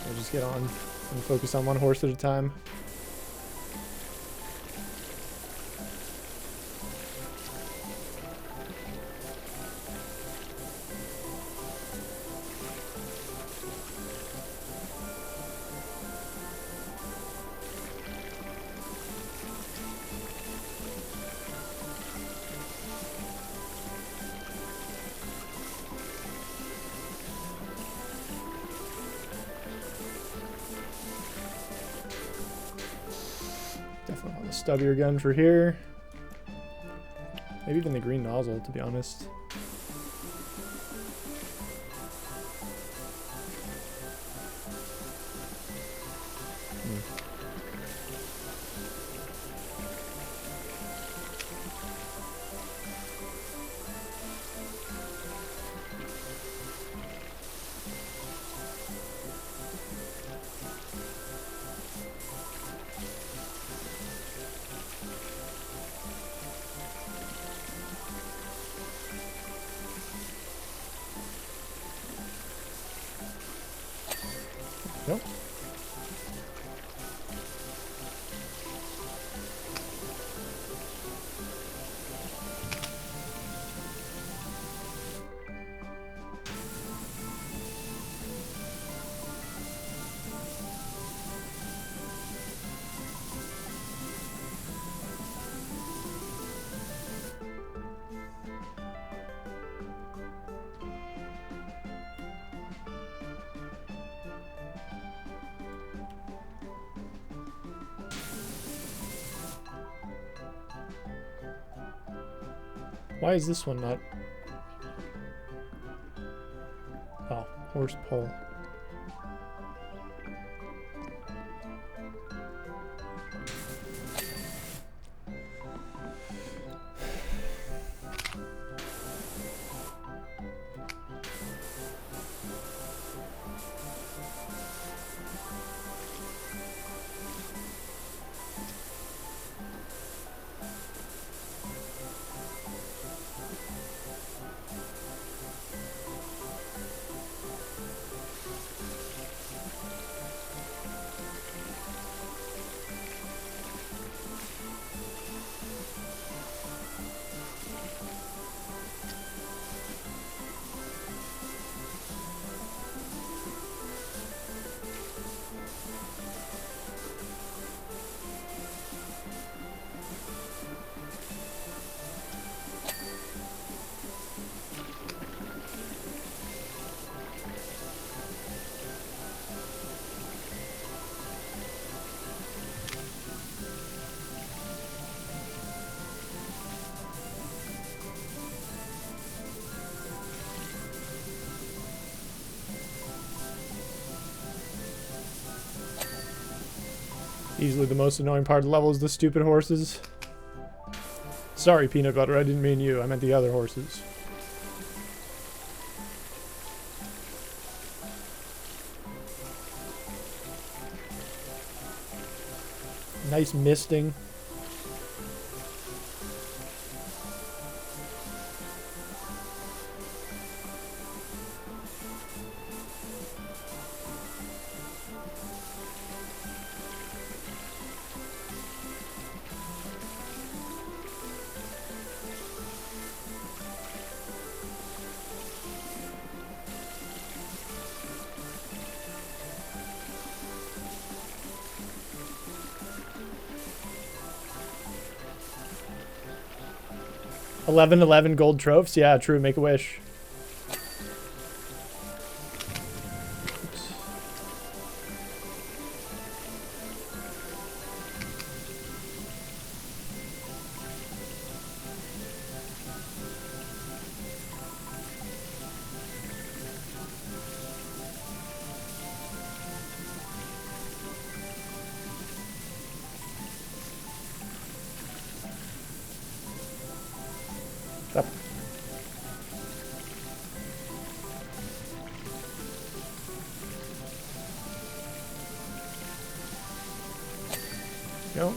I'll just get on and focus on one horse at a time. Definitely want the stubbier gun for here. Maybe even the green nozzle, to be honest. Nope. Why is this one not? Oh, horse pole. Easily the most annoying part of the level is the stupid horses. Sorry, Peanut Butter, I didn't mean you. I meant the other horses. Nice misting. $11 gold trophies. Yeah, true. Make a wish. Up. No.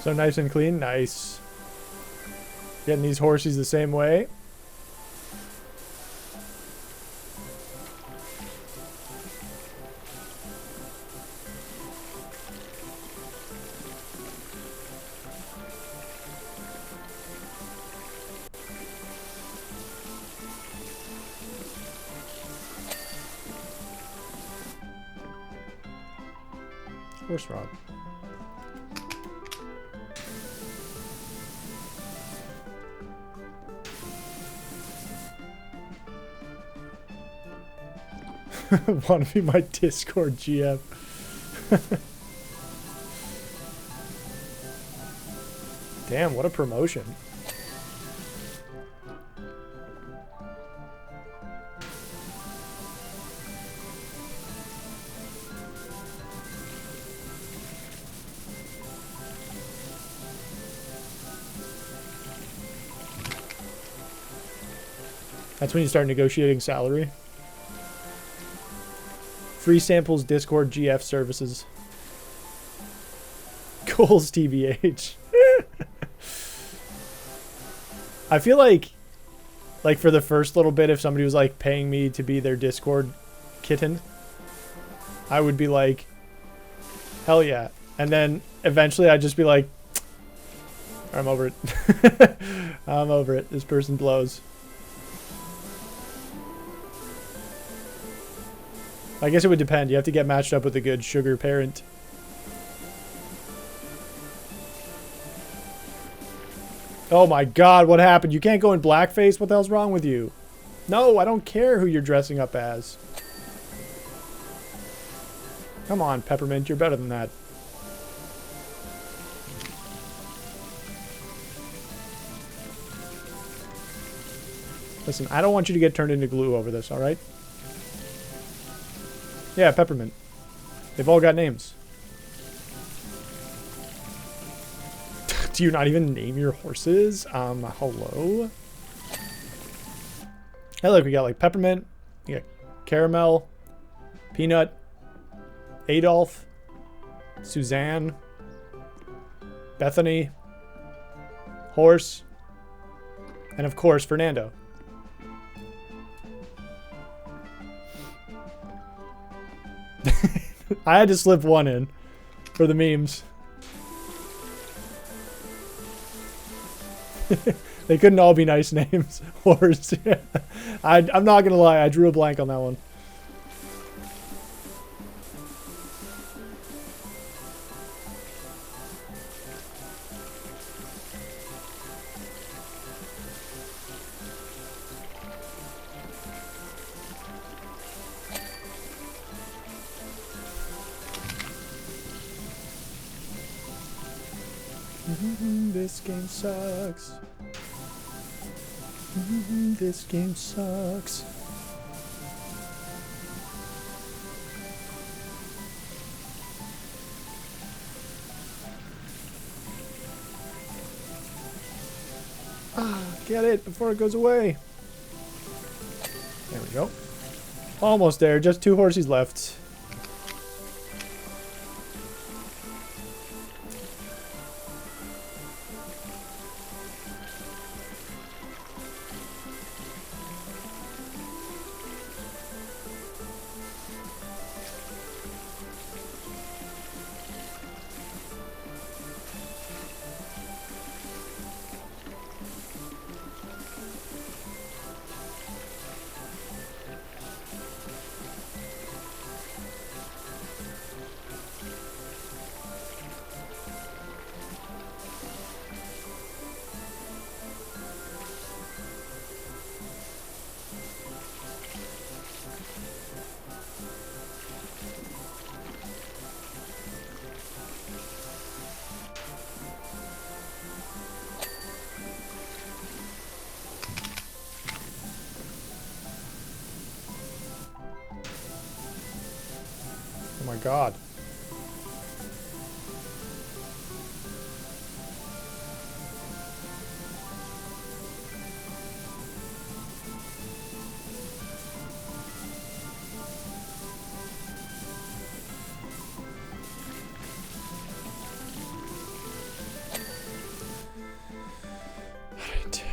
So nice and clean. Nice. Getting these horses the same way. Horse rod. Want to be my Discord GM? Damn, what a promotion. That's when you start negotiating salary. Free samples, Discord, GF services. Goals, TBH. I feel like for the first little bit, if somebody was like paying me to be their Discord kitten, I would be like, hell yeah. And then eventually I'd just be like, I'm over it. I'm over it. This person blows. I guess it would depend. You have to get matched up with a good sugar parent. Oh my god, what happened? You can't go in blackface? What the hell's wrong with you? No, I don't care who you're dressing up as. Come on, Peppermint, you're better than that. Listen, I don't want you to get turned into glue over this, alright? Yeah, Peppermint. They've all got names. Do you not even name your horses? Hello? Hey, look, we got like Peppermint, we got Caramel, Peanut, Adolf, Suzanne, Bethany, Horse, and of course, Fernando. I had to slip one in for the memes. They couldn't all be nice names. Horse. I'm not gonna lie, I drew a blank on that one. This game sucks. This game sucks. Get it before it goes away. There we go. Almost there. Just 2 horses left. Oh my god. Alright.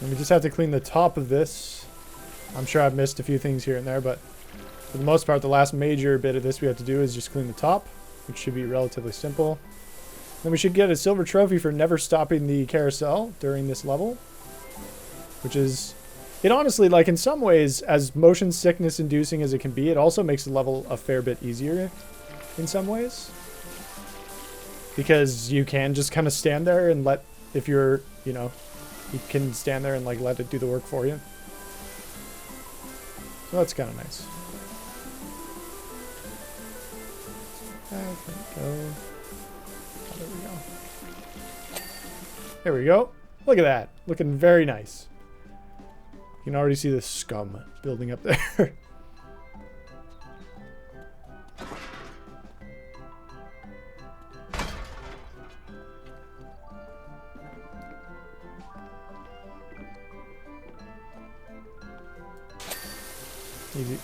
We just have to clean the top of this. I'm sure I've missed a few things here and there, but For the most part, the last major bit of this we have to do is just clean the top, which should be relatively simple. Then we should get a silver trophy for never stopping the carousel during this level, which is, it honestly, like in some ways, as motion sickness inducing as it can be, it also makes the level a fair bit easier in some ways. Because you can just kind of stand there and let, if you're, you know, you can stand there and like let it do the work for you. So that's kind of nice. There we go. Oh, there we go. There we go. Look at that. Looking very nice. You can already see the scum building up there. Easy.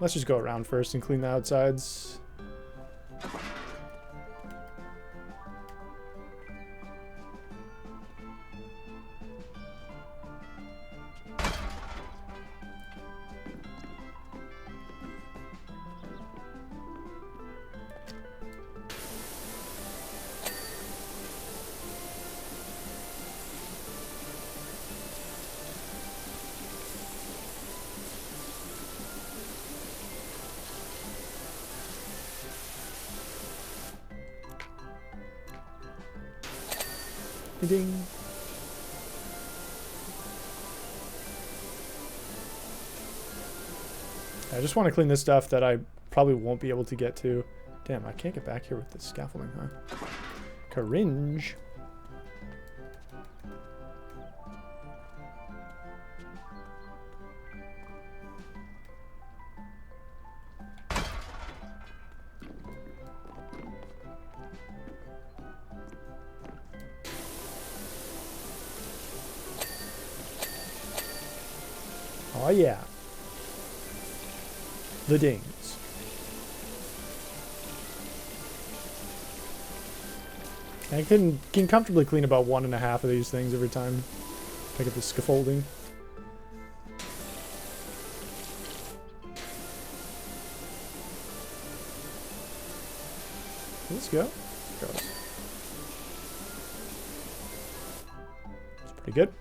Let's just go around first and clean the outsides. Ding. I just want to clean this stuff that I probably won't be able to get to. Damn, I can't get back here with this scaffolding, huh? Cringe. Oh yeah. The dings. I can comfortably clean about 1.5 of these things every time. Pick up the scaffolding. Let's go. Goes. It's pretty good.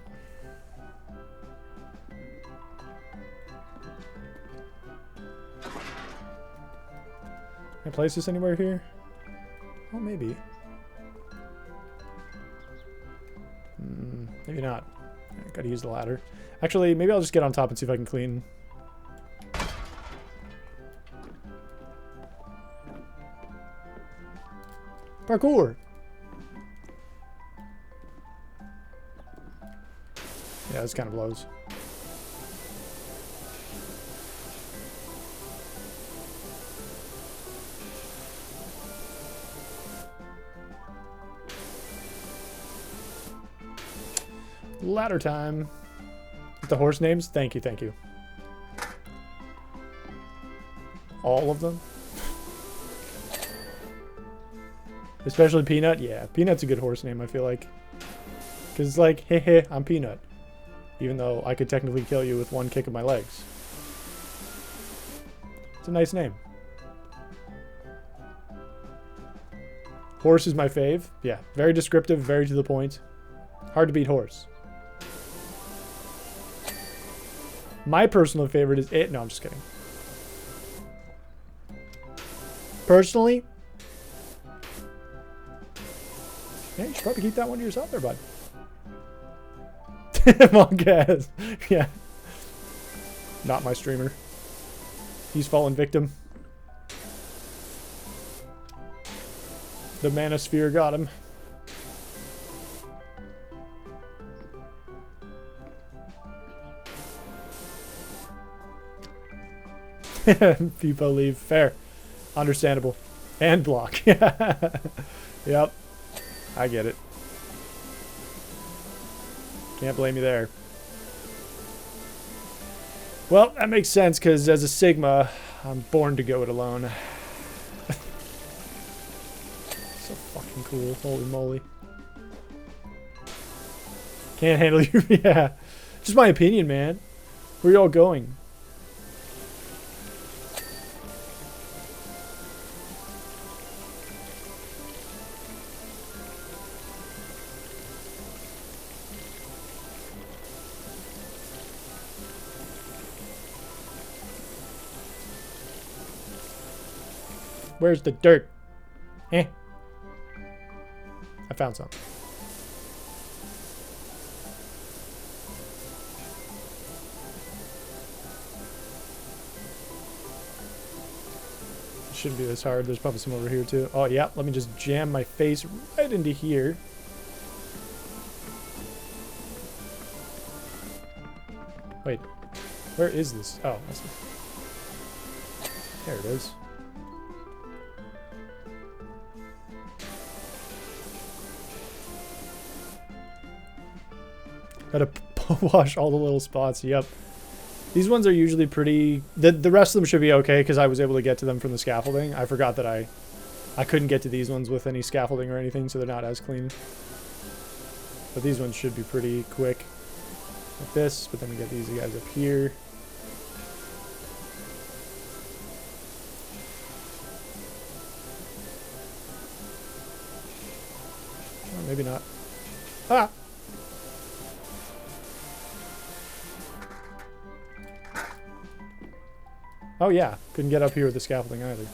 Can I place this anywhere here? Oh, maybe. Maybe not. I gotta use the ladder. Actually, maybe I'll just get on top and see if I can clean. Parkour! Yeah, this kind of blows. Ladder time. With the horse names? Thank you, thank you. All of them? Especially Peanut? Yeah, Peanut's a good horse name, I feel like. Because it's like, hey, hey, I'm Peanut. Even though I could technically kill you with one kick of my legs. It's a nice name. Horse is my fave. Yeah, very descriptive, very to the point. Hard to beat horse. My personal favorite is it. No, I'm just kidding. Personally, yeah, you should probably keep that one to yourself there, bud. Monkaz. Yeah. Not my streamer. He's fallen victim. The manosphere got him. People leave. Fair. Understandable. And block. Yep. I get it. Can't blame you there. Well, that makes sense, because as a Sigma, I'm born to go it alone. So fucking cool. Holy moly. Can't handle you. Yeah. Just my opinion, man. Where are y'all going? Where's the dirt? Eh. I found some. It shouldn't be this hard. There's probably some over here too. Oh yeah, let me just jam my face right into here. Wait, where is this? Oh, I see. There it is. Gotta wash all the little spots. Yep. These ones are usually pretty... The rest of them should be okay because I was able to get to them from the scaffolding. I forgot that I couldn't get to these ones with any scaffolding or anything, so they're not as clean. But these ones should be pretty quick. Like this, but then we get these guys up here. Oh, maybe not. Ah! Oh yeah, couldn't get up here with the scaffolding either.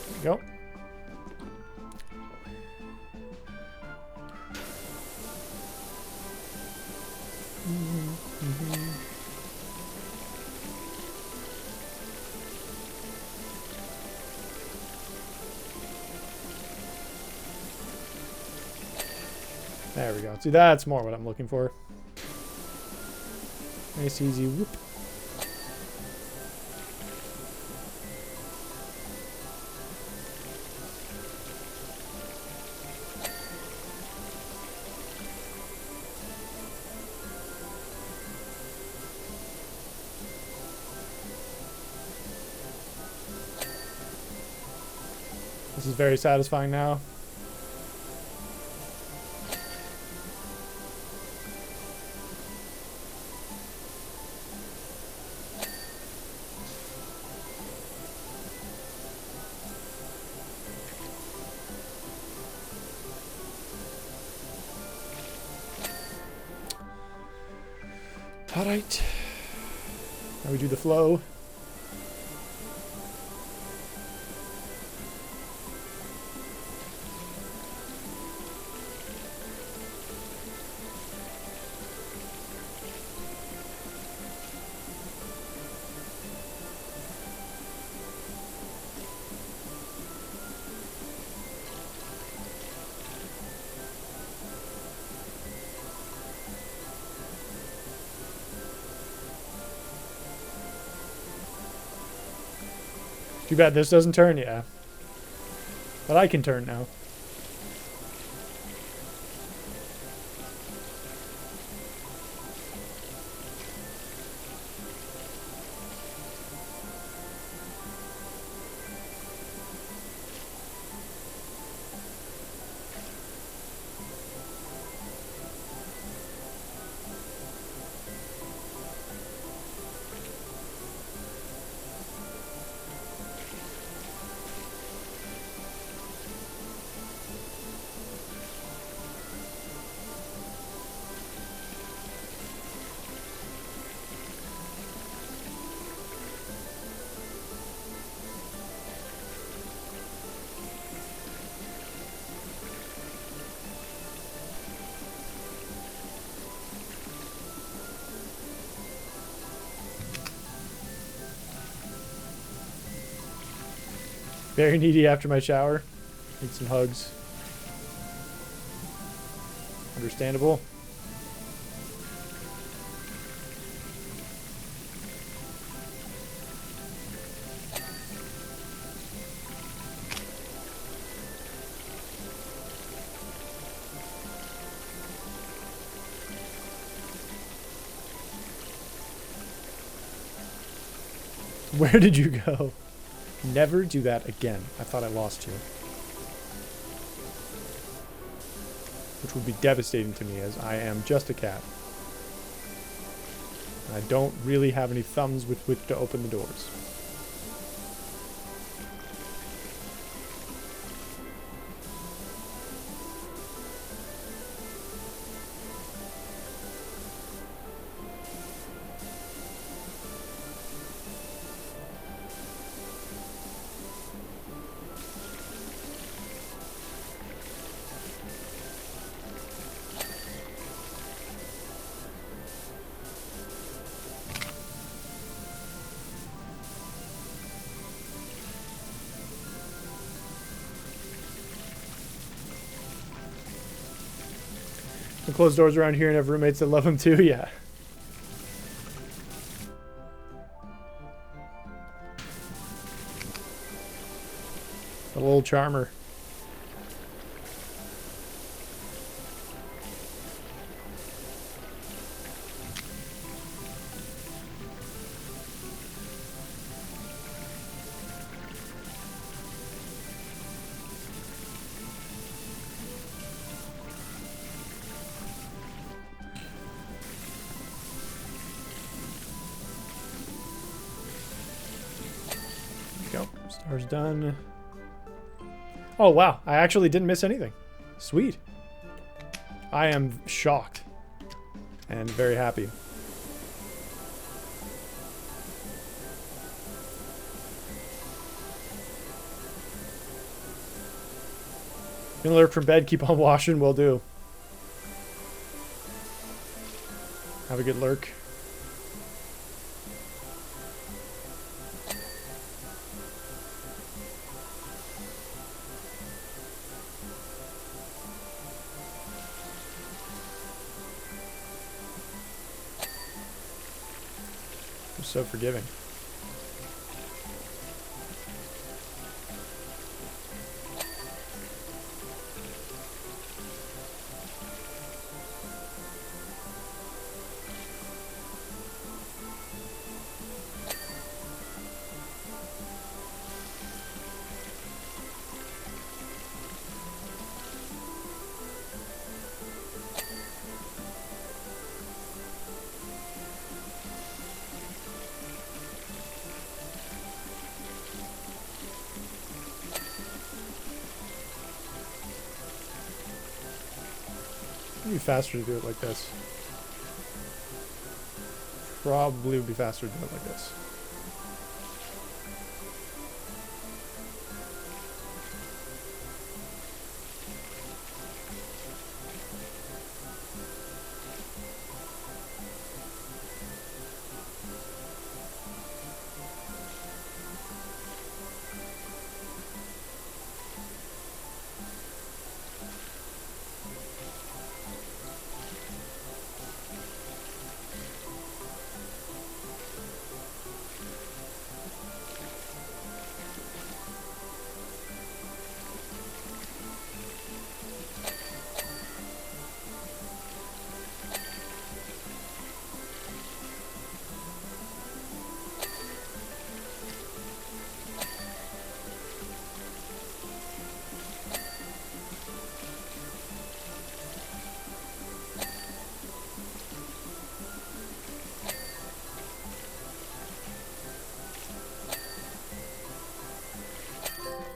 There we go. There we go. See, that's more what I'm looking for. Nice, easy whoop. This is very satisfying now. Alright. Now we do the flow. Too bad this doesn't turn, yeah. But I can turn now. Very needy after my shower. Need some hugs. Understandable. Where did you go? Never do that again. I thought I lost you. Which would be devastating to me, as I am just a cat. I don't really have any thumbs with which to open the doors. The closed doors around here and have roommates that love them too, yeah. A little charmer. Go. Star's done. Oh, wow. I actually didn't miss anything. Sweet. I am shocked. And very happy. Gonna lurk from bed, keep on washing, will do. Have a good lurk. So forgiving. It'd be faster to do it like this. Probably would be faster to do it like this.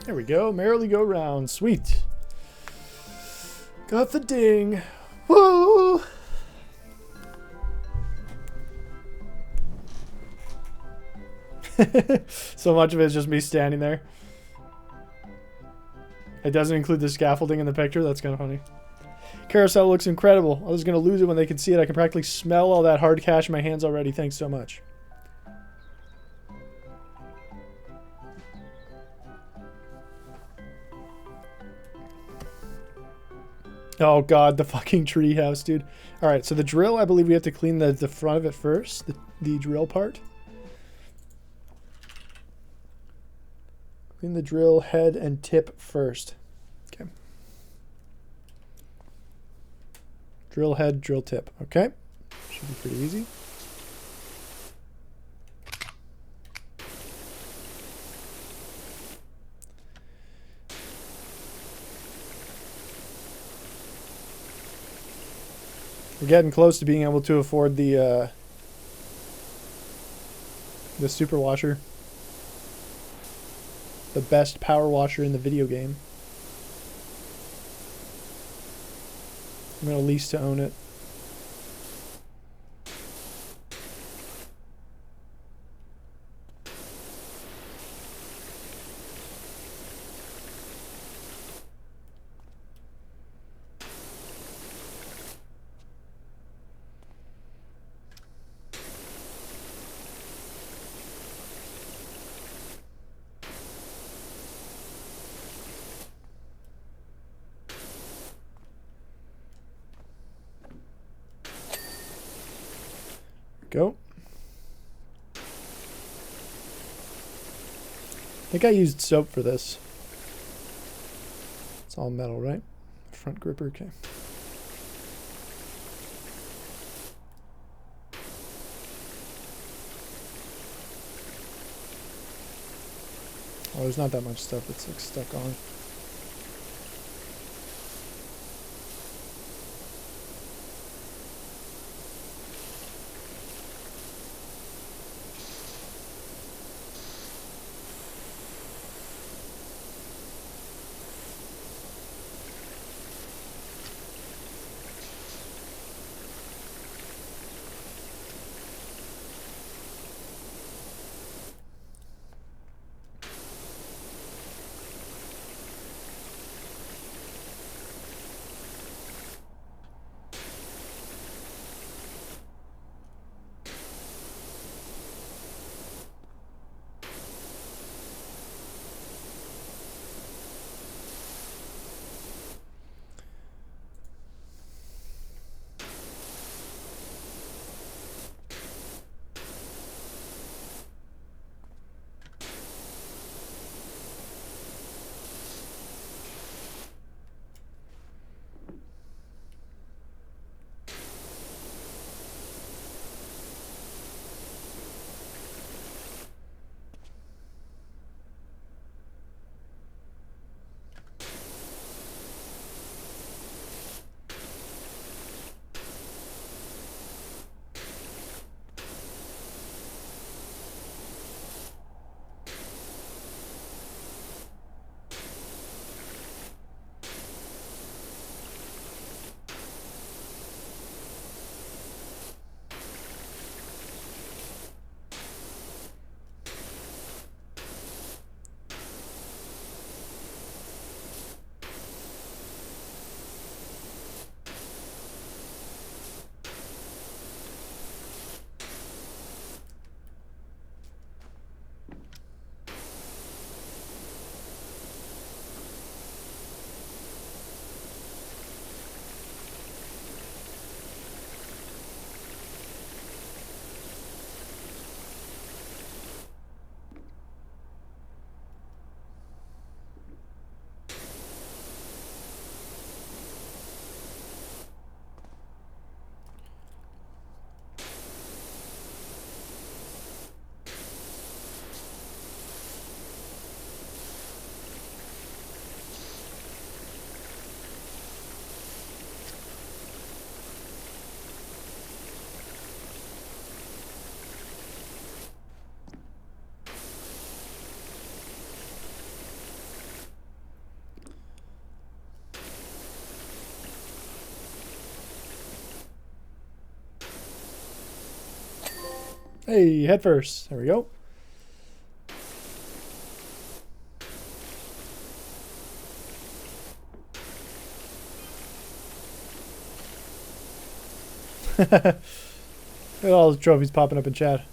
There we go. Merrily go round. Sweet. Got the ding. Woo! So much of it is just me standing there. It doesn't include the scaffolding in the picture. That's kind of funny. Carousel looks incredible. I was going to lose it when they could see it. I can practically smell all that hard cash in my hands already. Thanks so much. Oh god, the fucking treehouse, dude. Alright, so the drill, I believe we have to clean the front of it first. The drill part. Clean the drill head and tip first. Okay. Drill head, drill tip. Okay. Should be pretty easy. We're getting close to being able to afford the super washer. The best power washer in the video game. I'm gonna lease to own it. Go. I think I used soap for this. It's all metal, right? Front gripper, okay. Oh, there's not that much stuff that's like stuck on. Hey, head first. There we go. Look at all the trophies popping up in chat.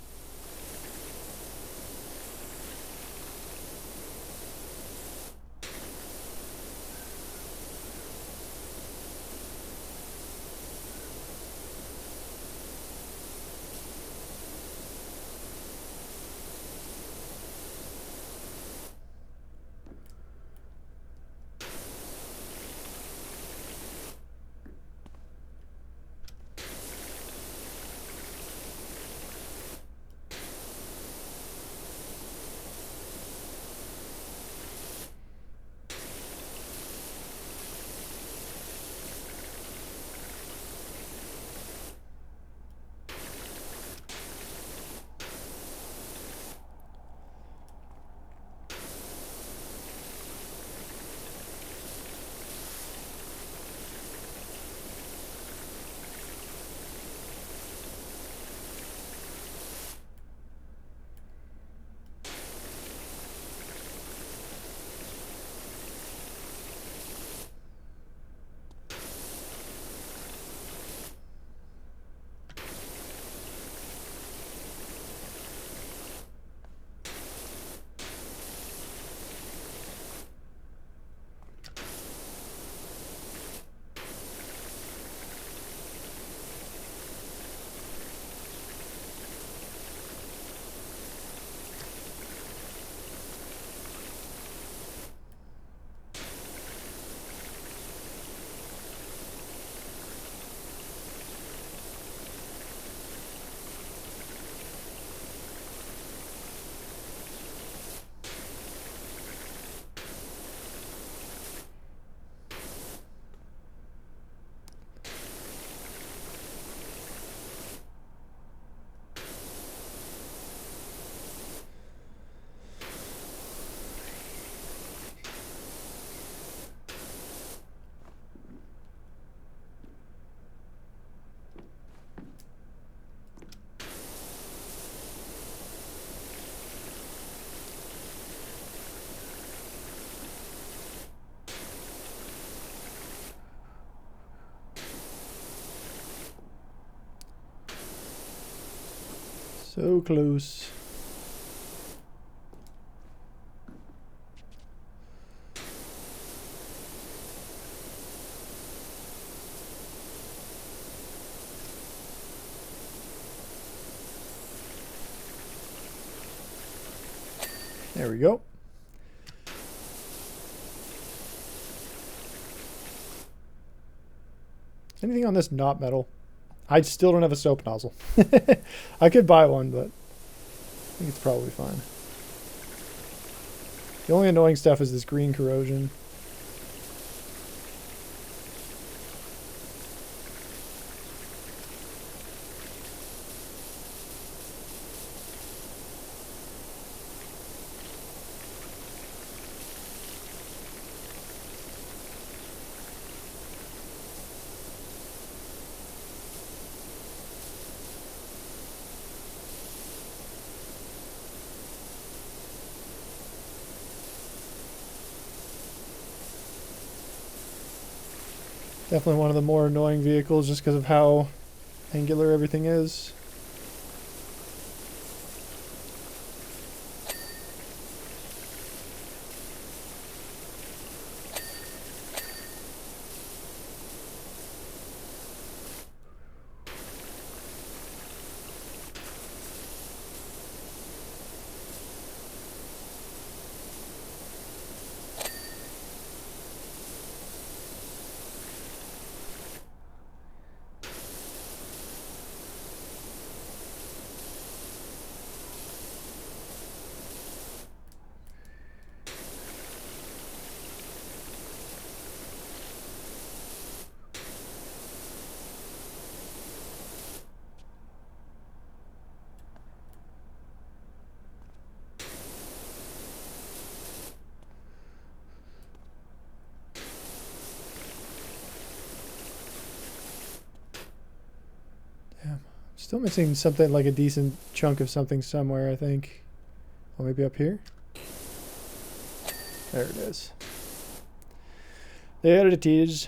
So close. There we go. Anything on this not metal? I still don't have a soap nozzle. I could buy one, but I think it's probably fine. The only annoying stuff is this green corrosion. Definitely one of the more annoying vehicles just because of how angular everything is. Still missing something like a decent chunk of something somewhere, I think. Or maybe up here? There it is. There it is.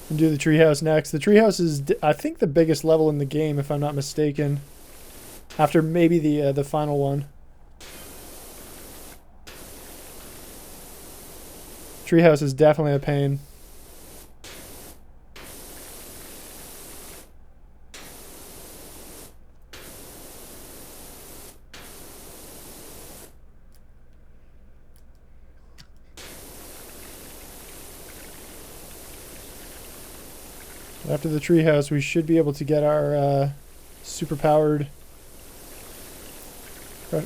And do the treehouse next. The treehouse is, I think, the biggest level in the game, if I'm not mistaken. After maybe the final one. Treehouse is definitely a pain. After the treehouse, we should be able to get our super powered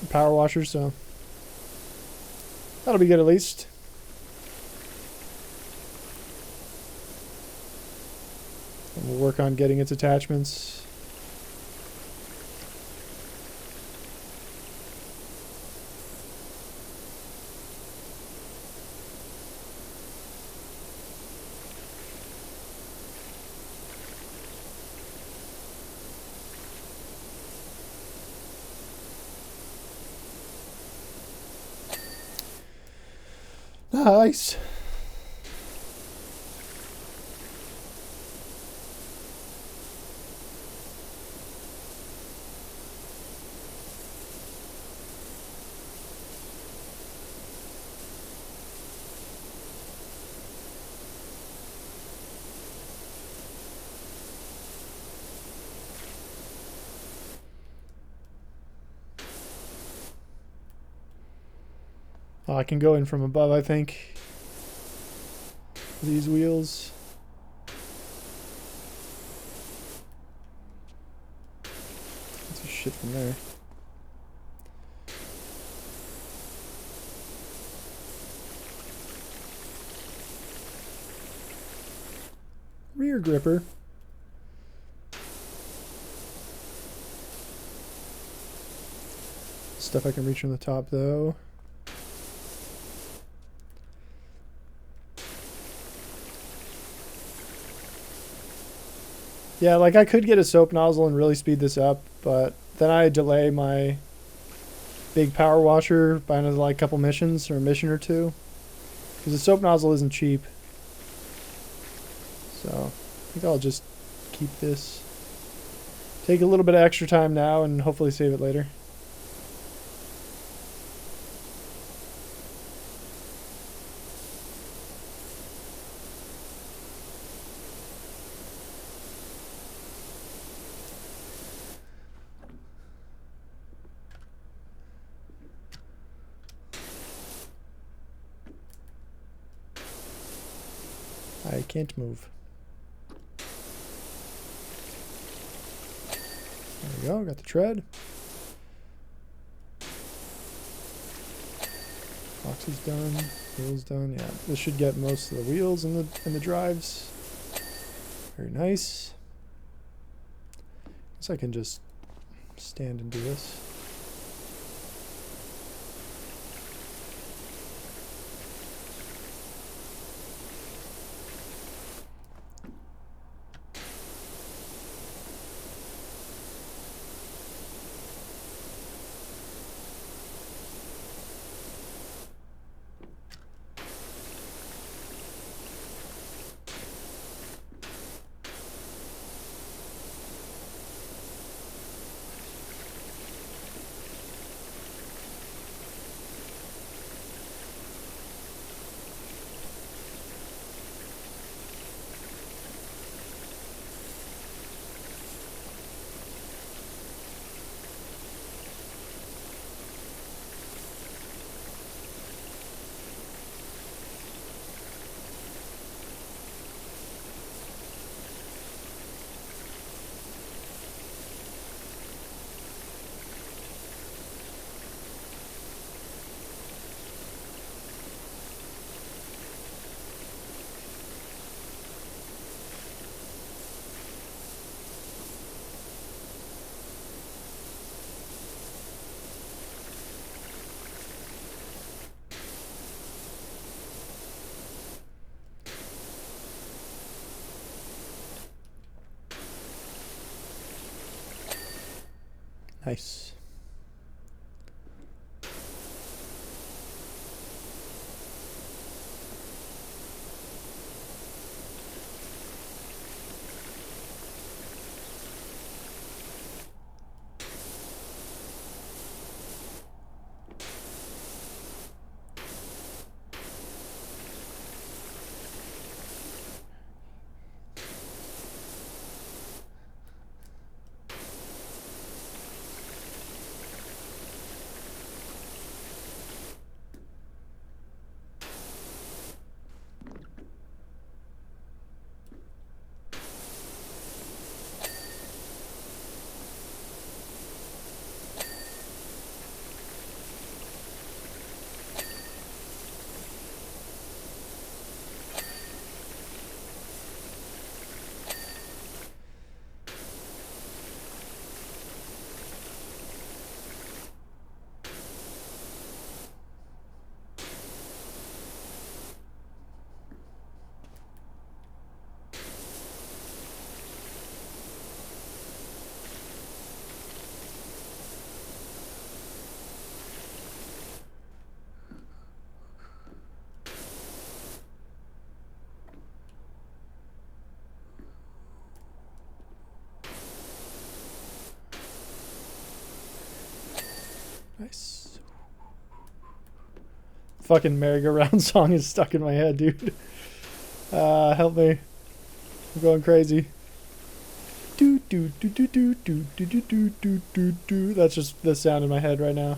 power washer, so that'll be good at least. And we'll work on getting its attachments. Nice. Oh, I can go in from above, I think. These wheels. Let's shit from there. Rear gripper. Stuff I can reach from the top though. Yeah, like I could get a soap nozzle and really speed this up, but then I delay my big power washer by another like couple missions or a mission or two. Because the soap nozzle isn't cheap. So I think I'll just keep this. Take a little bit of extra time now and hopefully save it later. I can't move. There we go, got the tread. Box is done, wheels done. Yeah, this should get most of the wheels and the drives. Very nice. Guess I can just stand and do this. Nice. Nice. Fucking merry-go-round song is stuck in my head, dude. Help me. I'm going crazy. Do do do do do do do do do do do do. That's just the sound in my head right now.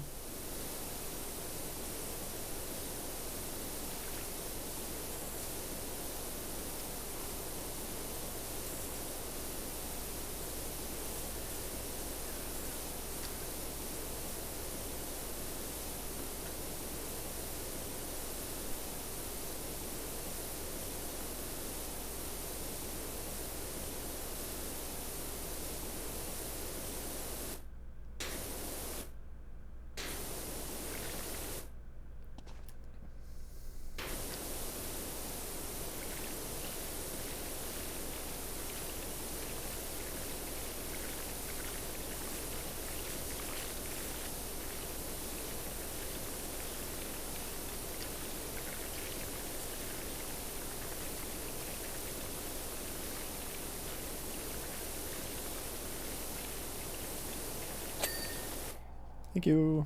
Thank you.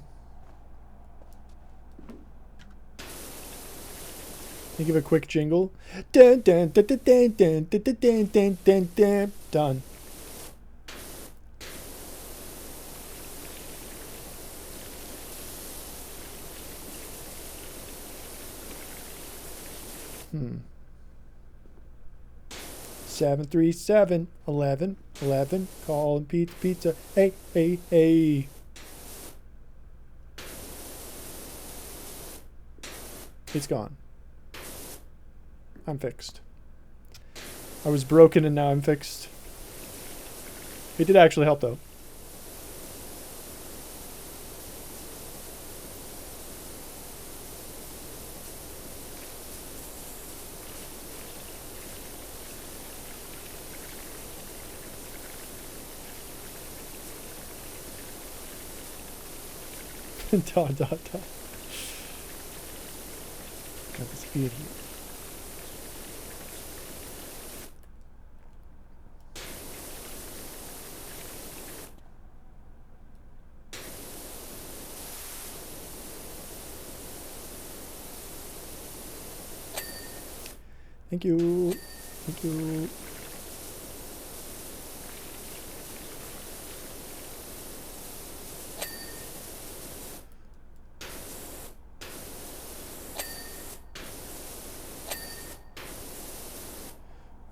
Think of a quick jingle. Dun, dun, dun, dun, dun, dun, dun, dun, dun, dun, dun. Done. Hmm. 737 11 11. Calling pizza pizza. Hey, hey, hey. It's gone. I'm fixed. I was broken and now I'm fixed. It did actually help though. Dot, dot, dot. Got this idiot. Thank you. Thank you.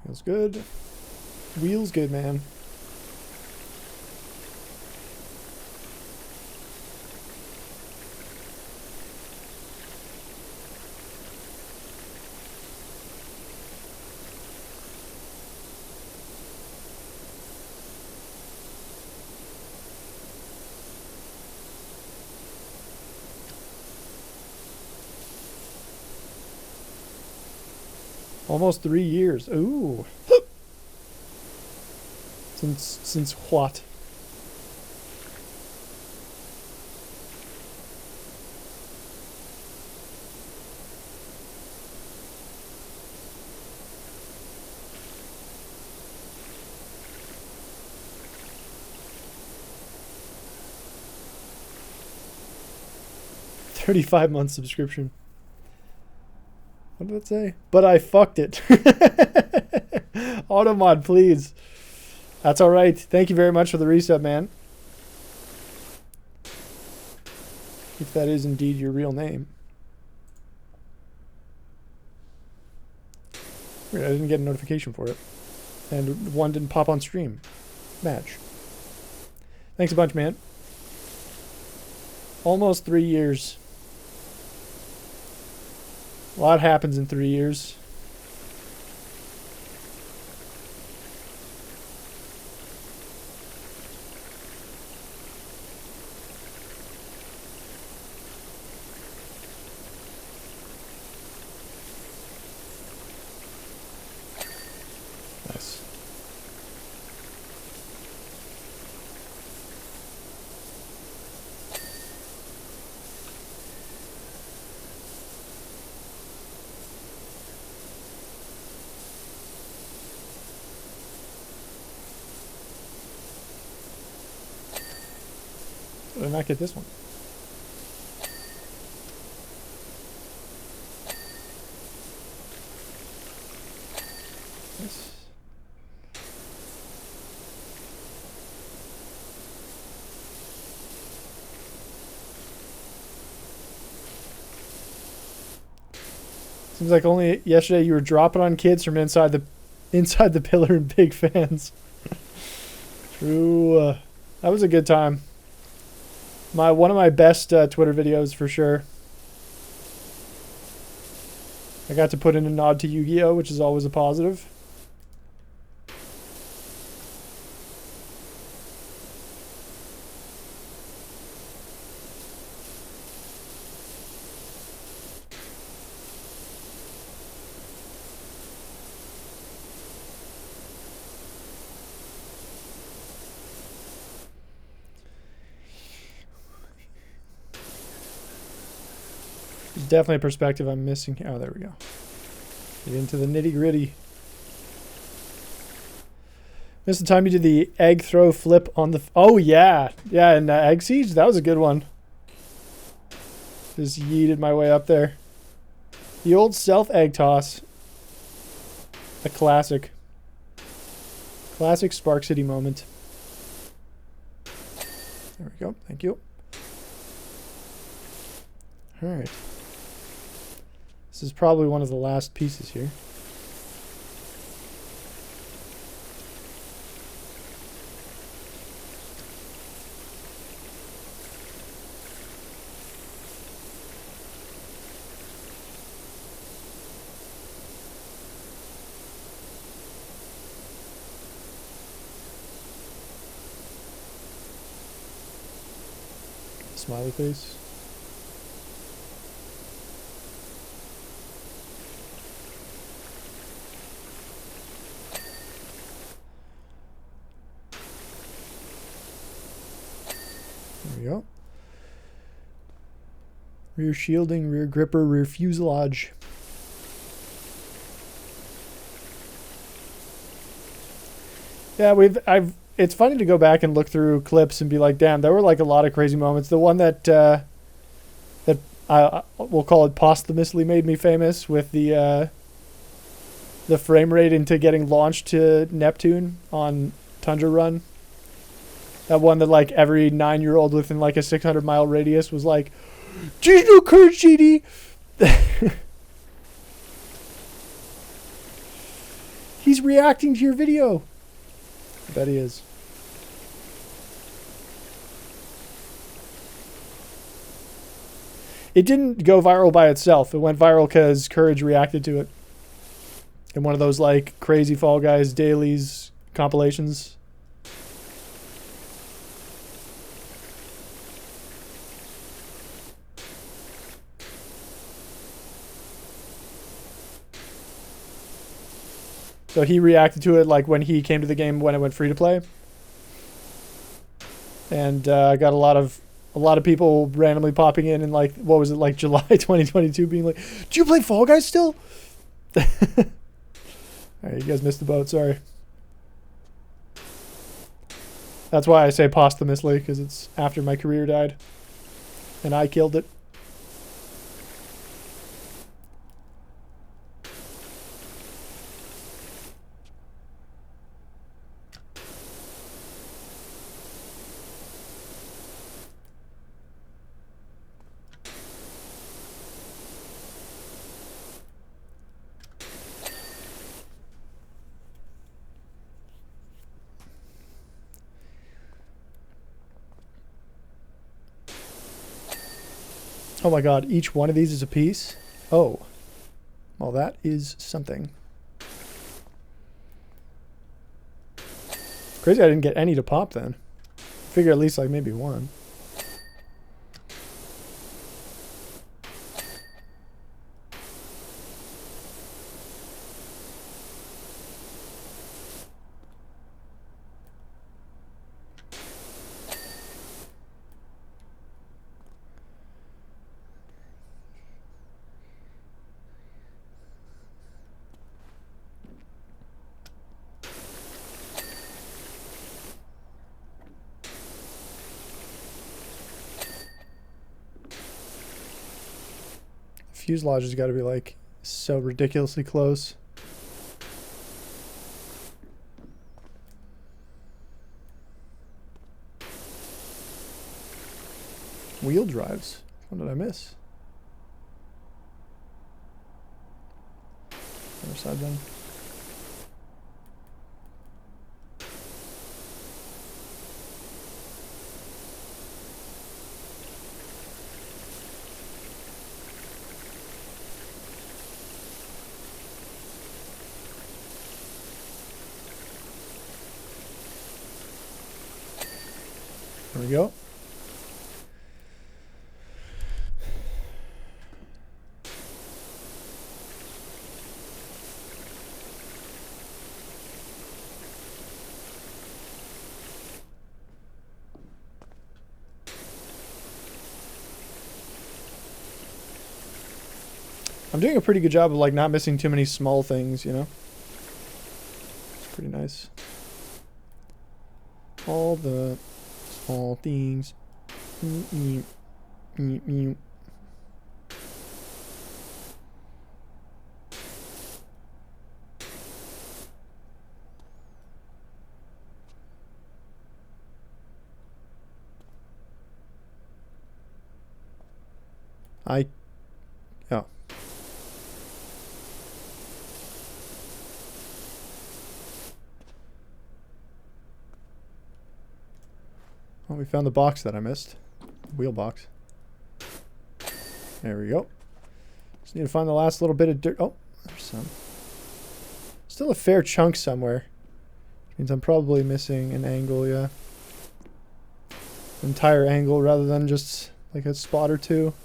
Feels good. Wheels good, man. Almost 3 years. Ooh. Since what? $35-month subscription. What did it say? But I fucked it. Automod, please. That's all right. Thank you very much for the reset, man. If that is indeed your real name. Weird, I didn't get a notification for it. And one didn't pop on stream. Match. Thanks a bunch, man. Almost 3 years. A lot happens in 3 years. Nice. Did I not get this one? Yes. Seems like only yesterday you were dropping on kids from inside the pillar and big fans. True. That was a good time. One of my best Twitter videos for sure. I got to put in a nod to Yu-Gi-Oh, which is always a positive. There's definitely a perspective I'm missing. Oh, there we go. Get into the nitty-gritty. Missed the time you did the egg throw flip on the... Oh, yeah. Yeah, and Egg Siege, that was a good one. Just yeeted my way up there. The old self-egg toss. A classic. Classic Spark City moment. There we go. Thank you. Alright. This is probably one of the last pieces here. Smiley face. There we go. Rear shielding, rear gripper, rear fuselage. Yeah, it's funny to go back and look through clips and be like, damn, there were like a lot of crazy moments. The one that we'll call it posthumously made me famous with the frame rate into getting launched to Neptune on Tundra Run. That one that like every 9-year-old within like a 600-mile radius was like, "Geez, no courage, GD." He's reacting to your video. I bet he is. It didn't go viral by itself. It went viral because Courage reacted to it. In one of those like crazy Fall Guys dailies compilations. So he reacted to it like when he came to the game when it went free to play. And got a lot of people randomly popping in and like, what was it, like July 2022 being like, do you play Fall Guys still? Alright, you guys missed the boat, sorry. That's why I say posthumously, because it's after my career died. And I killed it. Oh my god, each one of these is a piece? Oh. Well, that is something. Crazy I didn't get any to pop then. Figure at least like maybe one. Fuselage has got to be like so ridiculously close. Wheel drives. What did I miss? Other side then. There we go. I'm doing a pretty good job of like not missing too many small things, you know? It's pretty nice. All the small things. Oh. Oh, we found the box that I missed. Wheel box. There we go. Just need to find the last little bit of dirt. Oh, there's some. Still a fair chunk somewhere. Means I'm probably missing an angle, yeah. Entire angle rather than just like a spot or two.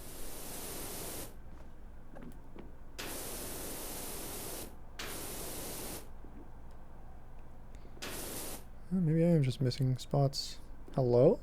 Maybe I am just missing spots. Hello?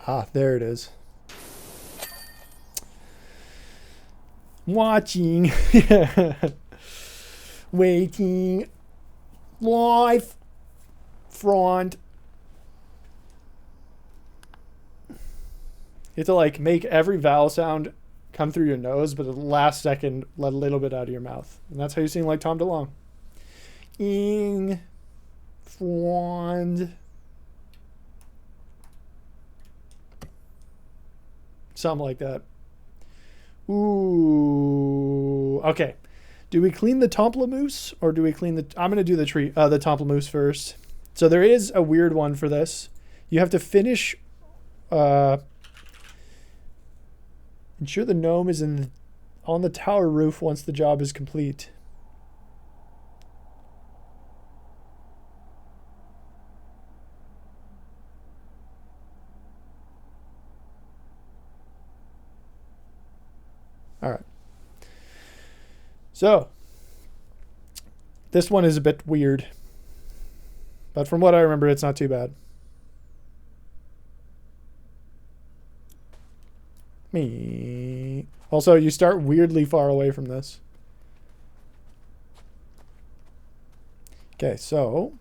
Ah, there it is. Watching. Waiting. Live. Front. You have to like make every vowel sound come through your nose, but at the last second let a little bit out of your mouth. And that's how you sing like Tom DeLonge. Ing. Front. Something like that. Ooh. Okay. Do we clean the pamplemousse or do we clean the... I'm going to do the pamplemousse first. So there is a weird one for this. You have to finish... ensure the gnome is on the tower roof once the job is complete. All right. So, this one is a bit weird. But from what I remember, it's not too bad. Me. Also, you start weirdly far away from this. Okay, so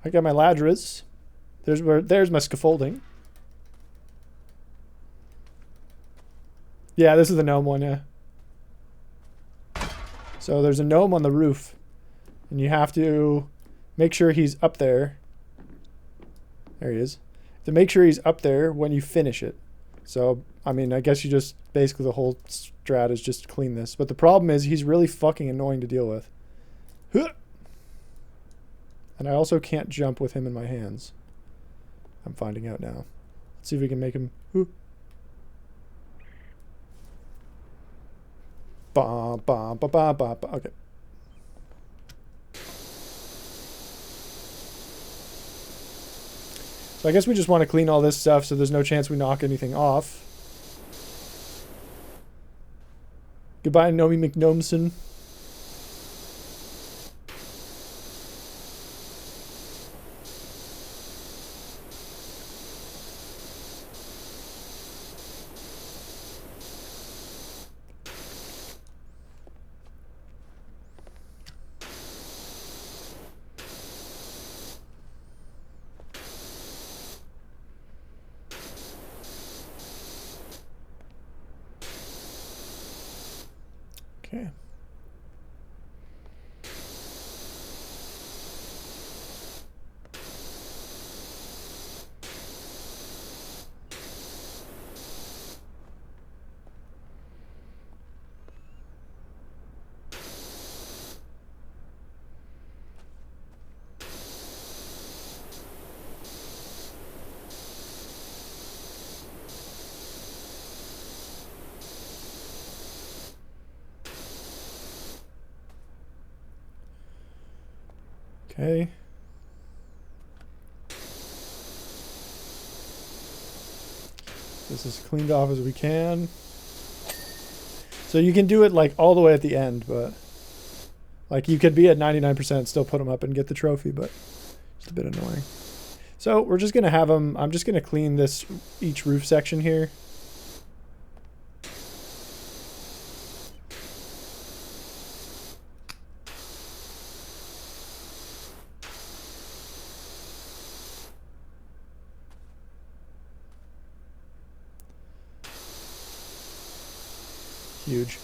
I got my ladras. There's my scaffolding. Yeah, this is the gnome one, yeah. So there's a gnome on the roof. And you have to make sure he's up there. There he is. To make sure he's up there when you finish it. So, I mean, I guess you just... Basically, the whole strat is just clean this. But the problem is he's really fucking annoying to deal with. And I also can't jump with him in my hands. I'm finding out now. Let's see if we can make him... Ba, ba, ba, ba, ba, ba. Okay. So I guess we just want to clean all this stuff so there's no chance we knock anything off. Goodbye, Nomi McGnomeson. Okay. Okay. This is cleaned off as we can. So you can do it like all the way at the end, but like you could be at 99%, still put them up and get the trophy, but it's a bit annoying. So we're just going to have them, I'm just going to clean this, each roof section here. Huge.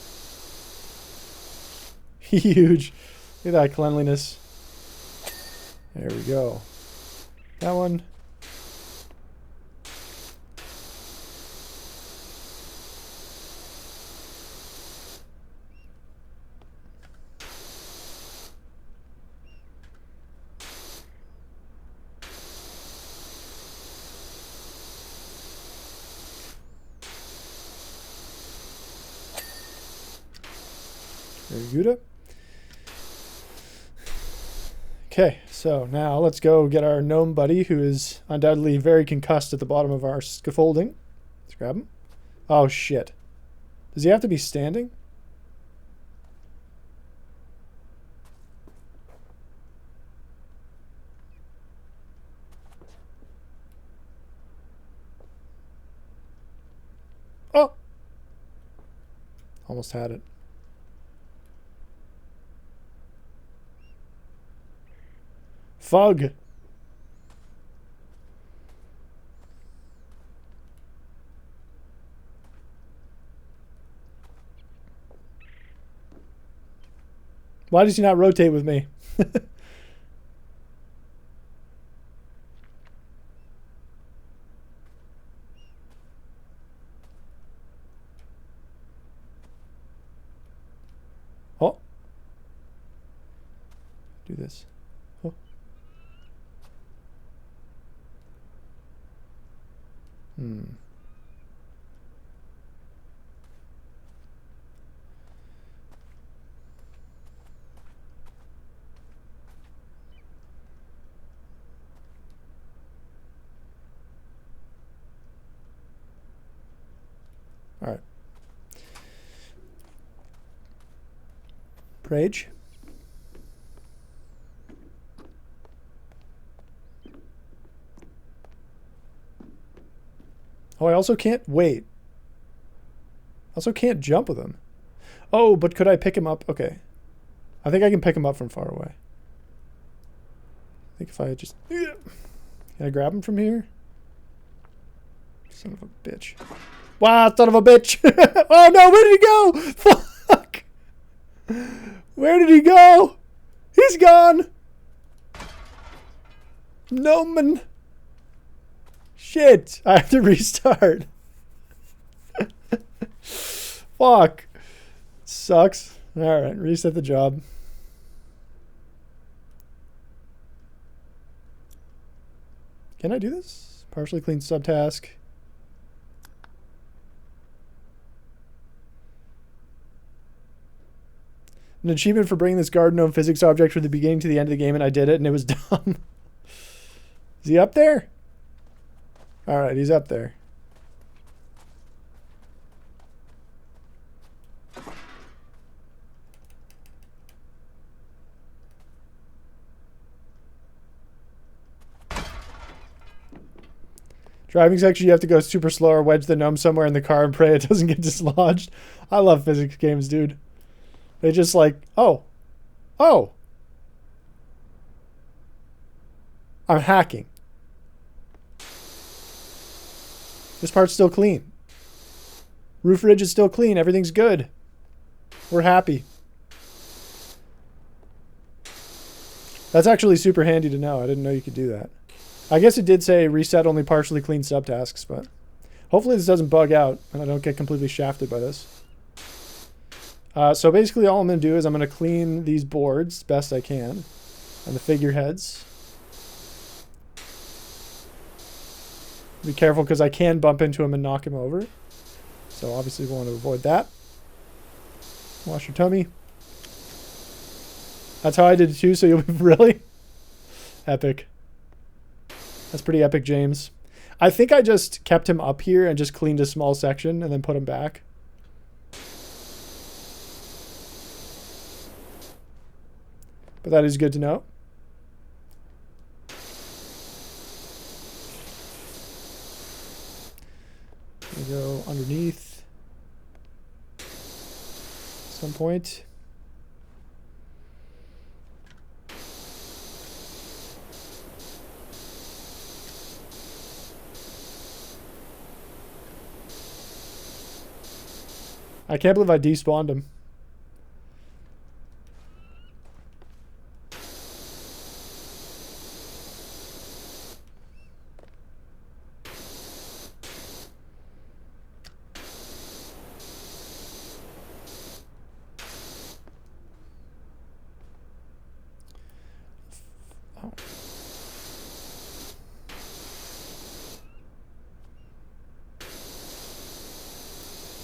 Huge. Look at that cleanliness. There we go. That one. Very good. Okay, so now let's go get our gnome buddy, who is undoubtedly very concussed at the bottom of our scaffolding. Let's grab him. Oh, shit. Does he have to be standing? Oh! Almost had it. Fug. Why does he not rotate with me? Oh. Do this. Oh. All right. Prage. Oh, I also can't wait. I also can't jump with him. Oh, but could I pick him up? Okay. I think I can pick him up from far away. I think if I just... Can I grab him from here? Son of a bitch. Wow, son of a bitch. Oh no, where did he go? Fuck. Where did he go? He's gone. No man. Shit. I have to restart. Fuck. Sucks. Alright, reset the job. Can I do this? Partially clean subtask. An achievement for bringing this garden gnome physics object from the beginning to the end of the game, and I did it, and it was dumb. Is he up there? Alright, he's up there. Driving section, you have to go super slow or wedge the gnome somewhere in the car and pray it doesn't get dislodged. I love physics games, dude. They just like, oh. I'm hacking. This part's still clean. Roof ridge is still clean. Everything's good. We're happy. That's actually super handy to know. I didn't know you could do that. I guess it did say reset only partially clean subtasks, but hopefully this doesn't bug out and I don't get completely shafted by this. So basically all I'm going to do is I'm going to clean these boards best I can and the figureheads. Be careful because I can bump into him and knock him over. So obviously we want to avoid that. Wash your tummy. That's how I did it too, so you'll be really? Epic. That's pretty epic, James. I think I just kept him up here and just cleaned a small section and then put him back. But that is good to know. We go underneath some point. I can't believe I despawned him. Oh.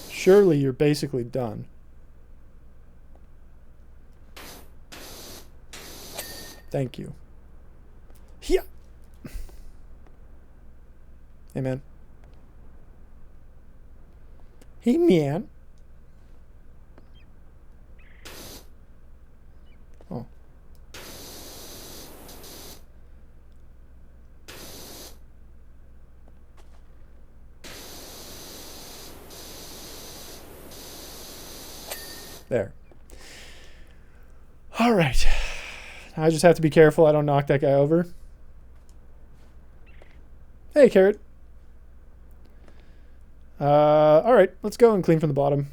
Surely you're basically done. Thank you. Yeah. Hey, man. Hey, man. Oh. There. All right. I just have to be careful I don't knock that guy over. Hey, Carrot. All right, let's go and clean from the bottom.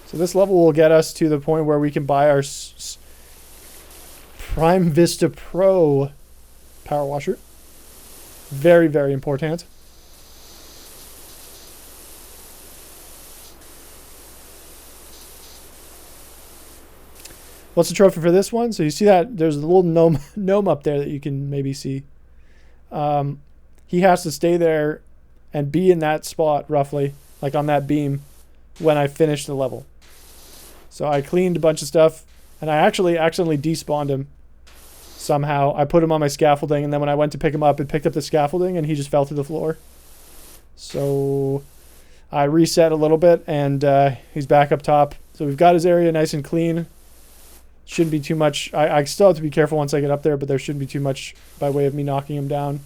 So this level will get us to the point where we can buy our Prime Vista Pro power washer. Very, very important. What's the trophy for this one? So you see that there's a little gnome up there that you can maybe see. He has to stay there and be in that spot roughly, like on that beam, when I finish the level. So I cleaned a bunch of stuff, and I actually accidentally despawned him somehow. I put him on my scaffolding, and then when I went to pick him up, it picked up the scaffolding, and he just fell to the floor. So I reset a little bit, and he's back up top. So we've got his area nice and clean. Shouldn't be too much. I still have to be careful once I get up there, but there shouldn't be too much by way of me knocking him down.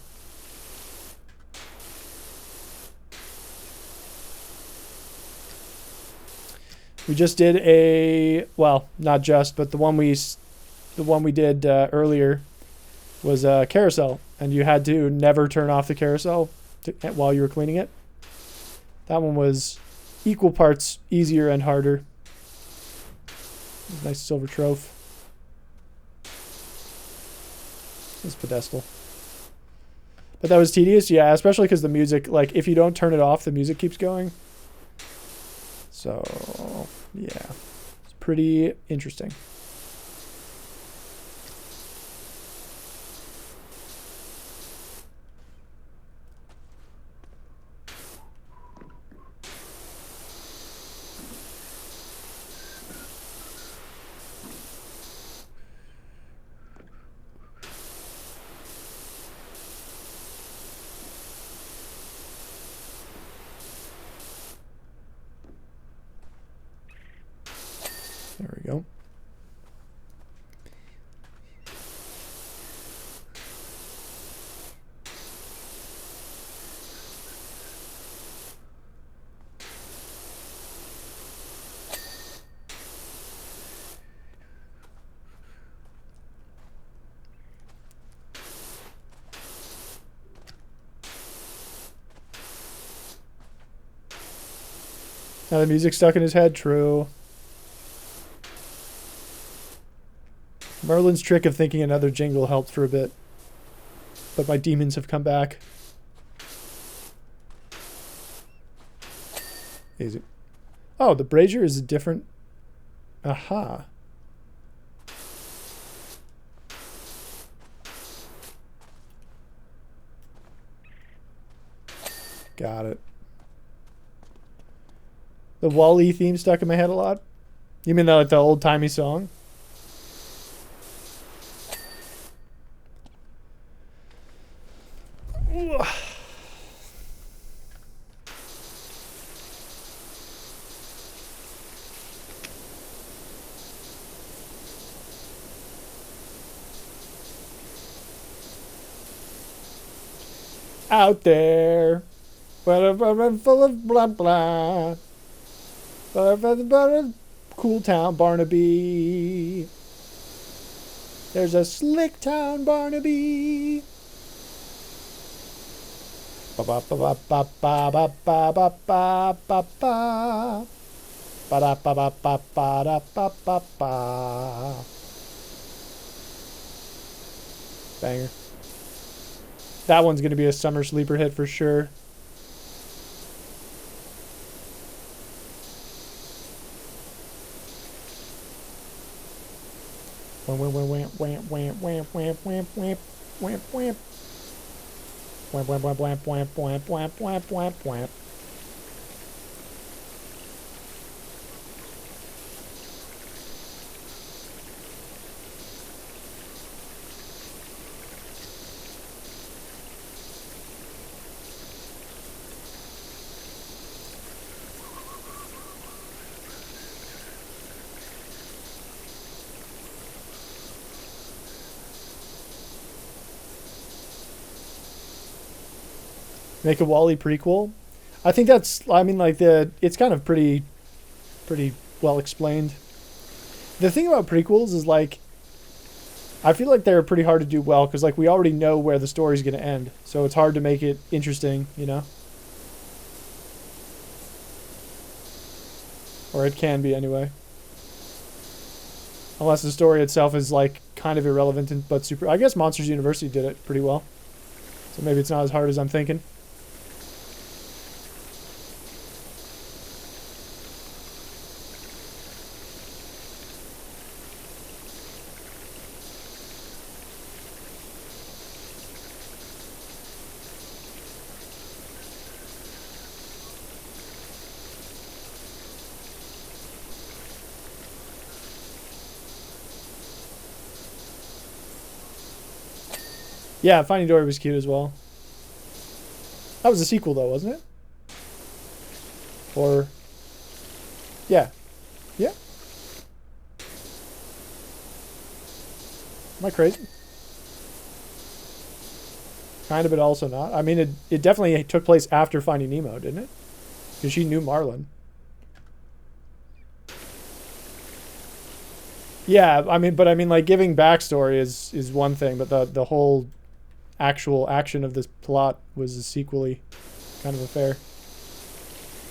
We just did a, well, not just, but the one we did earlier was a carousel, and you had to never turn off the carousel while you were cleaning it. That one was equal parts easier and harder. Nice silver trophy. It's pedestal. But that was tedious, yeah, especially because the music, like, if you don't turn it off, the music keeps going. So, yeah. It's pretty interesting. There we go. Now the music's stuck in his head, true. Merlin's trick of thinking another jingle helped for a bit. But my demons have come back. Easy. Oh, the brazier is a different... Aha. Got it. The Wall-E theme stuck in my head a lot. You mean like the old-timey song? Out there, full of blah blah. Cool town, Barnaby. There's a slick town, Barnaby. Ba ba ba ba ba ba ba ba ba ba ba. Ba da ba ba ba ba da ba ba ba. Banger. That one's gonna be a summer sleeper hit for sure. Wham wham wham wham wham wham wham wham wham wham wham. Wham wham wham wham wham wham wham wham wham wham. Make a Wall-E prequel. I think that's, I mean, like, it's kind of pretty well explained. The thing about prequels is, like, I feel like they're pretty hard to do well because, like, we already know where the story's going to end. So it's hard to make it interesting, you know? Or it can be, anyway. Unless the story itself is, like, kind of irrelevant but super... I guess Monsters University did it pretty well. So maybe it's not as hard as I'm thinking. Yeah, Finding Dory was cute as well. That was a sequel, though, wasn't it? Or... Yeah. Yeah. Am I crazy? Kind of, but also not. I mean, it definitely took place after Finding Nemo, didn't it? Because she knew Marlin. Yeah, I mean, like, giving backstory is one thing, but the whole actual action of this plot was a sequely kind of affair.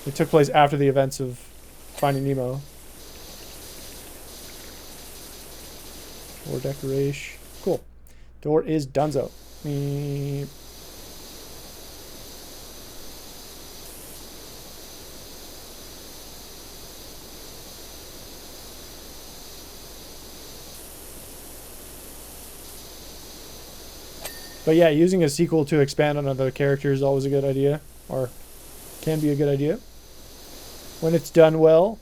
It took place after the events of Finding Nemo. Door decoration. Cool. Door is donezo. But yeah, using a sequel to expand on other characters is always a good idea, or can be a good idea when it's done well.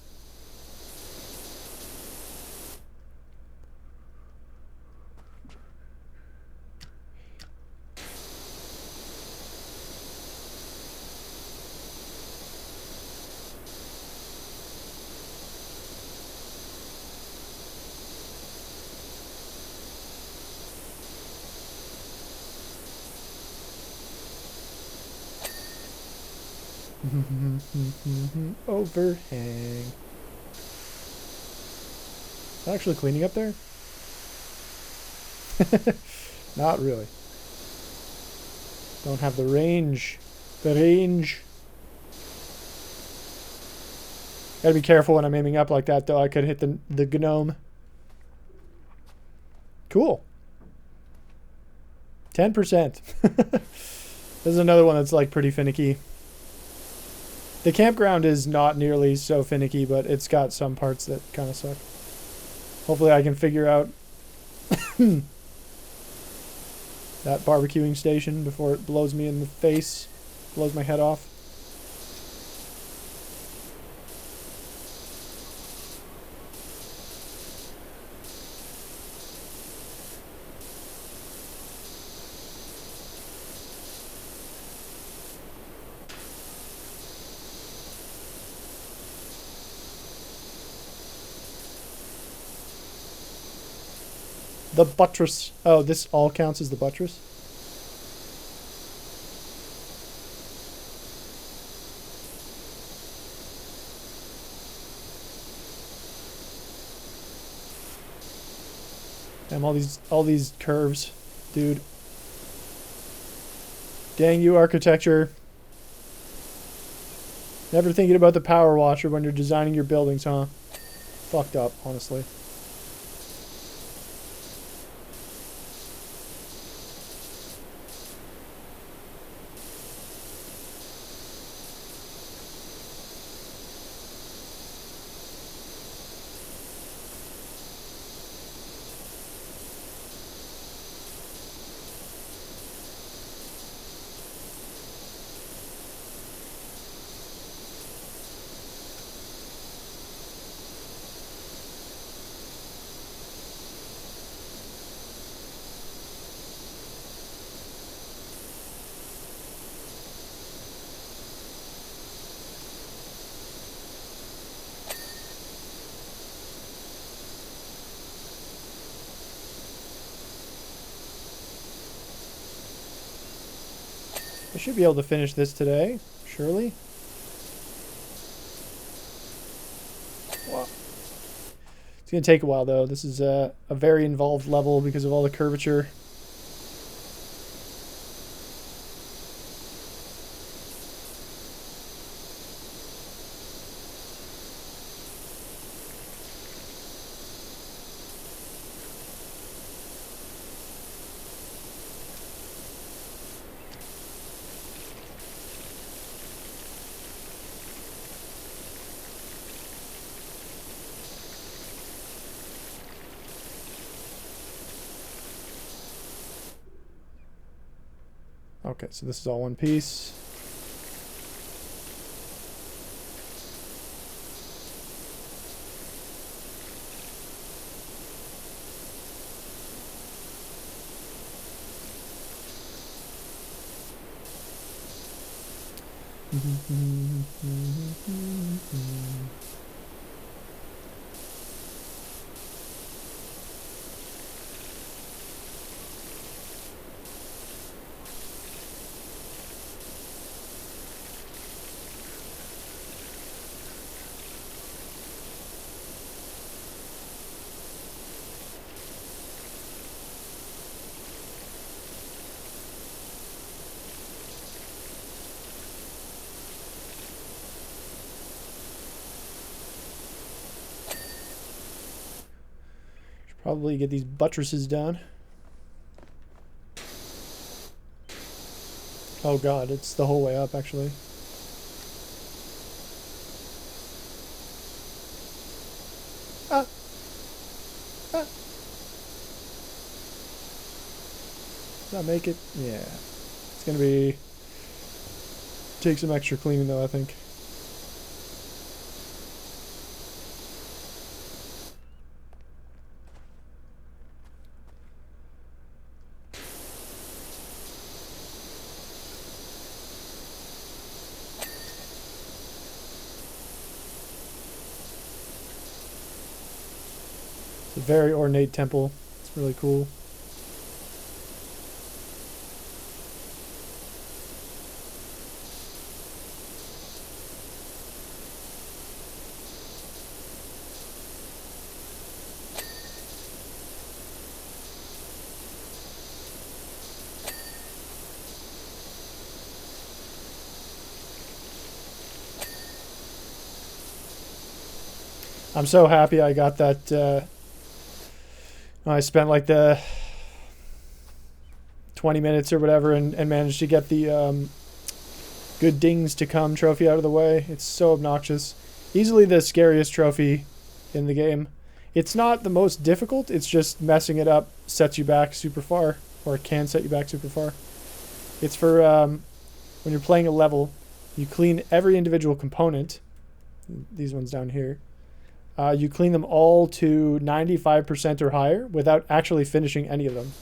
Overhang. Is that actually cleaning up there? Not really. Don't have the range. The range. Gotta be careful when I'm aiming up like that, though. I could hit the gnome. Cool. 10%. This is another one that's like pretty finicky. The campground is not nearly so finicky, but it's got some parts that kind of suck. Hopefully I can figure out that barbecuing station before it blows me in the face, blows my head off. The buttress. Oh, this all counts as the buttress? Damn, all these curves, dude. Dang you, architecture. Never thinking about the power washer when you're designing your buildings, huh? Fucked up, honestly. I should be able to finish this today, surely. Wow. It's going to take a while, though. This is a very involved level because of all the curvature. Okay, so this is all one piece. Probably get these buttresses done. Oh god, it's the whole way up, actually. Ah! Ah! Does that make it? Yeah. It's gonna be... take some extra cleaning, though, I think. A very ornate temple. It's really cool. I'm so happy I got that. I spent like the 20 minutes or whatever and managed to get the good dings to come trophy out of the way. It's so obnoxious. Easily the scariest trophy in the game. It's not the most difficult, it's just messing it up sets you back super far, or it can set you back super far. It's for when you're playing a level, you clean every individual component, these ones down here. You clean them all to 95% or higher without actually finishing any of them.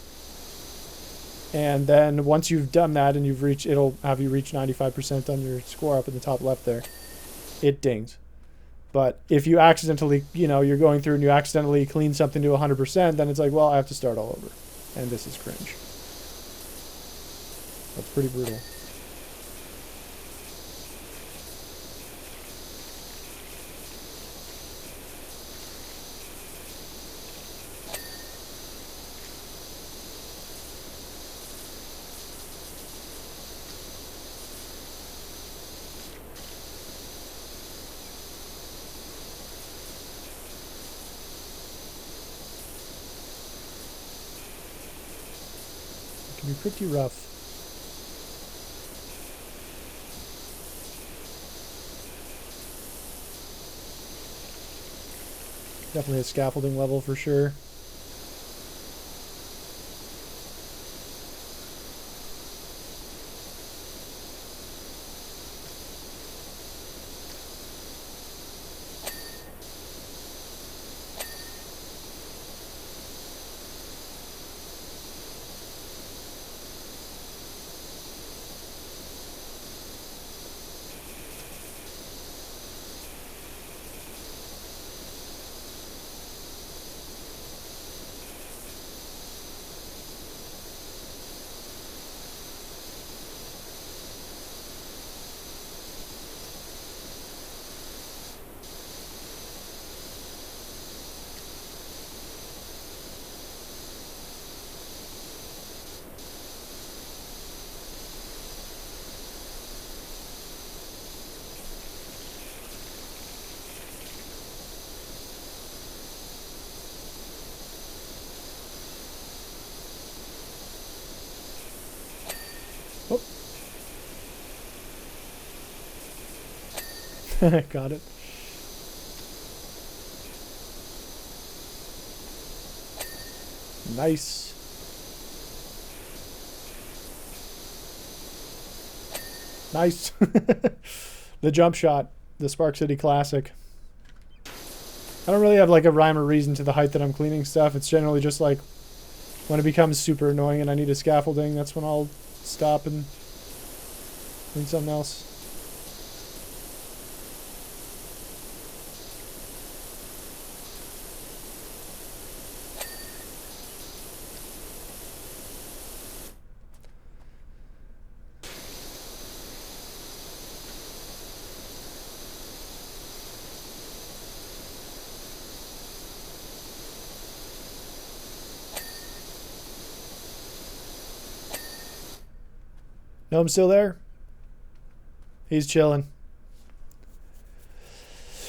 And then once you've done that and you've reached, it'll have you reach 95% on your score up in the top left there. It dings. But if you accidentally, you're going through and you accidentally clean something to 100%, then it's like, well, I have to start all over. And this is cringe. That's pretty brutal. It can be pretty rough. Definitely a scaffolding level for sure. Oh. Got it. Nice. Nice. The jump shot, the Spark City classic. I don't really have like a rhyme or reason to the height that I'm cleaning stuff. It's generally just like when it becomes super annoying and I need a scaffolding, that's when I'll stop and clean something else. No, I'm still there. He's chilling.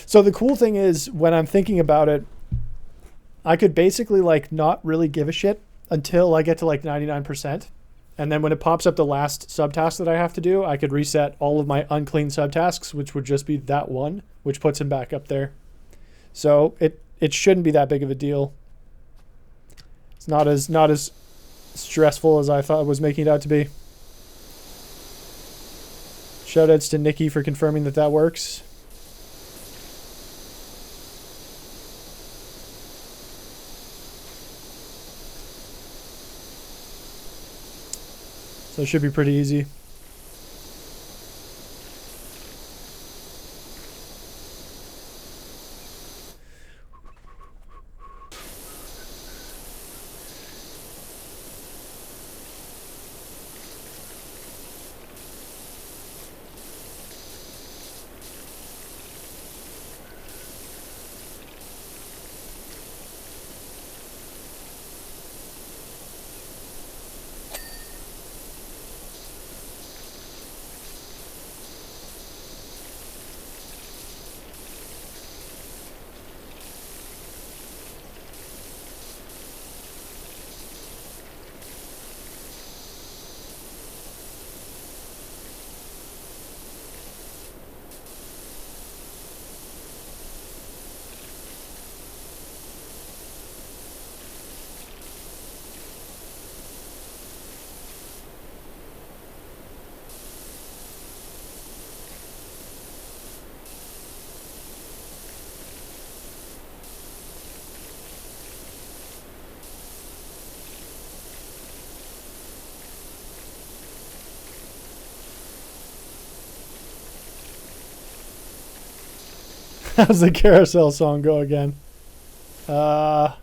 So the cool thing is, when I'm thinking about it, I could basically like not really give a shit until I get to like 99%. And then when it pops up the last subtask that I have to do, I could reset all of my unclean subtasks, which would just be that one, which puts him back up there. So it shouldn't be that big of a deal. It's not as stressful as I thought it was making it out to be. Shoutouts to Nikki for confirming that that works. So it should be pretty easy. How's the carousel song go again? I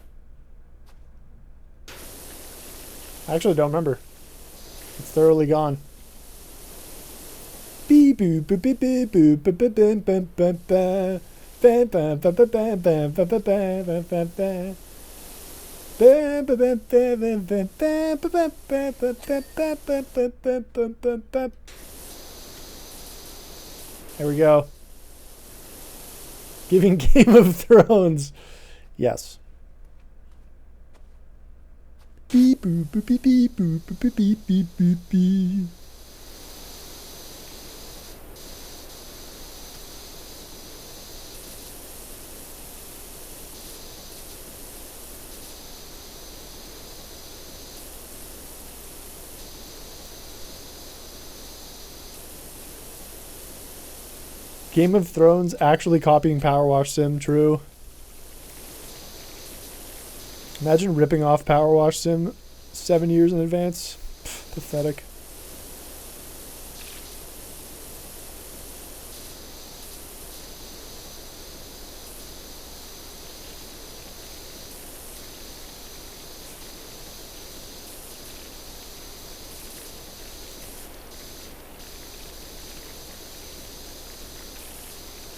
actually don't remember. It's thoroughly gone. Beep boop boop beep beep boop boop boop boop boop boop boop. Bam bam bam bam bam bam bam bam bam bam bam. Bam bam bam bam bam bam bam bam bam bam bam bam bam bam bam. There we go. Giving Game of Thrones. Yes. Beep boop boop beep beep boop boop beep beep beep beep. Game of Thrones actually copying Powerwash Sim, true. Imagine ripping off Powerwash Sim 7 years in advance. Pff, pathetic.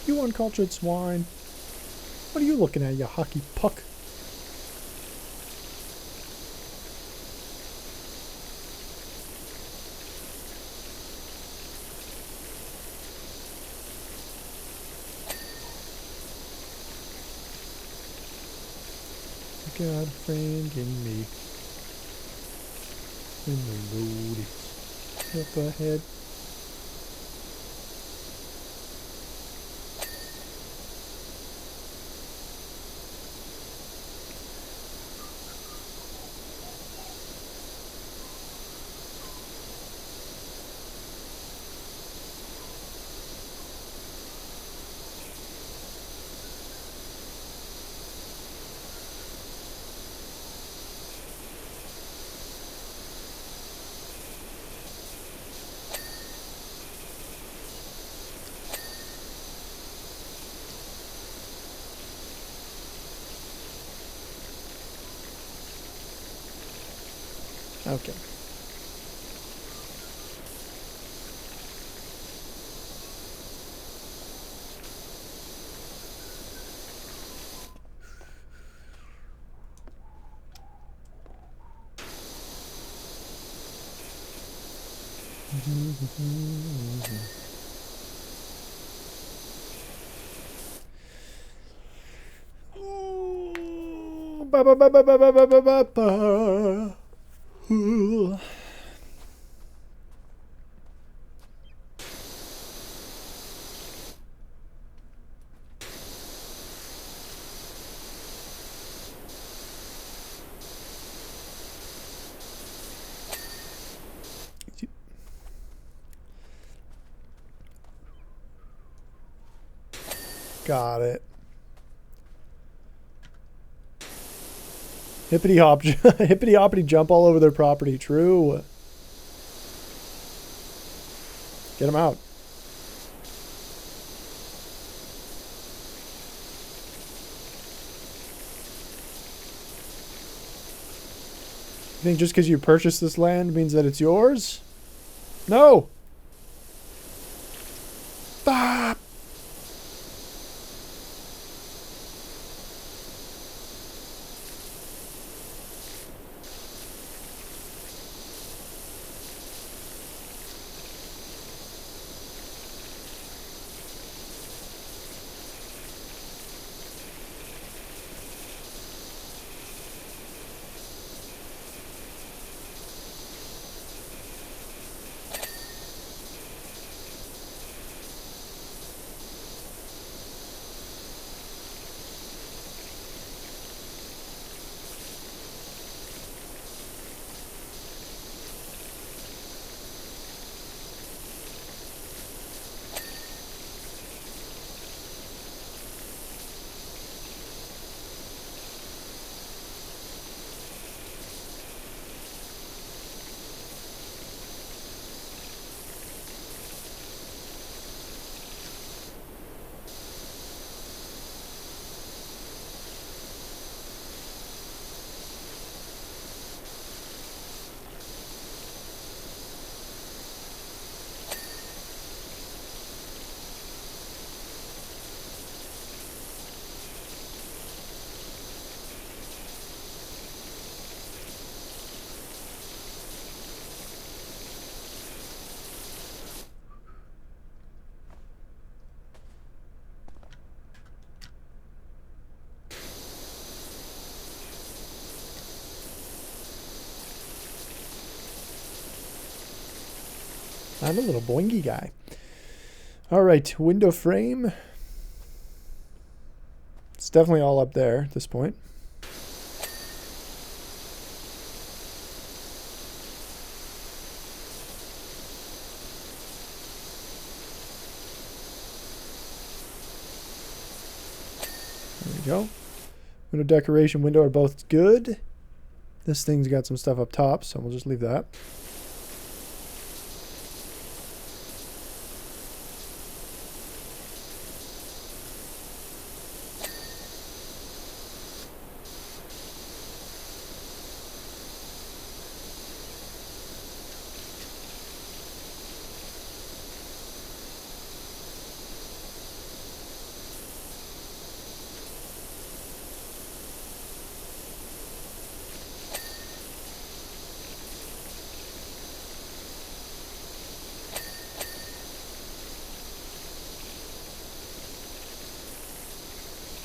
You uncultured swine. What are you looking at, you hockey puck? You got a friend in me. In the road. Up ahead. Okay. Ba ba ba ba ba ba ba ba ba. Got it. Hippity hop, hippity hoppity jump all over their property. True. Get them out. You think just because you purchased this land means that it's yours? No. Stop. I'm a little boingy guy. All right, window frame. It's definitely all up there at this point. There we go. Window decoration, window are both good. This thing's got some stuff up top, so we'll just leave that.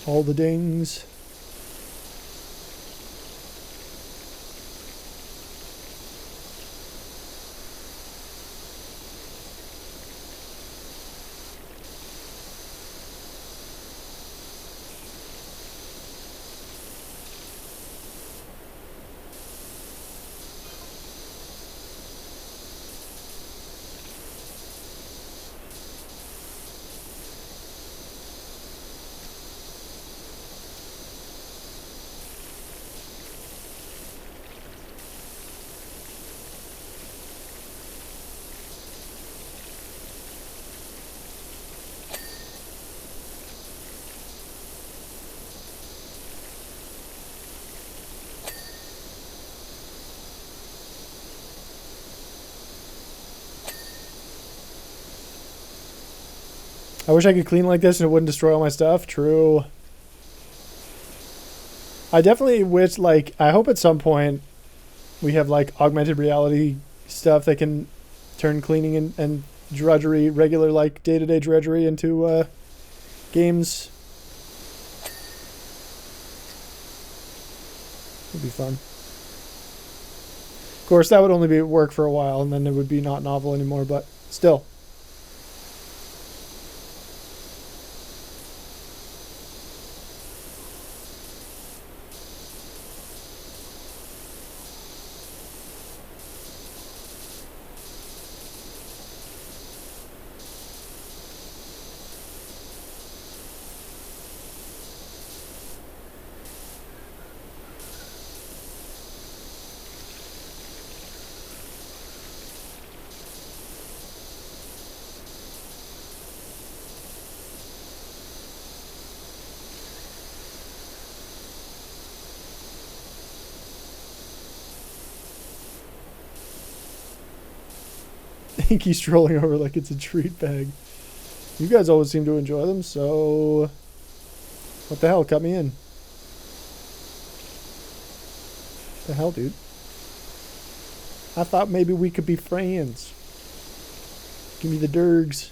All the dings. I wish I could clean like this and it wouldn't destroy all my stuff. True. I definitely wish, like, I hope at some point we have, like, augmented reality stuff that can turn cleaning and drudgery, regular, like, day-to-day drudgery into games. Would be fun. Of course, that would only be work for a while, and then it would be not novel anymore, but still. He's strolling over like it's a treat bag. You guys always seem to enjoy them, so what the hell? Cut me in. What the hell, dude? I thought maybe we could be friends. Give me the dergs.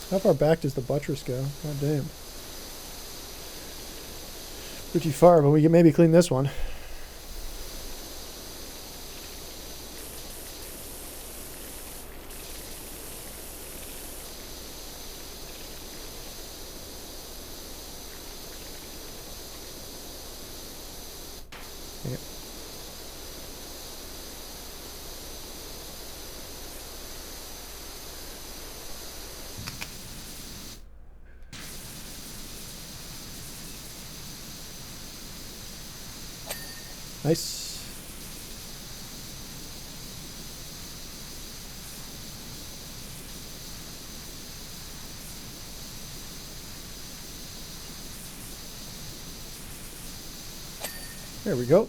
How far back does the buttress go? God damn. Pretty far, but we can maybe clean this one. Dang it. Nice. There we go.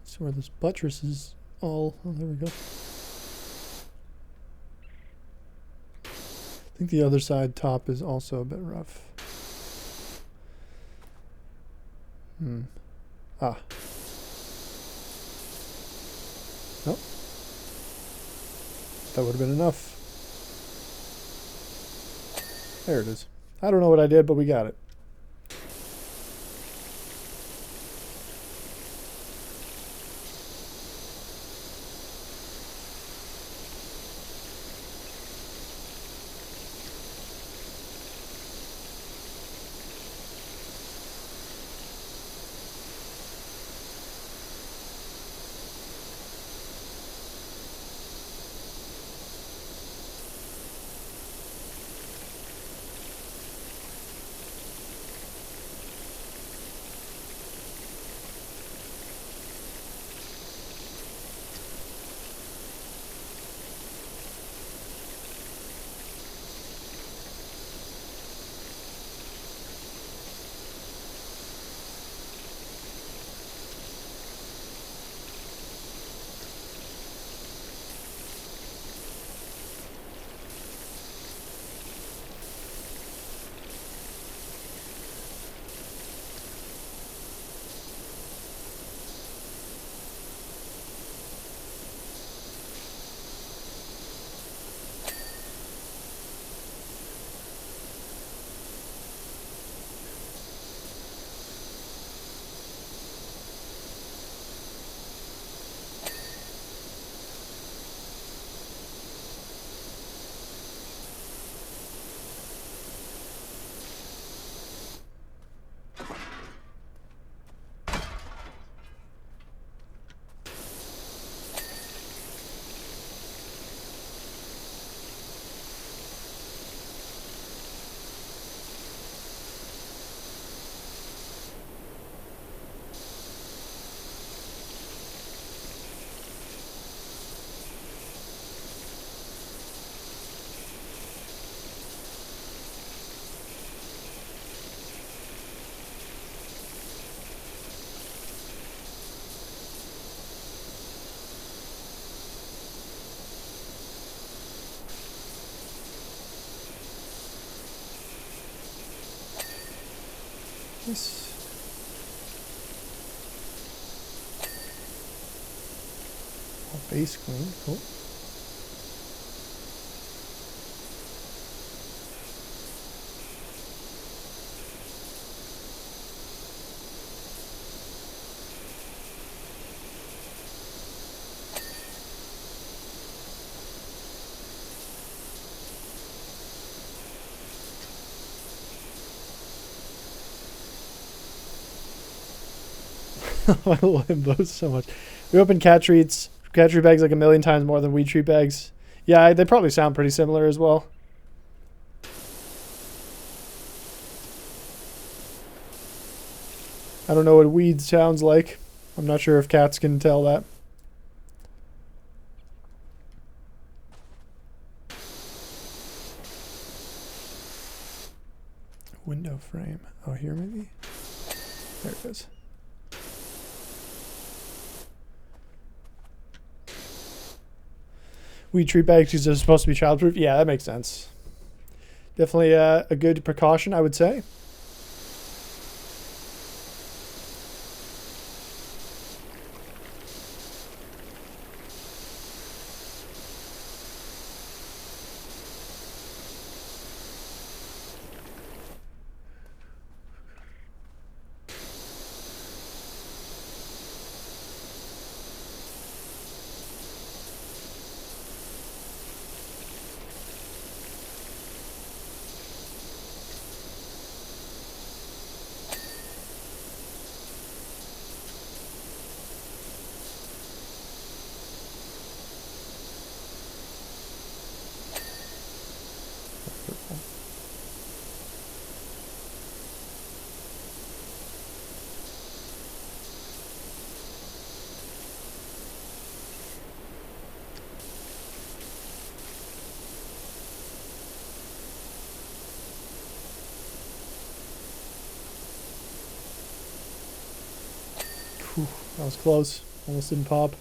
So where this buttress is all... Oh, there we go. I think the other side top is also a bit rough. Ah. Nope. That would have been enough. There it is. I don't know what I did, but we got it. Nice. Base clean. Cool. I love those so much. We opened cat treat bags like a million times more than weed treat bags. Yeah, they probably sound pretty similar as well. I don't know what weed sounds like. I'm not sure if cats can tell that. Window frame. Oh, here maybe? There it is. Weed treat bags because they're supposed to be childproof. Yeah, that makes sense. Definitely a good precaution, I would say. Whew, that was close. Almost didn't pop.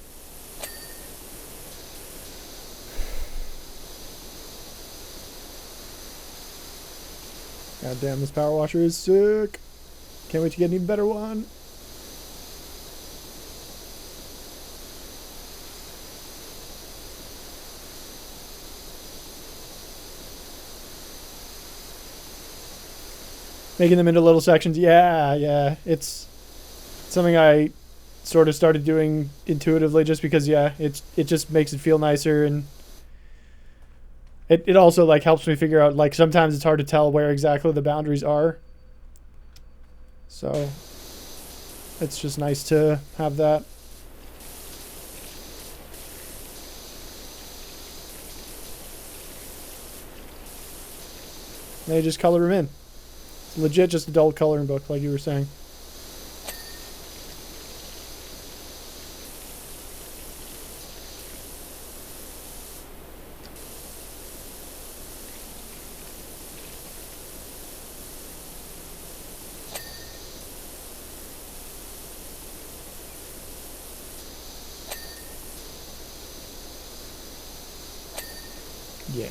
God damn, this power washer is sick. Can't wait to get an even better one. Making them into little sections. Yeah, yeah. It's something I sort of started doing intuitively just because, yeah, it just makes it feel nicer, and it also like helps me figure out, like, sometimes it's hard to tell where exactly the boundaries are. So it's just nice to have that. They just color them in. It's legit just adult coloring book, like you were saying. Yeah.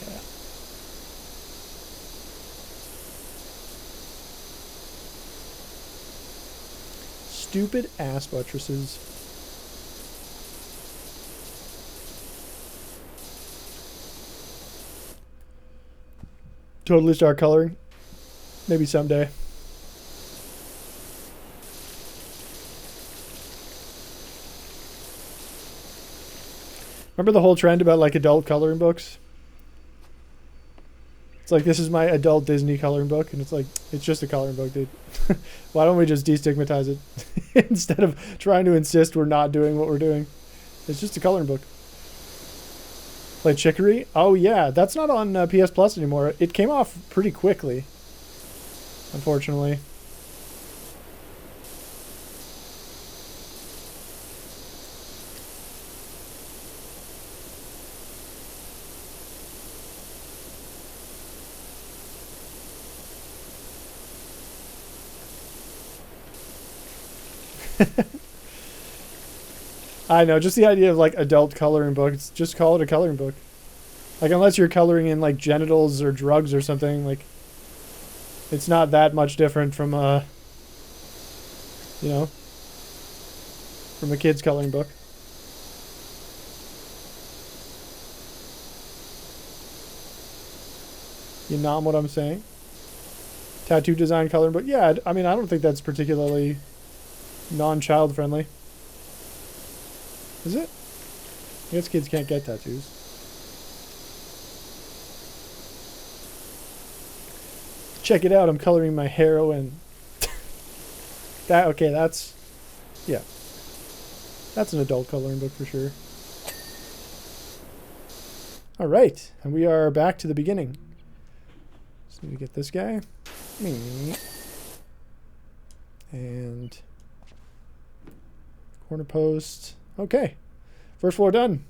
Stupid ass buttresses. Totally start coloring. Maybe someday. Remember the whole trend about like adult coloring books? It's like, this is my adult Disney coloring book, and it's like, it's just a coloring book, dude. Why don't we just destigmatize it instead of trying to insist we're not doing what we're doing? It's just a coloring book. Play Chicory? Oh yeah, that's not on PS Plus anymore. It came off pretty quickly, unfortunately. I know, just the idea of like adult coloring book. It's just call it a coloring book. Like, unless you're coloring in like genitals or drugs or something, like, it's not that much different from you know, from a kid's coloring book. You know what I'm saying? Tattoo design coloring book. Yeah, I mean, I don't think that's particularly non-child friendly. Is it? I guess kids can't get tattoos. Check it out, I'm coloring my heroin. Okay, that's... yeah. That's an adult coloring book for sure. Alright, and we are back to the beginning. Just need to get this guy. And... corner post. Okay. First floor done.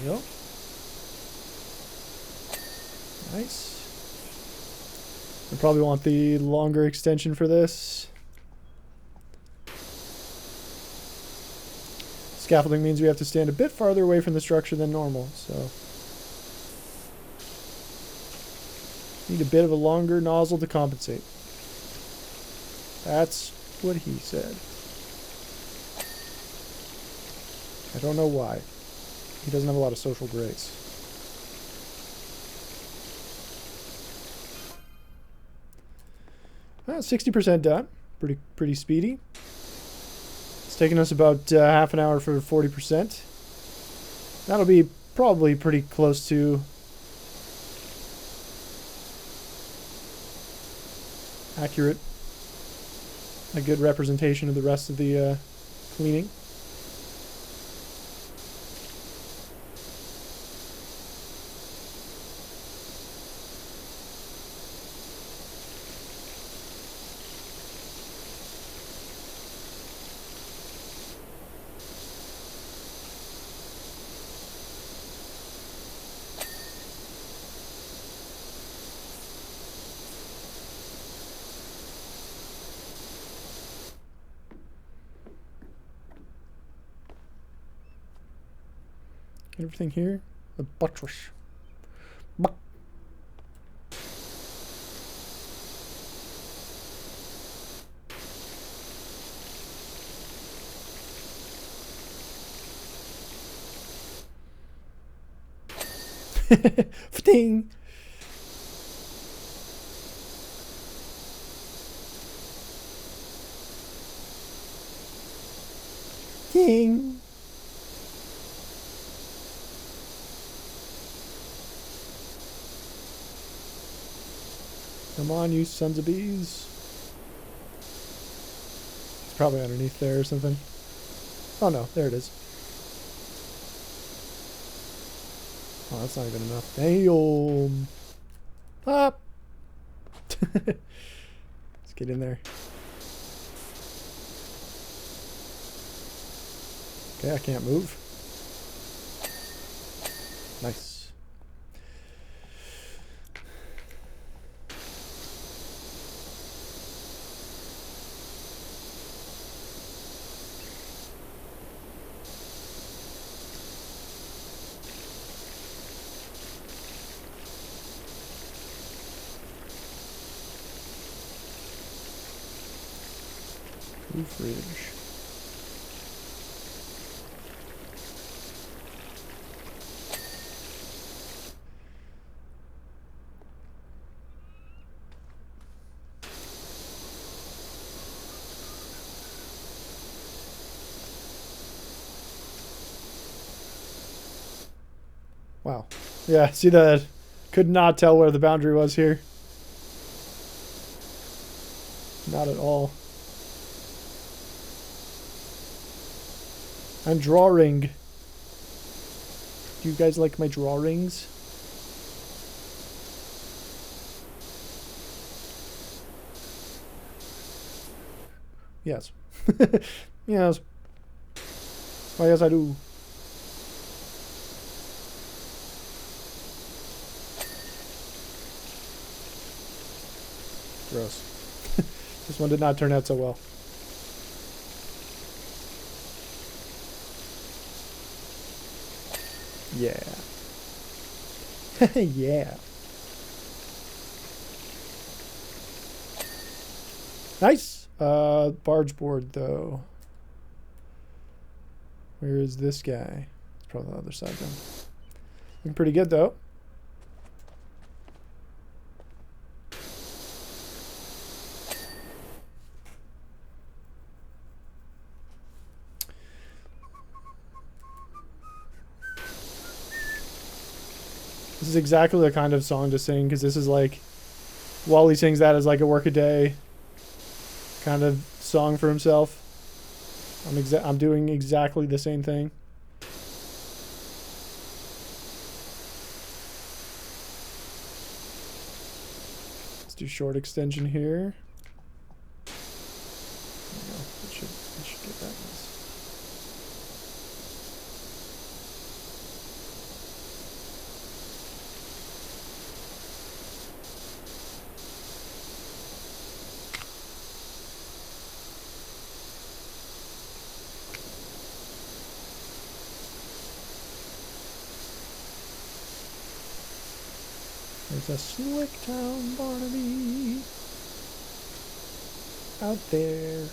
There we go. Nice. I probably want the longer extension for this. Scaffolding means we have to stand a bit farther away from the structure than normal, so need a bit of a longer nozzle to compensate. That's what he said. I don't know why. He doesn't have a lot of social grace. Well, 60% done. Pretty speedy. It's taken us about half an hour for 40%. That'll be probably pretty close to accurate. A good representation of the rest of the cleaning. Everything here? The buttress. Buck. Ding. Ding. Come on, you sons of bees. It's probably underneath there or something. Oh no, there it is. Oh, that's not even enough. Damn. Up. Let's get in there. Okay, I can't move. Nice. Roof ridge. Wow. Yeah, see that? Could not tell where the boundary was here. Not at all. I'm drawing. Do you guys like my drawings? Yes. Yes. Oh, yes, I do. Gross. This one did not turn out so well. Yeah. Yeah. Nice. Barge board though. Where is this guy? It's probably the other side then. Looking pretty good though. This is exactly the kind of song to sing, because this is like, Wally sings that as like a workaday kind of song for himself. I'm doing exactly the same thing. Let's do short extension here. There we go. It should get that nice. There's a slick town Barnaby out there.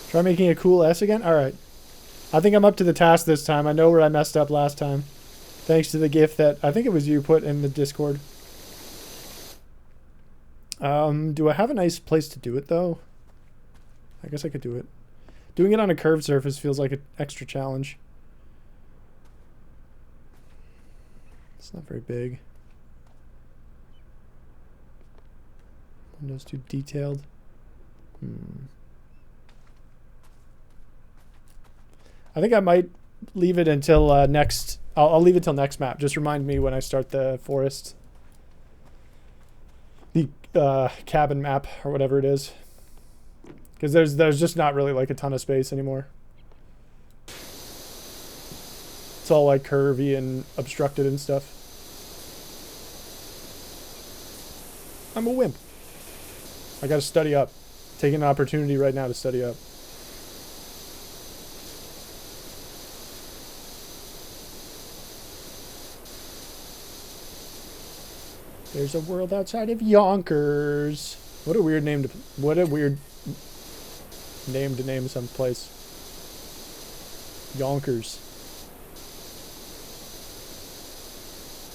Try making a cool S again? Alright. I think I'm up to the task this time. I know where I messed up last time. Thanks to the GIF that I think it was you put in the Discord. Do I have a nice place to do it though? I guess I could do it. Doing it on a curved surface feels like an extra challenge. It's not very big. Windows too detailed. I think I might leave it until next. I'll leave it till next map. Just remind me when I start the forest. The cabin map or whatever it is. Because there's just not really like a ton of space anymore. It's all like curvy and obstructed and stuff. I'm a wimp. I gotta study up. Taking an opportunity right now to study up. There's a world outside of Yonkers. What a weird name to name some place. Yonkers.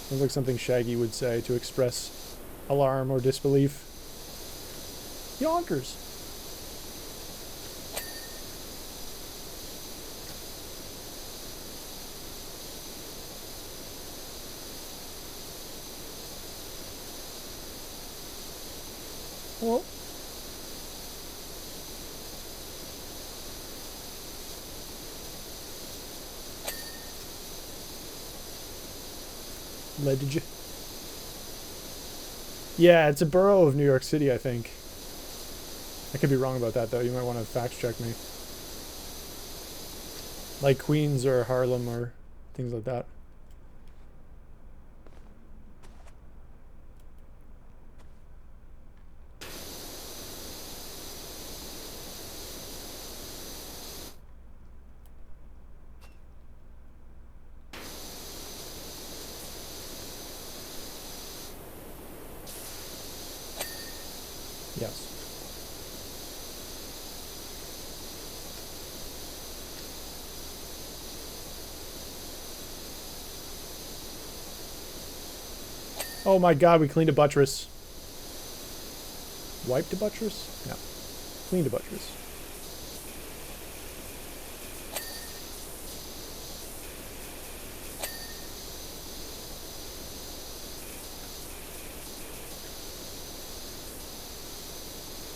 Sounds like something Shaggy would say to express alarm or disbelief. Yonkers. Well, Ledge. Yeah, it's a borough of New York City, I think. I could be wrong about that, though. You might want to fact check me. Like Queens or Harlem or things like that. Yes. Oh my god, we cleaned a buttress. Wiped a buttress? No. Cleaned a buttress.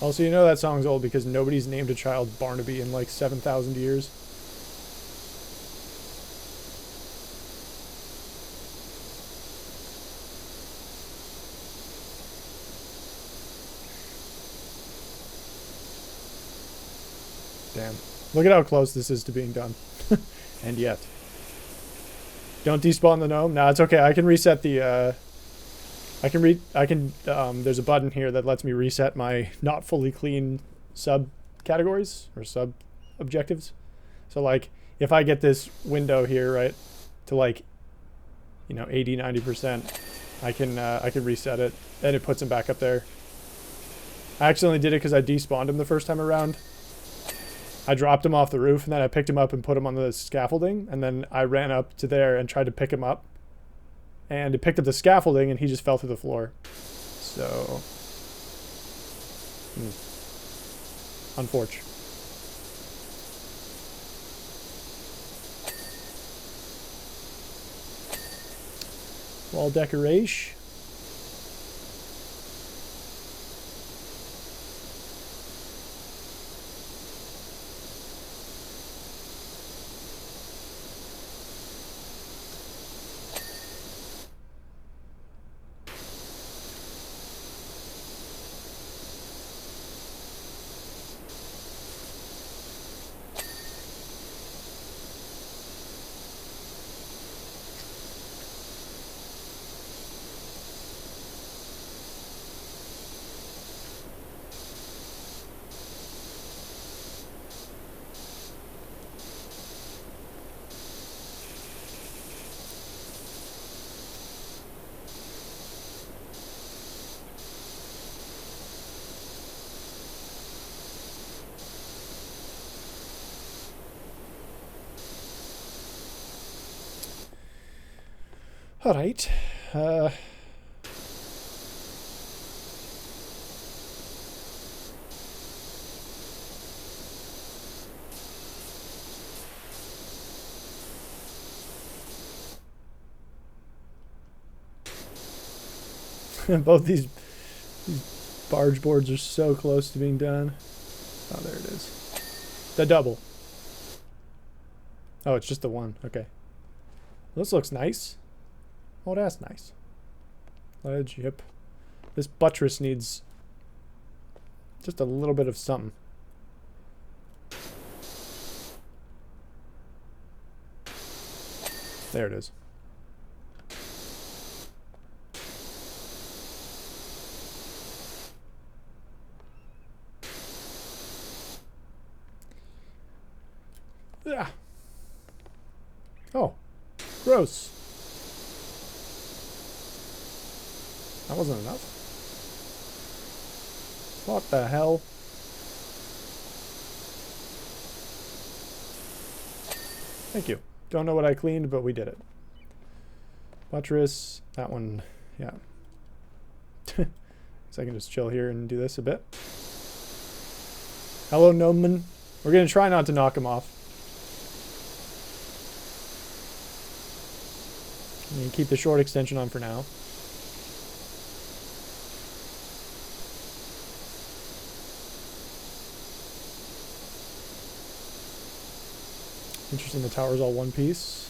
Also, you know that song's old because nobody's named a child Barnaby in like 7,000 years. Damn. Look at how close this is to being done. And yet. Don't despawn the gnome? Nah, it's okay. I can reset the, there's a button here that lets me reset my not fully clean sub categories or sub objectives. So like if I get this window here, right, to like, 80, 90%, I can reset it and it puts him back up there. I accidentally did it because I despawned him the first time around. I dropped him off the roof and then I picked him up and put him on the scaffolding and then I ran up to there and tried to pick him up. And it picked up the scaffolding and he just fell through the floor. So, unfortunate. Wall decoration. All right. Both these Barge boards are so close to being done. Oh, there it is. The double. Oh, it's just the one. Okay. This looks nice. Oh, that's nice. Ledge, yep. This buttress needs just a little bit of something. There it is. Yeah. Oh, gross. That wasn't enough. What the hell? Thank you. Don't know what I cleaned, but we did it. Buttress. That one, yeah. So I can just chill here and do this a bit. Hello, Noman. We're going to try not to knock him off. You can keep the short extension on for now. Interesting, the tower's all one piece.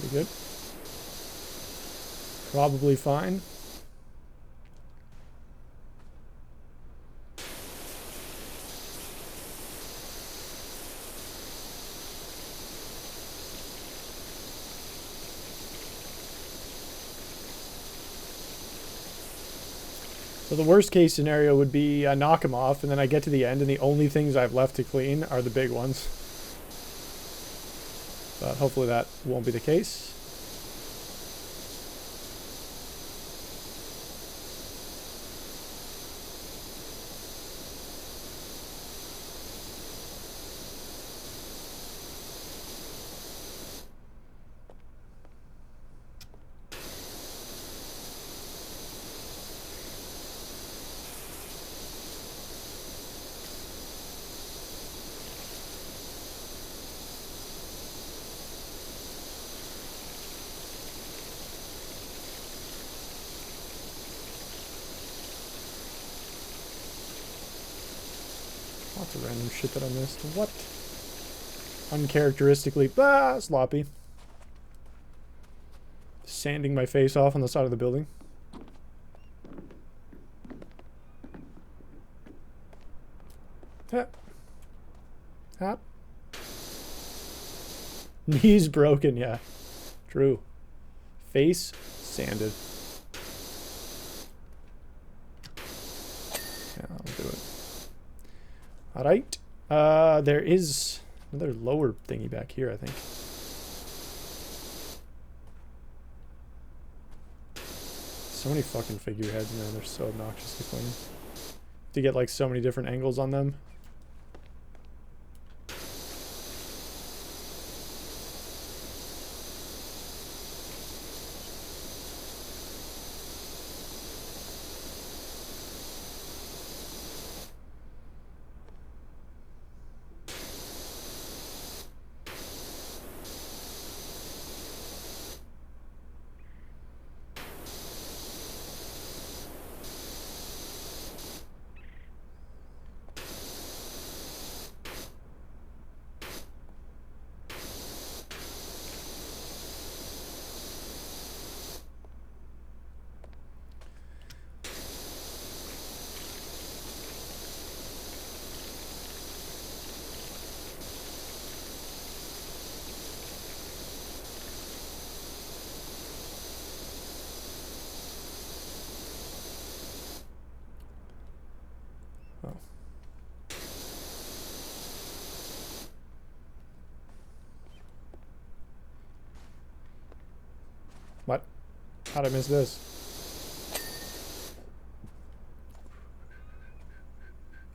Pretty good. Probably fine. So the worst case scenario would be I knock him off, and then I get to the end, and the only things I've left to clean are the big ones. But hopefully that won't be the case. Lots of random shit that I missed. What? Uncharacteristically, sloppy. Sanding my face off on the side of the building. Hap. Hap. Knees broken, yeah. True. Face sanded. Yeah, I'll do it. Alright. There is another lower thingy back here, I think. So many fucking figureheads, man. They're so obnoxious to clean. To get like so many different angles on them. What? How'd I miss this?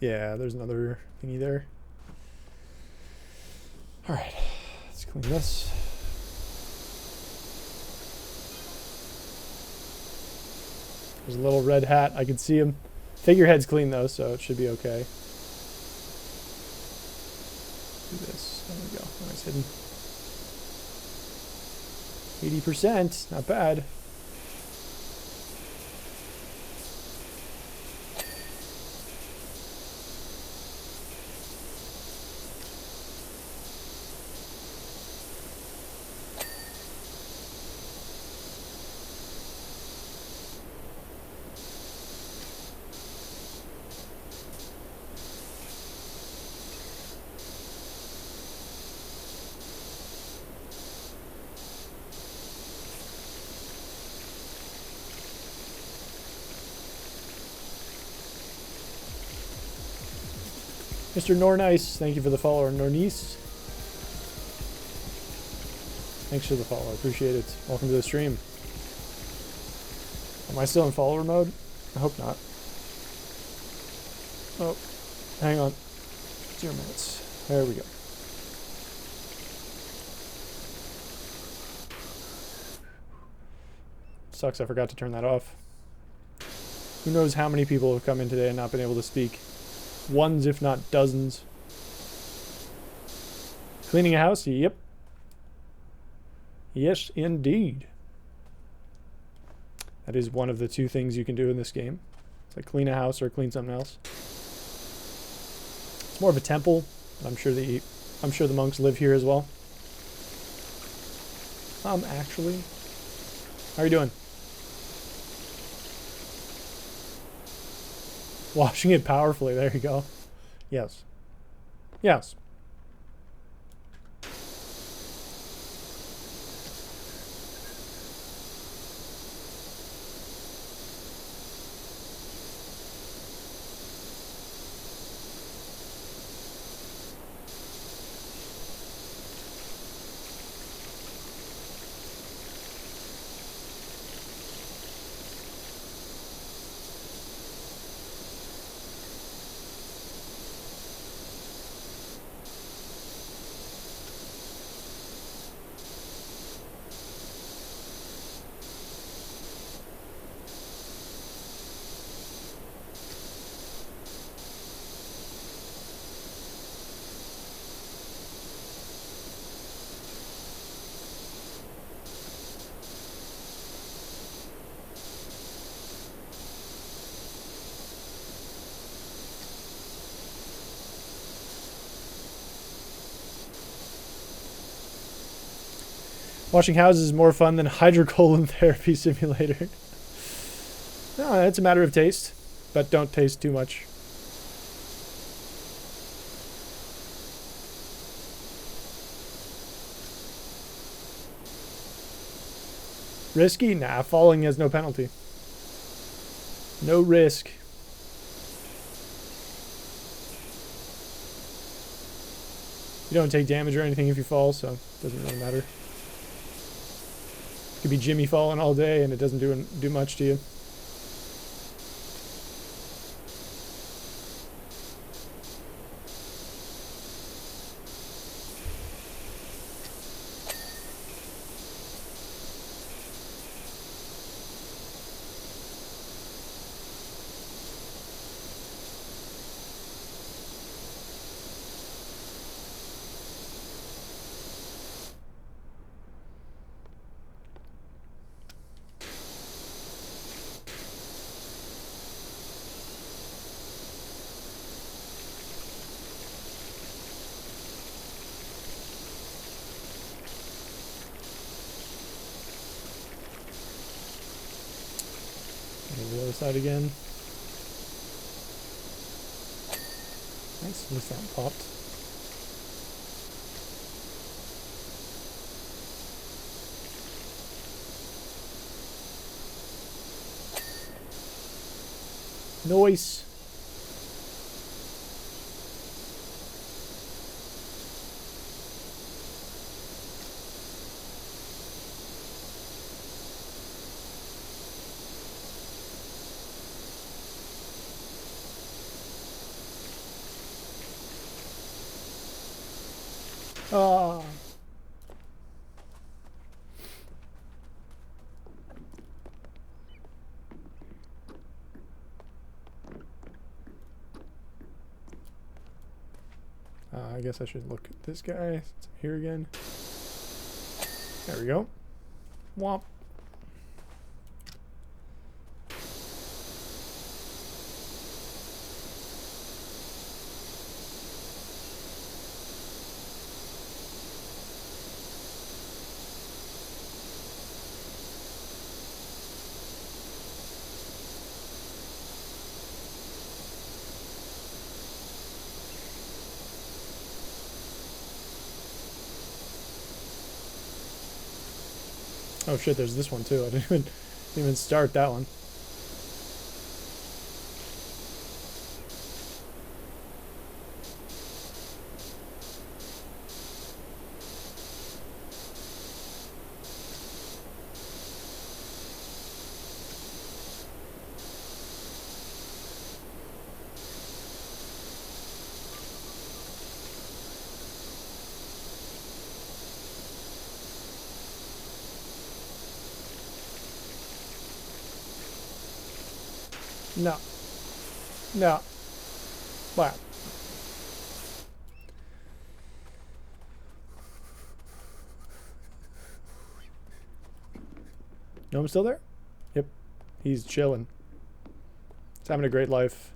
Yeah, there's another thingy there. Alright, let's clean this. There's a little red hat. I can see him. Figurehead's clean though, so it should be okay. Do this. There we go. Nice hidden. 80%, not bad. Mr. Nornice, thank you for the follow. Nornice. Thanks for the follow. I appreciate it. Welcome to the stream. Am I still in follower mode? I hope not. Oh, hang on. 0 minutes. There we go. Sucks I forgot to turn that off. Who knows how many people have come in today and not been able to speak. Ones, if not dozens. Cleaning a house? Yep. Yes, indeed. That is one of the two things you can do in this game. It's like clean a house or clean something else. It's more of a temple. I'm sure the monks live here as well. Actually, how are you doing? Washing it powerfully. There you go. Yes. Yes. Washing houses is more fun than hydrocolon therapy simulator. No, it's a matter of taste, but don't taste too much. Risky? Nah, falling has no penalty. No risk. You don't take damage or anything if you fall, so it doesn't really matter. Could be Jimmy falling all day and it doesn't do much to you. The other side again. Nice, at least that popped. Nice. Ah. I guess I should look at this guy. It's here again. There we go. Womp. Oh shit, there's this one too. I didn't even start that one. No. No. Wow. No, I'm still there? Yep. He's chilling. He's having a great life.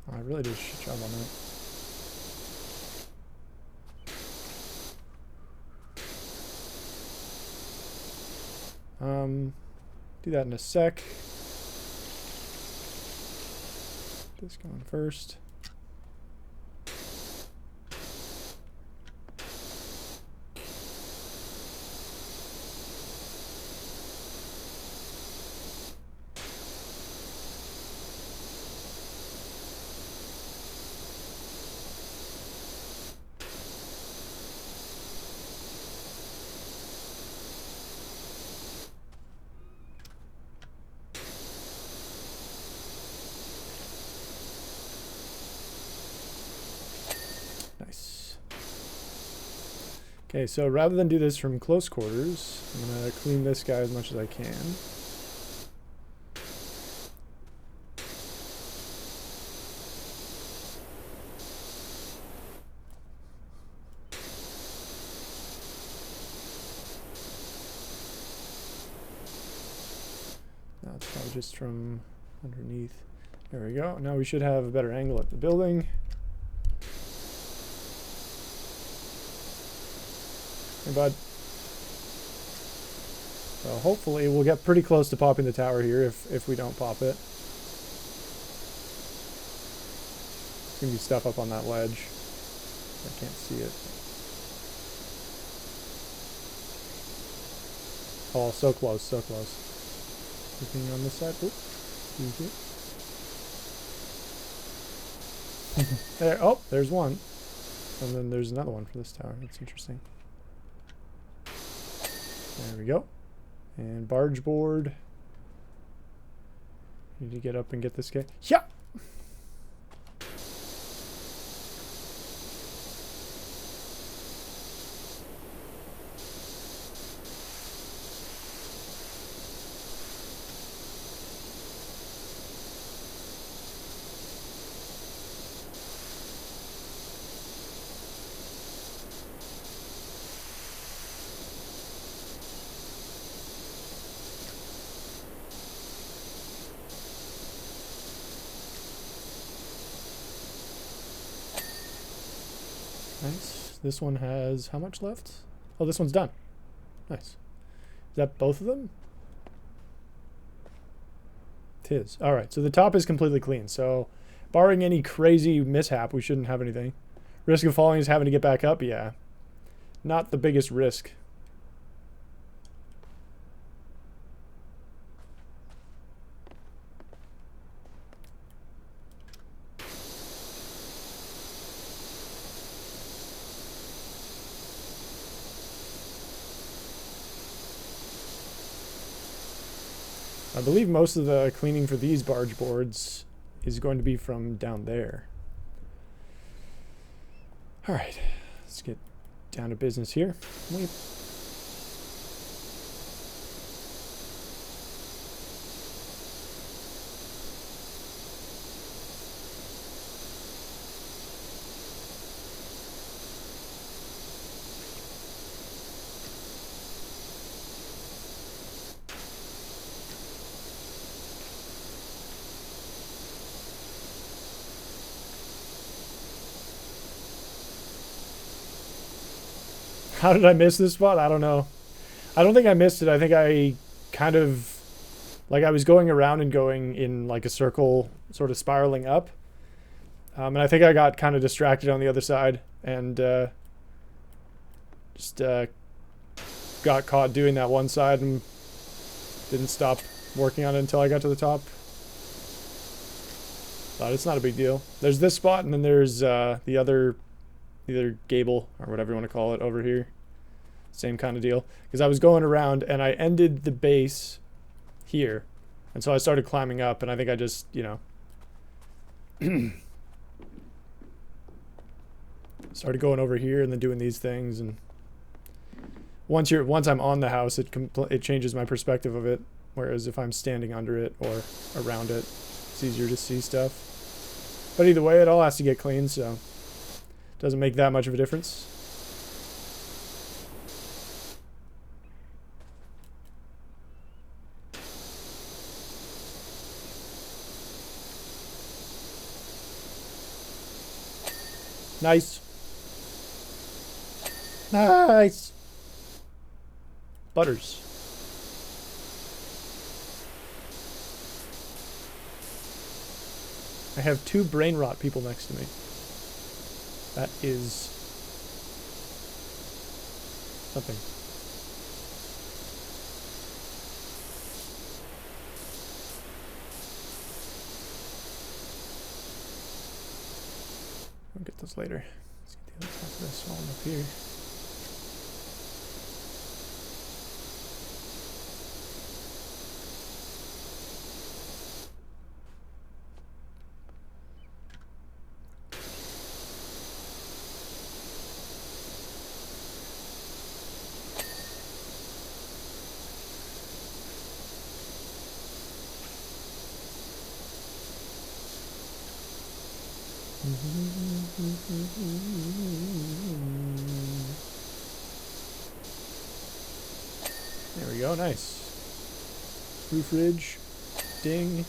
Oh, I really did a shit job on that. Do that in a sec. This going first. Nice. Okay, so rather than do this from close quarters, I'm going to clean this guy as much as I can. Now it's probably just from underneath. There we go. Now we should have a better angle at the building. Hey, bud. So hopefully we'll get pretty close to popping the tower here if we don't pop it. There's going to be stuff up on that ledge. I can't see it. Oh, so close, so close. Anything on this side? Oop. There, oh, there's one. And then there's another one for this tower. That's interesting. There we go. And barge board. Need to get up and get this guy. Yeah! Nice. This one has how much left? Oh, this one's done. Nice. Is that both of them? It is. All right, so the top is completely clean. So barring any crazy mishap, we shouldn't have anything. Risk of falling is having to get back up? Yeah. Not the biggest risk. I believe most of the cleaning for these barge boards is going to be from down there. All right, let's get down to business here. How did I miss this spot? I don't know. I don't think I missed it. I think I kind of, like, I was going around and going in like a circle, sort of spiraling up. And I think I got kind of distracted on the other side and just got caught doing that one side and didn't stop working on it until I got to the top. But it's not a big deal. There's this spot, and then there's the other gable, or whatever you want to call it, over here. Same kind of deal. Because I was going around, and I ended the base here. And so I started climbing up, and I think I just, you know... started going over here and then doing these things, and once I'm on the house, it changes my perspective of it. Whereas if I'm standing under it or around it, it's easier to see stuff. But either way, it all has to get cleaned, so it doesn't make that much of a difference. Nice. Nice. Butters. I have 2 brain rot people next to me. That is something. I'll get those later. Let's get the other half of this one up here. There we go, nice. Roof ridge, ding.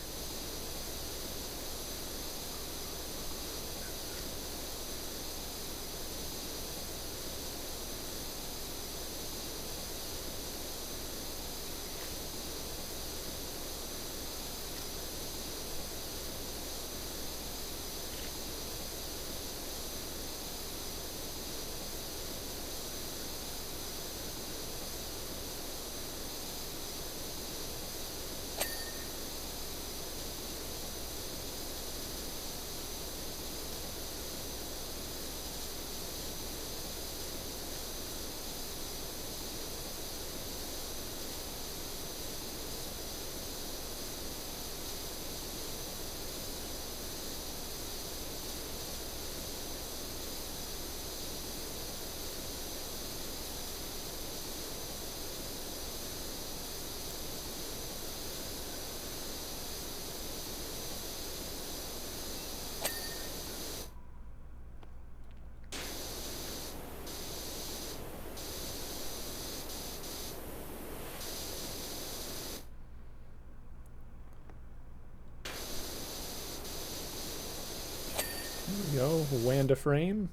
There we go, Wanda frame.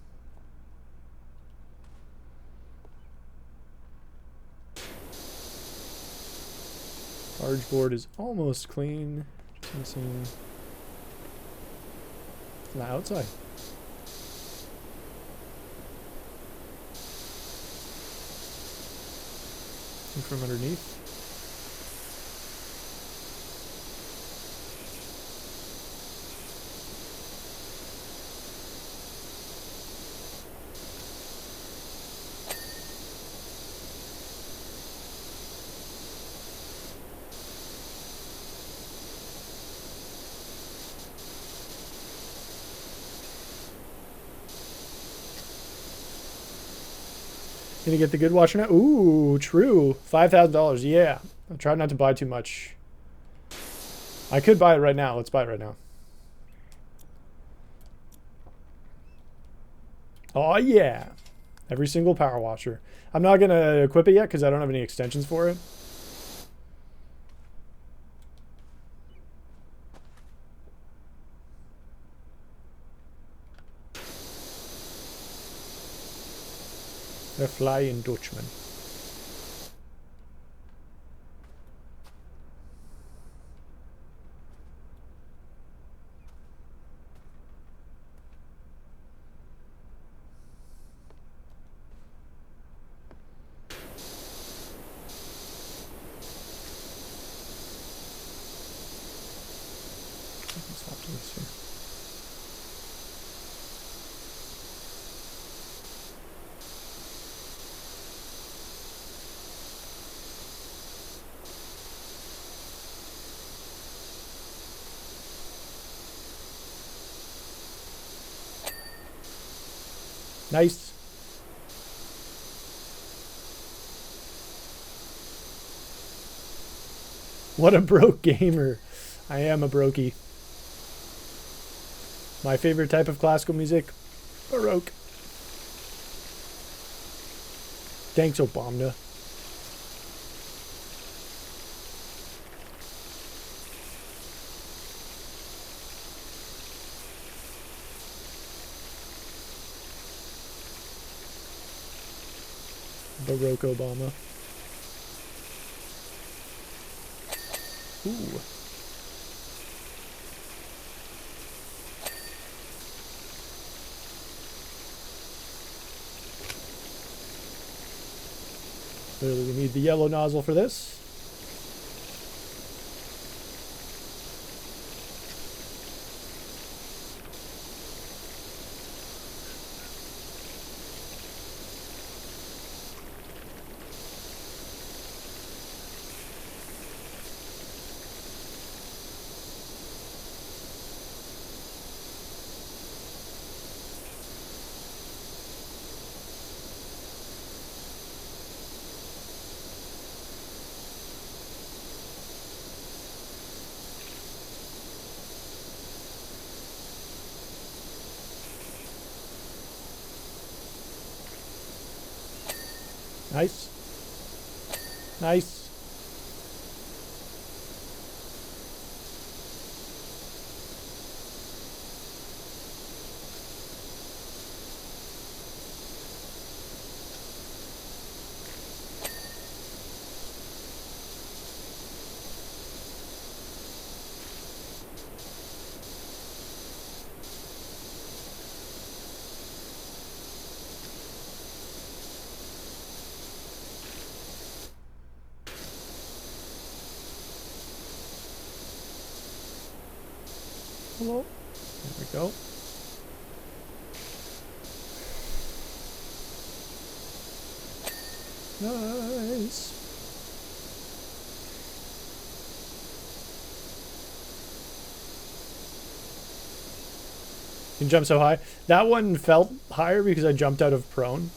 Large board is almost clean. Just missing the outside. And from underneath. Gonna get the good washer now. Ooh, true. $5,000. Yeah. I tried not to buy too much. I could buy it right now. Let's buy it right now. Oh, yeah. Every single power washer. I'm not going to equip it yet because I don't have any extensions for it. The Flying Dutchman. Stop doing this here. Nice. What a broke gamer. I am a brokey. My favorite type of classical music, Baroque. Thanks, Obama. Baroque Obama. Ooh. Clearly we need the yellow nozzle for this. Nice. Nice. Hello. There we go. Nice. You can jump so high. That one felt higher because I jumped out of prone.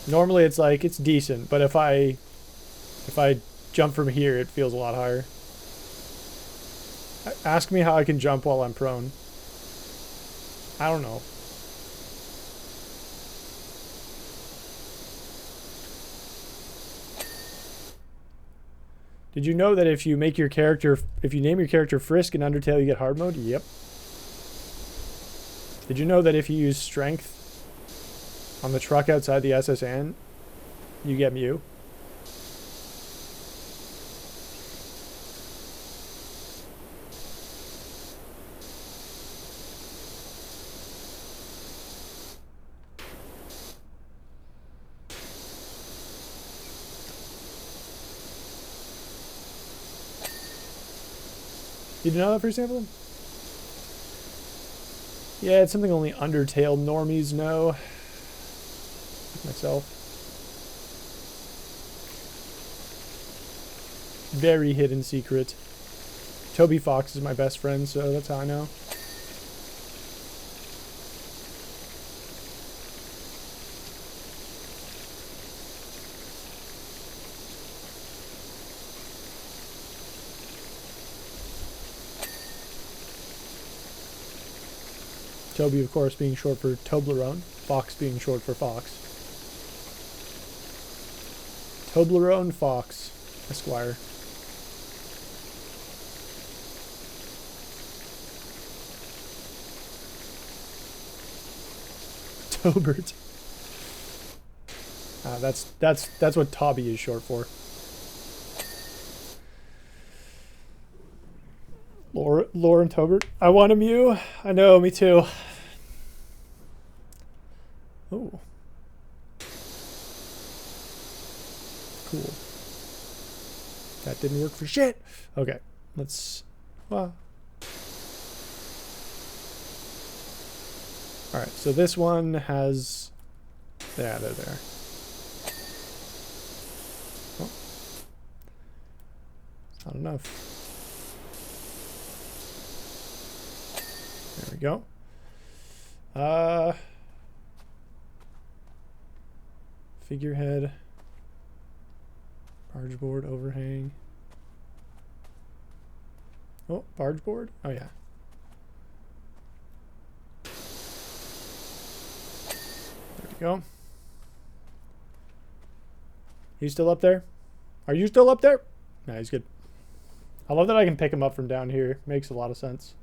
Normally it's like, it's decent, but if I jump from here, it feels a lot higher. Ask me how I can jump while I'm prone. I don't know. Did you know that if you make your character, if you name your character Frisk in Undertale, you get hard mode? Yep. Did you know that if you use strength on the truck outside the SSN, you get Mew? Did you know that, for example? Yeah, it's something only Undertale normies know. Like myself. Very hidden secret. Toby Fox is my best friend, so that's how I know. Toby, of course, being short for Toblerone. Fox being short for Fox. Toblerone Fox, Esquire. Tobert. That's what Tobby is short for. Lauren Tobert. I want a Mew. I know, me too. Oh. Cool. That didn't work for shit. Okay, let's... Well... Alright, so this one has... Yeah, they're there. Oh. Not enough. There we go. Figurehead. Barge board, overhang. Oh, barge board? Oh, yeah. There we go. He's still up there? Are you still up there? No, he's good. I love that I can pick him up from down here. Makes a lot of sense.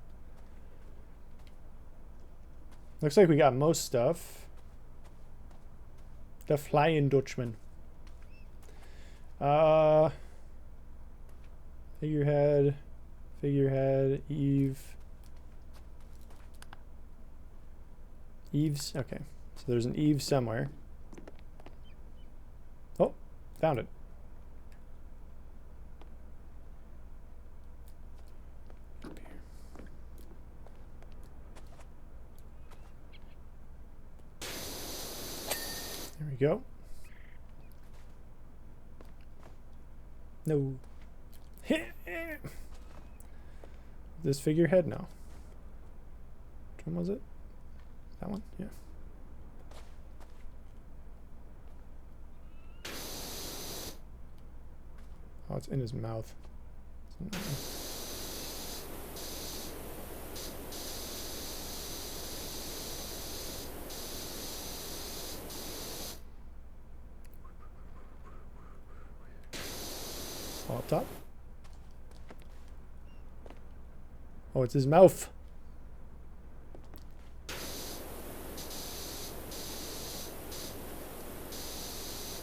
Looks like we got most stuff. The Flying Dutchman. Figurehead, Eve. Eve's, okay. So there's an Eve somewhere. Oh, found it. There we go. No. This figurehead? No. Which one was it? That one? Yeah. Oh, it's in his mouth. Oh, up top. Oh, it's his mouth.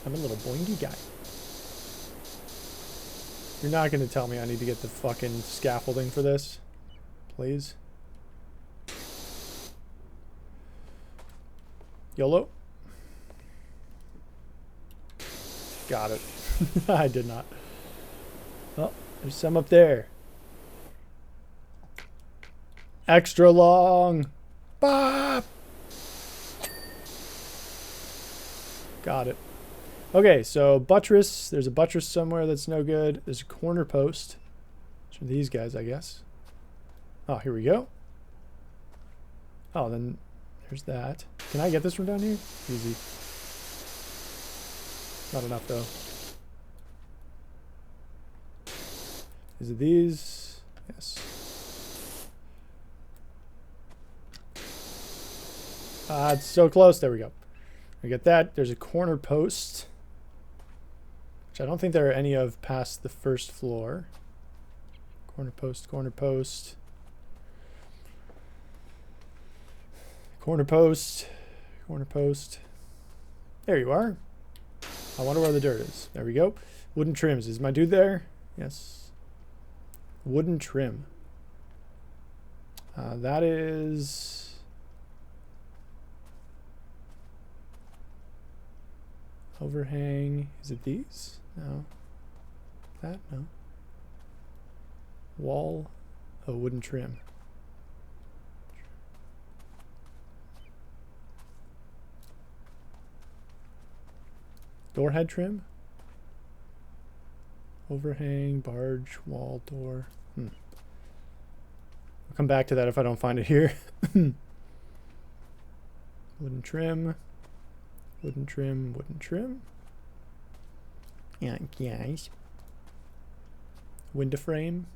I'm a little boingy guy. You're not going to tell me I need to get the fucking scaffolding for this? Please? YOLO? Got it. I did not. Oh, there's some up there. Extra long. Bop! Got it. Okay, so buttress. There's a buttress somewhere that's no good. There's a corner post. Which are these guys, I guess. Oh, here we go. Oh, then there's that. Can I get this from down here? Easy. Not enough, though. Is it these? Yes. It's so close. There we go. We get that. There's a corner post, which I don't think there are any of past the first floor. Corner post, corner post. Corner post, corner post. There you are. I wonder where the dirt is. There we go. Wooden trims. Is my dude there? Yes. Wooden trim. That is... Overhang. Is it these? No. That? No. Wall. Oh, wooden trim. Door head trim? Overhang, barge, wall, door. I'll come back to that if I don't find it here. Wooden trim. Wooden trim, wooden trim. Yeah, guys. Window frame.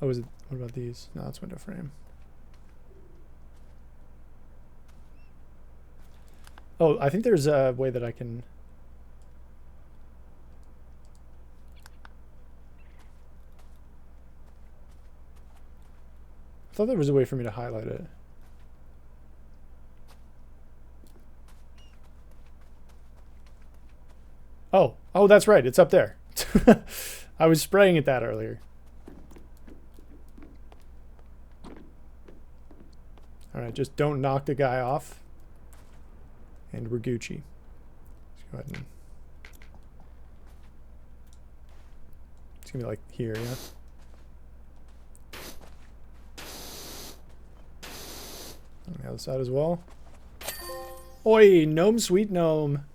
Oh, is it? What about these? No, that's window frame. Oh, I think there's a way that I can... I thought there was a way for me to highlight it. Oh, that's right. It's up there. I was spraying at that earlier. All right, just don't knock the guy off. And we're Gucci. Let's go ahead and... It's going to be like here, yeah? On the other side as well. Oi, gnome, sweet gnome.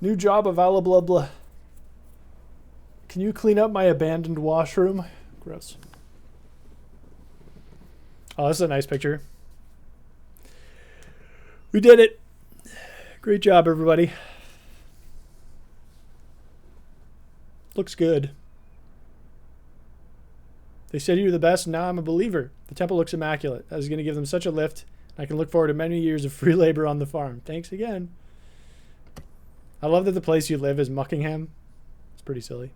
New job available. Can you clean up my abandoned washroom? Gross. Oh, this is a nice picture. We did it. Great job, everybody. Looks good. They said you were the best, and now I'm a believer. The temple looks immaculate. That is going to give them such a lift. I can look forward to many years of free labor on the farm. Thanks again. I love that the place you live is Muckingham. It's pretty silly.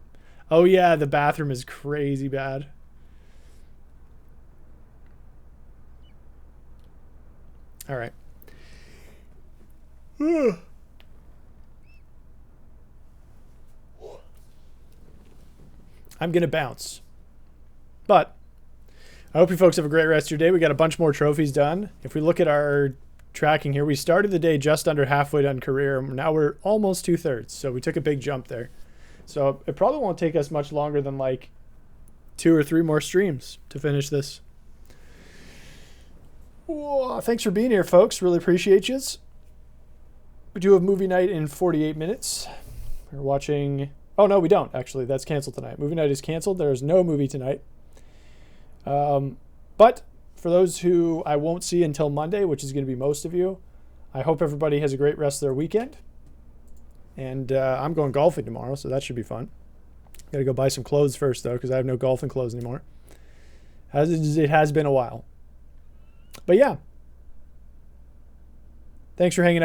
Oh yeah, the bathroom is crazy bad. All right. I'm going to bounce. But I hope you folks have a great rest of your day. We got a bunch more trophies done. If we look at our tracking here, we started the day just under halfway done career. Now we're almost 2/3. So we took a big jump there. So it probably won't take us much longer than like 2 or 3 more streams to finish this. Whoa, thanks for being here, folks. Really appreciate you. We do have movie night in 48 minutes. We're watching... Oh, no, we don't, actually. That's canceled tonight. Movie night is canceled. There is no movie tonight. But for those who I won't see until Monday, which is going to be most of you, I hope everybody has a great rest of their weekend. And I'm going golfing tomorrow, so that should be fun. Got to go buy some clothes first, though, because I have no golfing clothes anymore. It has been a while. But yeah. Thanks for hanging out.